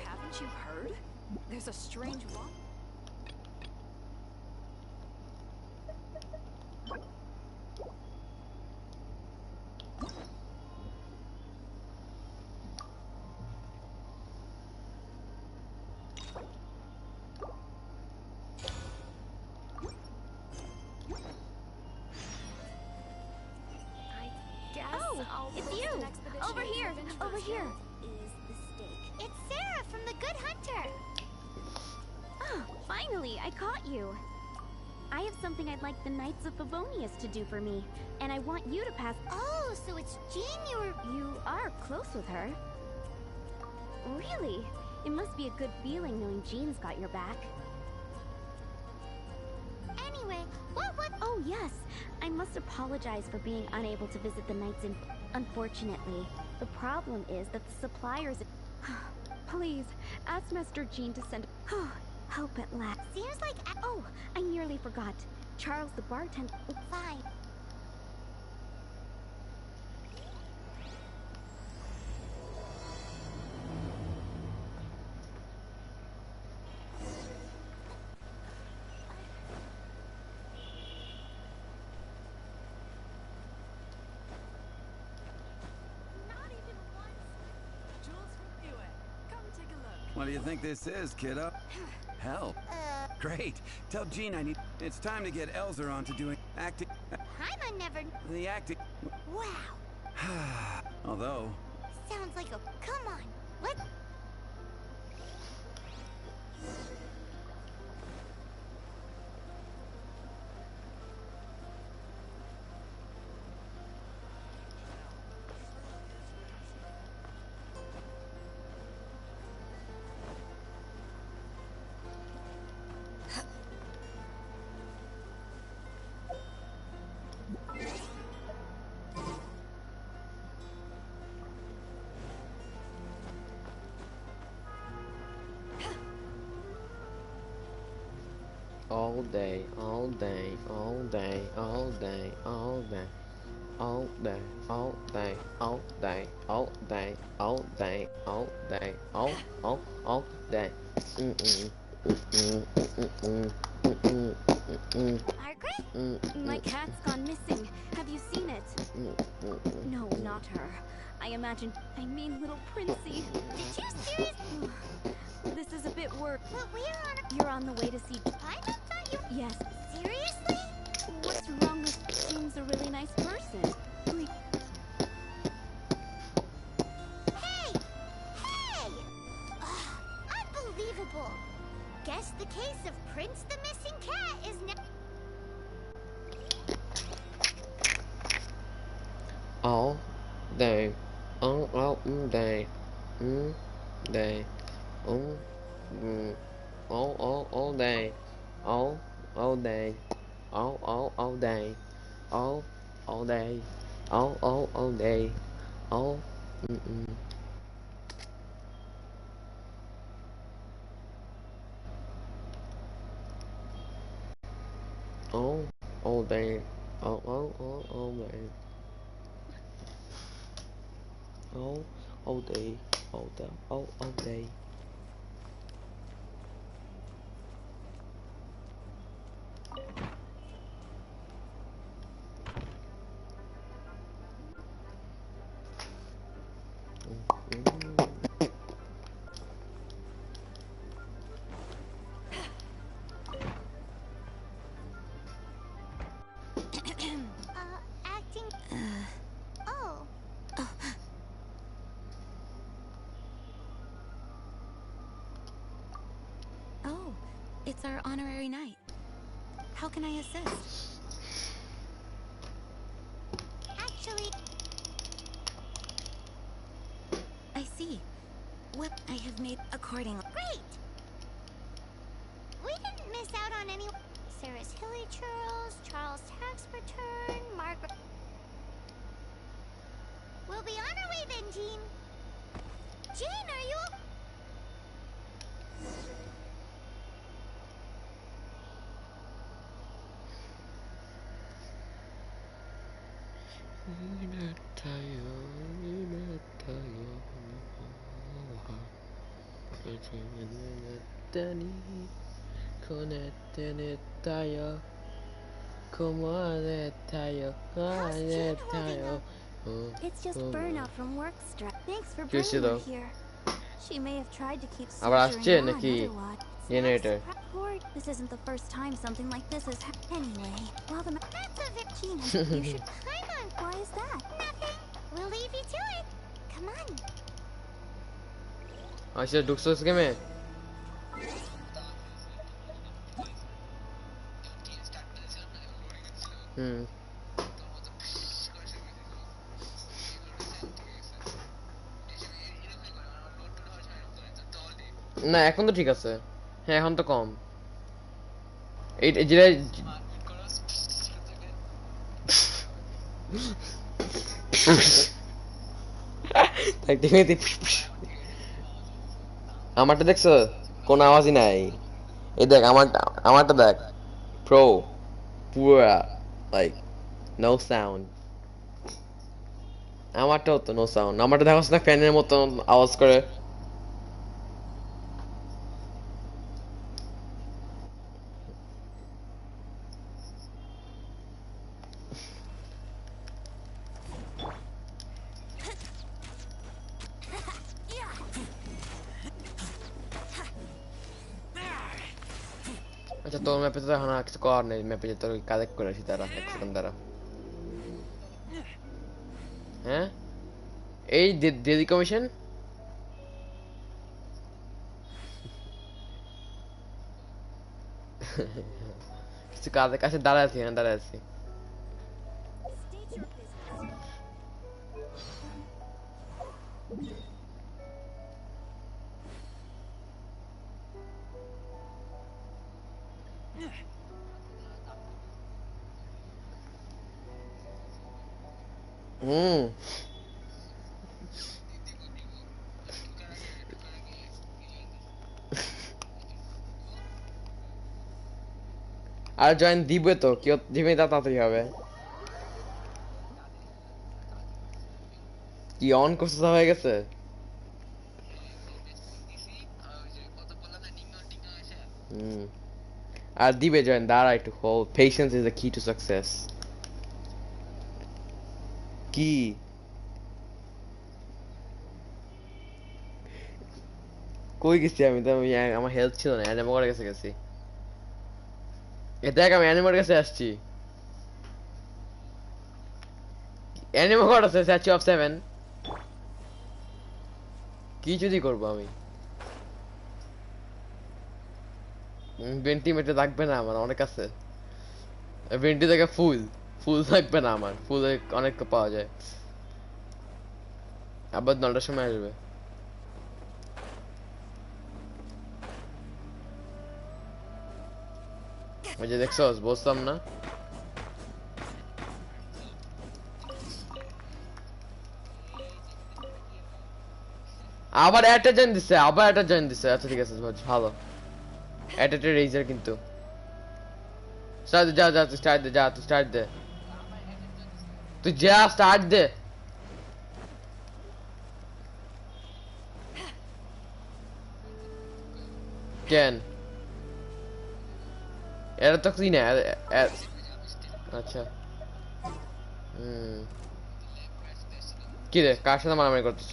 Haven't you heard? There's a strange rock. It's you! Over here! Over here! It's Sarah from the Good Hunter! Oh, finally, I caught you. I have something I'd like the Knights of Favonius to do for me, and I want you to pass— Oh, so it's Jean You are close with her. Really? It must be a good feeling knowing Jean's got your back. Anyway, what? Oh, yes. I must apologize for being unable to visit the Knights in— Unfortunately, the problem is that the suppliers— Please, ask Master Jean to send— Hope at last. Seems like— Oh, I nearly forgot. Charles the bartender— Fine. What do you think this is, kiddo? Help. Great. Tell Jean I need. It's time to get Elzer on to doing acting. Paimon never. The acting. Wow. Although. Sounds like a. Come on. Let's. All day, all day, all day, all day, all day, all day, all day, all day, all day, all day, all day, all day. Margaret? My cat's gone missing. Have you seen it? No, not her. I mean little Princey. Did you seriously? This is a bit work. But we're on. You're on the way to see. I thought you. Yes. Seriously? What's wrong with? Jean's a really nice person. Hey! Hey! Unbelievable. Guess the case of Prince the missing cat is now. All day, all day, day, all day, all day, all day, all day, all day, all all day, all day. All day, all day. Acting. Oh. Oh, it's our honorary knight. How can I assist? Actually. I see. What I have made accordingly. Great! We didn't miss out on any. Sarah's Hilly Churls, Charles' tax return, Margaret. We'll be on our way then, Jean. Jean, are you? It's just burnout from work stress. Thanks for Seriously bringing her though. here. She may have tried to keep আবার soldiering আসছে on নাকি otherwise. Generator Lord, this isn't the first time something like this has happened. Anyway, while the That's a bit. Jean, you should. Paimon. Why is that? Nothing. We'll leave you to it. Come on. আচ্ছা ঢুকছস গেমে না এখন তো ঠিক আছে হ্যাঁ এখন তো কম এই যেটা আমারটা দেখছো কোন আওয়াজই নাই এই দেখ আমারটা দেখ প্রো পুরা লাইক নো সাউন্ড আমারটাও তো নো সাউন্ড আমারটা দেখো না ফ্যানের মতো আওয়াজ করে আচ্ছা তোর ম্যাপে তো এখন আর কিছু করার নেই ম্যাপে যে তোর কালেক্ট করে আসি তারা এক সেকেন্ড দ্বারা হ্যাঁ এই ডেলি কমিশন কিছু কাজের কাছে দাঁড়ায় আছি হ্যাঁ দাঁড়ায় আছি আর জয়েন দিবে তো কেউ দিবে তা তাড়াতাড়ি হবে কি অন করতে হয়ে গেছে আর দিবে জয়েন দাঁড়া একটু হোল্ড পেশেন্স ইজ দ্য কি টু সাকসেস কি কই গেছি আমি তো আমার হেলথ ছিল না অ্যানিমো করে গেছি দেখ আমি অ্যানিমোর কাছে আসছি অ্যানিমো কর আছে স্ট্যাচু অফ 7 কি যদি করবো আমি ভেন্টিমেটে থাকবে না আমার অনেক আছে ভেন্টি থেকে ফুল ফুল থাকবে না আমার ফুল অনেক পাওয়া যায় আবার 9টার সময় আসবে ওই যে দেখছস বলতাম না আবার একটা জয়েন দিছে আচ্ছা ঠিক আছে ভালো একটা রেজার কিন্তু স্টার্ট যা তুই স্টার্ট দে তুই যা স্টার্ট দে কেন এটা তো কি না আচ্ছা কি রে কার সাথে মারামারি করতেছ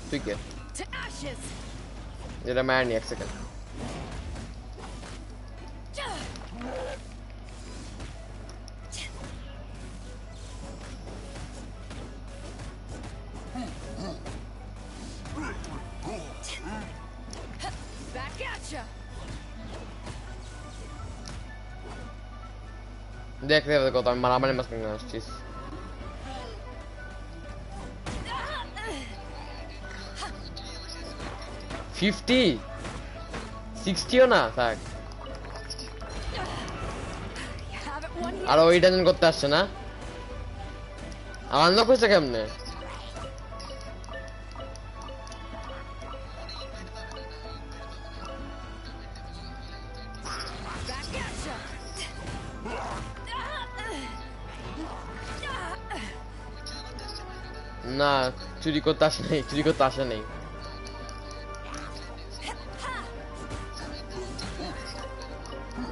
তুই কে এটা মারনি এক সেকেন্ড দেখ কত আমি মারামারি মাঝখানে আসছিস $50 $60ও না থাক আর ওইটা যেন করতে আসছে না আমার না কইছে কেমনে না চুরি করতে আসে নাই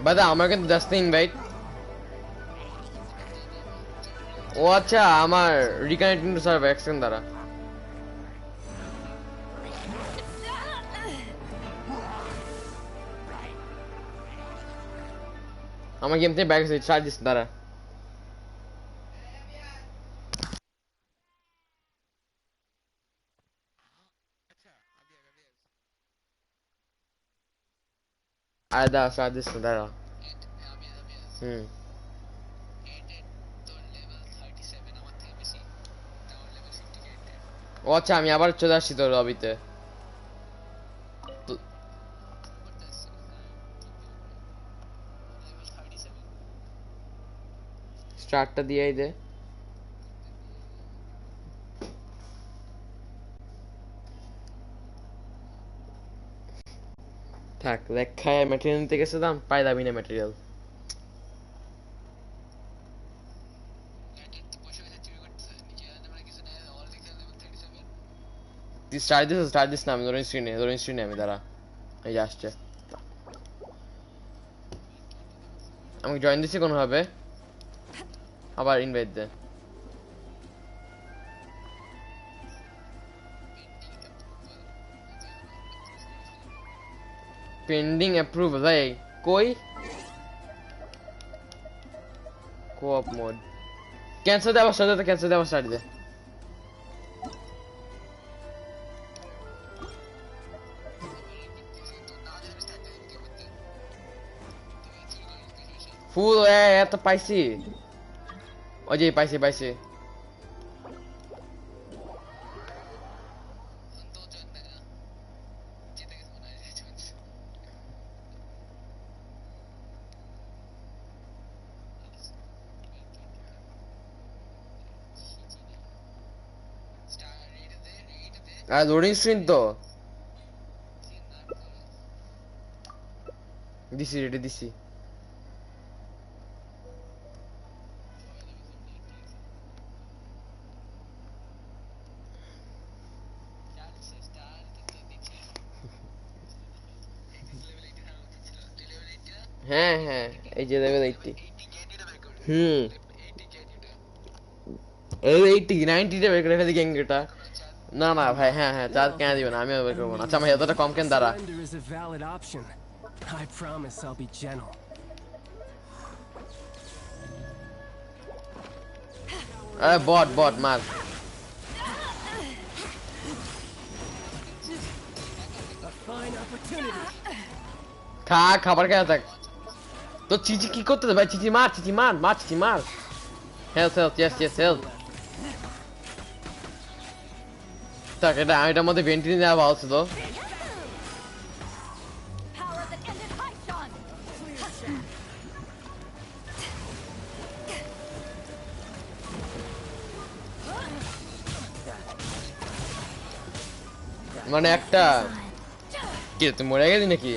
বাদা আমার কিন্তু জাস্ট ইনভাইট ও আচ্ছা আমার রিকানেক্টিং টু সার্ভার এক্সটেন্ড দ্বারা আমার গেম থেকে ব্যাক এসে চার্জ দিস দ্বারা আরে দাঁড়া চার্জ দিস দাঁড়া ও আচ্ছা আমি আবার চলে আসছি তোর লবিতে স্টার্টটা দিয়েই দে থাক লেখায় ম্যাটেরিয়াল নিতে গেছিলাম পাইলামই না ম্যাটেরিয়াল তুই স্টার্ট দিস না আমি ধরুন স্ক্রিনে আমি দাঁড়া এই যে আসছে আমাকে জয়েন দিছি কোনোভাবে আবার ইনভাইট দে পেন্ডিং অ্যাপ্রুভাল এই কই Co-op mode. Cancel the start. Cancel the start. Full এত পাইছি ওই যে পাইছি আর লোডিং স্ক্রিন তো দিছি হ্যাঁ এই যে লেভেল 80 এই 80 90 টা বের করে ফেলি গ্যাংটা না ভাই হ্যাঁ চার্জ কেন দিবেন আমিও বের করব না আচ্ছা ভাই এতটা কম কেন দাঁড়া I promise I'll be gentle. Bot, মার খাবার খেয়ে থাক তো চিচি কি করতে ভাই চিচি মার হেলথ হেলথ tak এটা এটার মধ্যে ভেন্টিলেশন দেওয়া ভালো ছিল মানে একটা কি তুই মরে গেলি নাকি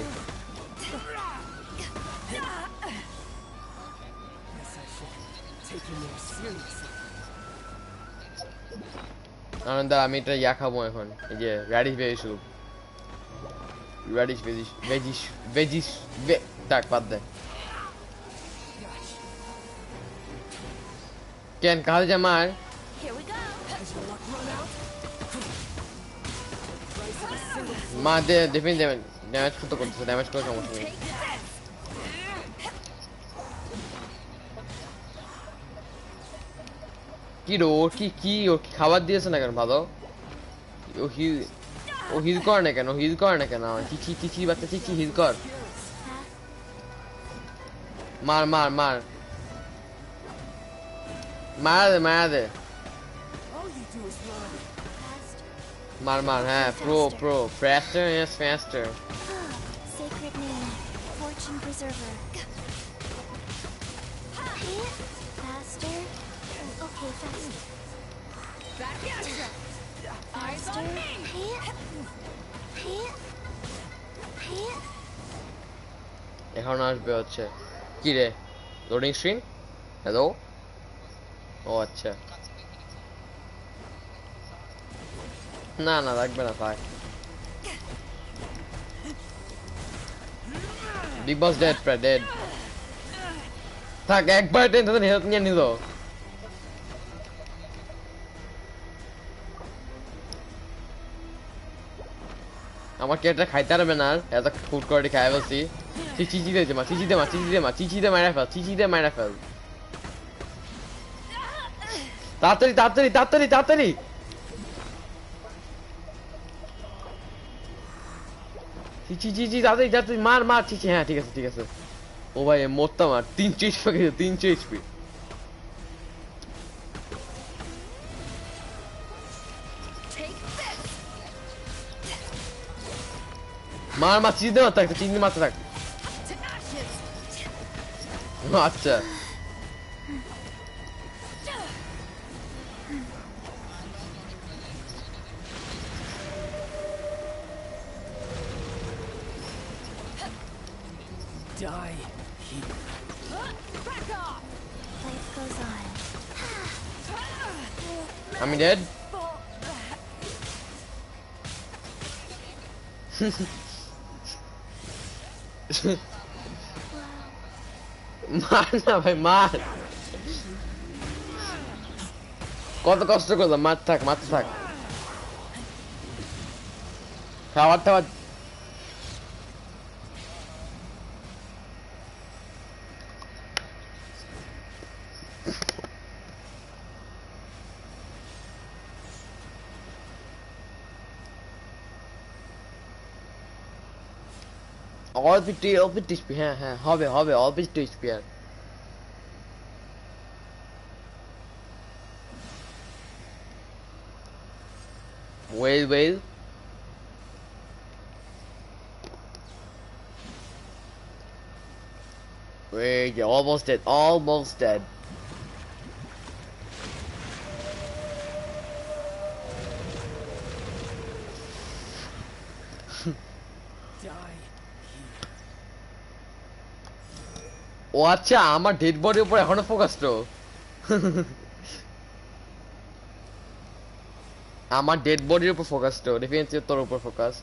আনন্দ আমি এটা খাবো এখন এই যে রাডিশ ভেজিস tak বাদ দে কেন কাল জামার মা দে ডিফেন্স ড্যামেজ কত করতেছে ড্যামেজ করে সমস্যা নেই কি রো কি খাবার দিয়েছে না কেন ভালো ও হিল করে না কেন চিচি বাচ্চা চিচি হিল কর মার দে মার হ্যাঁ pro faster yes faster sacred name fortune preserver faster okay faster এখন আসবে হচ্ছে কি রে লোডিং স্ক্রিন হ্যালো ও আচ্ছা না লাগবে না থাক বিগ বস ডেড থাক একবার টেনশন হেলথ নিয়ে নিল আমার কেটে খাইতে পারবে না এত ফুড কোয়ালিটি খাই বলছি চিচি দে মারা ফেল তাড়াতাড়ি চিচি তাড়াতাড়ি মার চিচি হ্যাঁ ঠিক আছে ও ভাই মরতাম মার 300 HP মার চিচি মারতে থাক আচ্ছা Die here. Back off. Life goes on. I'm dead. মার না ভাই মার কত কষ্ট করলাম মারতে থাক খাবার অল্প একটু স্পিড, হ্যাঁ হ্যাঁ হবে অল্প একটু speed. Well wait, almost dead. ও আচ্ছা, আমার ডেড বডির উপর এখনো ফোকাস তো। আমার ডেড বডির উপর ফোকাস তো, ডিফেন্স তোর উপর ফোকাস।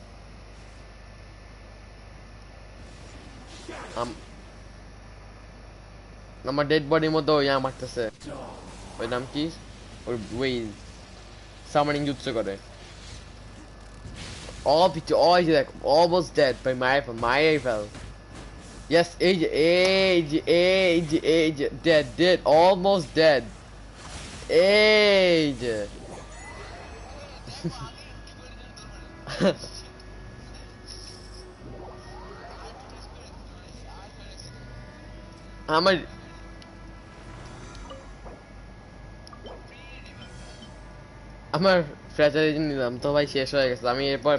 আমার ডেড বডির মধ্যে ওই মারতেছে, ওই নাম কি, ওই সামানিং জুৎসু করে। এই যে দেখ, almost dead by my rifle. Yes, age, dead, almost dead. Age. আমার ফ্র্যাচারাইজ নিলাম তো ভাই, শেষ হয়ে গেছে। আমি এরপর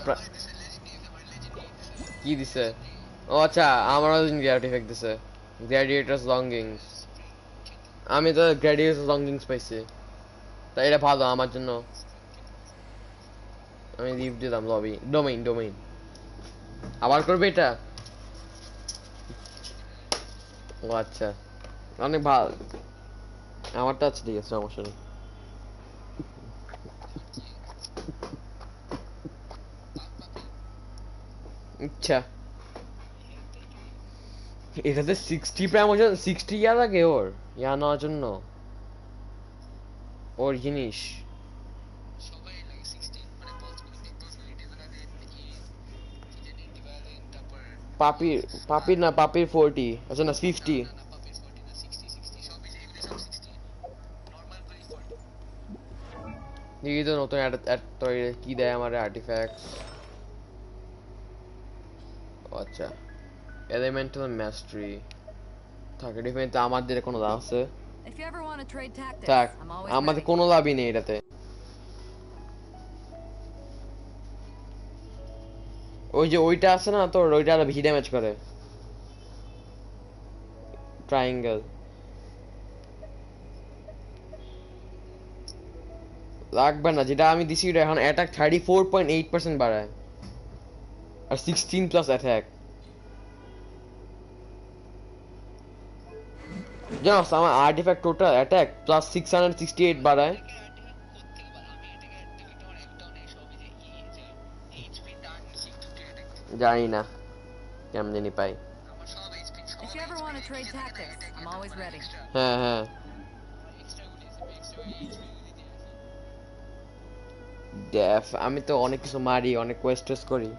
কি দিছে? ও আচ্ছা, আমারও গ্র্যাভিটি ইফেক্ট দিছে, গ্ল্যাডিয়েটরস লঙ্গিংস। আমি তো গ্ল্যাডিয়েটরস লঙ্গিংস পাইছি, তাই এটা ভালো আমার জন্য। আমি লিভ দিলাম লবি, ডোমেইন আবার করবে এটা। ও আচ্ছা, অনেক ভালো। আমারটা আছে, ঠিক আছে, সমস্যা নেই। আচ্ছা, এটাতে 60 প্রাইম, 60 ইয়া লাগে ওর ইয়া নেওয়ার জন্য, ওর জিনিস। পাপির 40, আচ্ছা না 50। দেখি তো নতুন কি দেয় আমার আর্টিফ্যাক্টস। আচ্ছা, এলিমেন্টাল ম্যাস্ট্রি থাকে, ডিফেন্স আমাদের কোনো লাভ আছে? থাক, আমাদের কোনো লাভই নেই এটাতে। ওই যে ওইটা আছে না তোর, ওইটা আরো বেশি ড্যামেজ করে, ট্রায়াঙ্গেল। লাগবে না, যেটা আমি দিছি এটা এখন অ্যাটাক 34.8% বাড়ায়, আর 16 প্লাস অ্যাটাক। জানো আমার আর্টিফ্যাক্ট টোটাল অ্যাটাক প্লাস 668 বাড়ায়। জানি না কেমন জানি পাই। হ্যাঁ ডেফ, আমি তো অনেক কিছু মারি, অনেক কোয়েস্ট করি।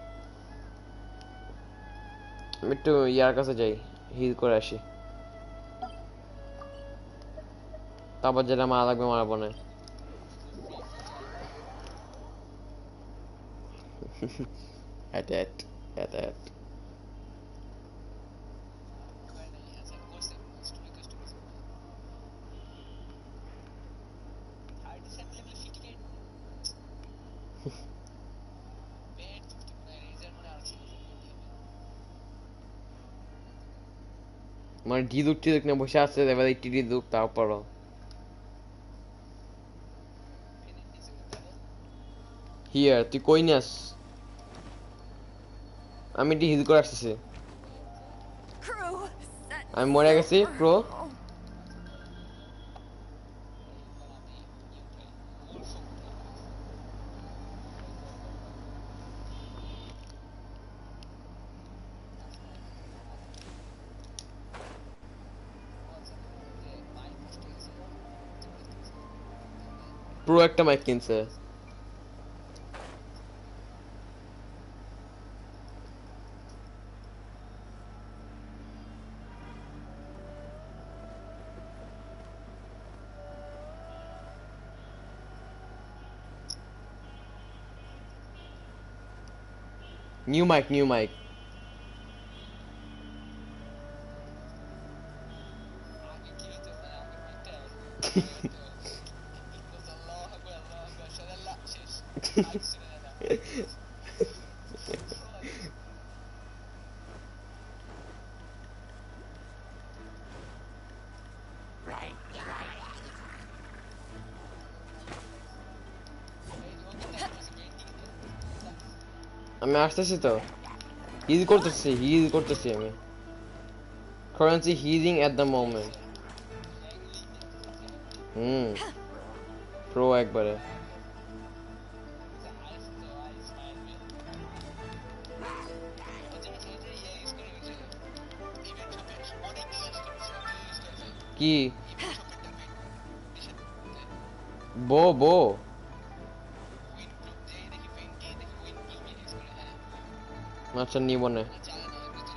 আমি একটু ইয়ার কাছে যাই, হিল করে আসি, তারপর যেটা মারা লাগবে মারবো না। অ্যাটাক মানে ঢিদুক না বসে আছে, এবার এই ঢিদুক তারপরও। হিয়ার তুই কই নাস? আমি এটি হিল করে আসতেছি, আমি মরে গেছি প্রো। প্রো একটা মাইক কিনছে। নিউ মাইক আমি আসতেছি তো হিল করতেছি আমি currency healing at the moment pro একবারে কি বো আচ্ছা নিব না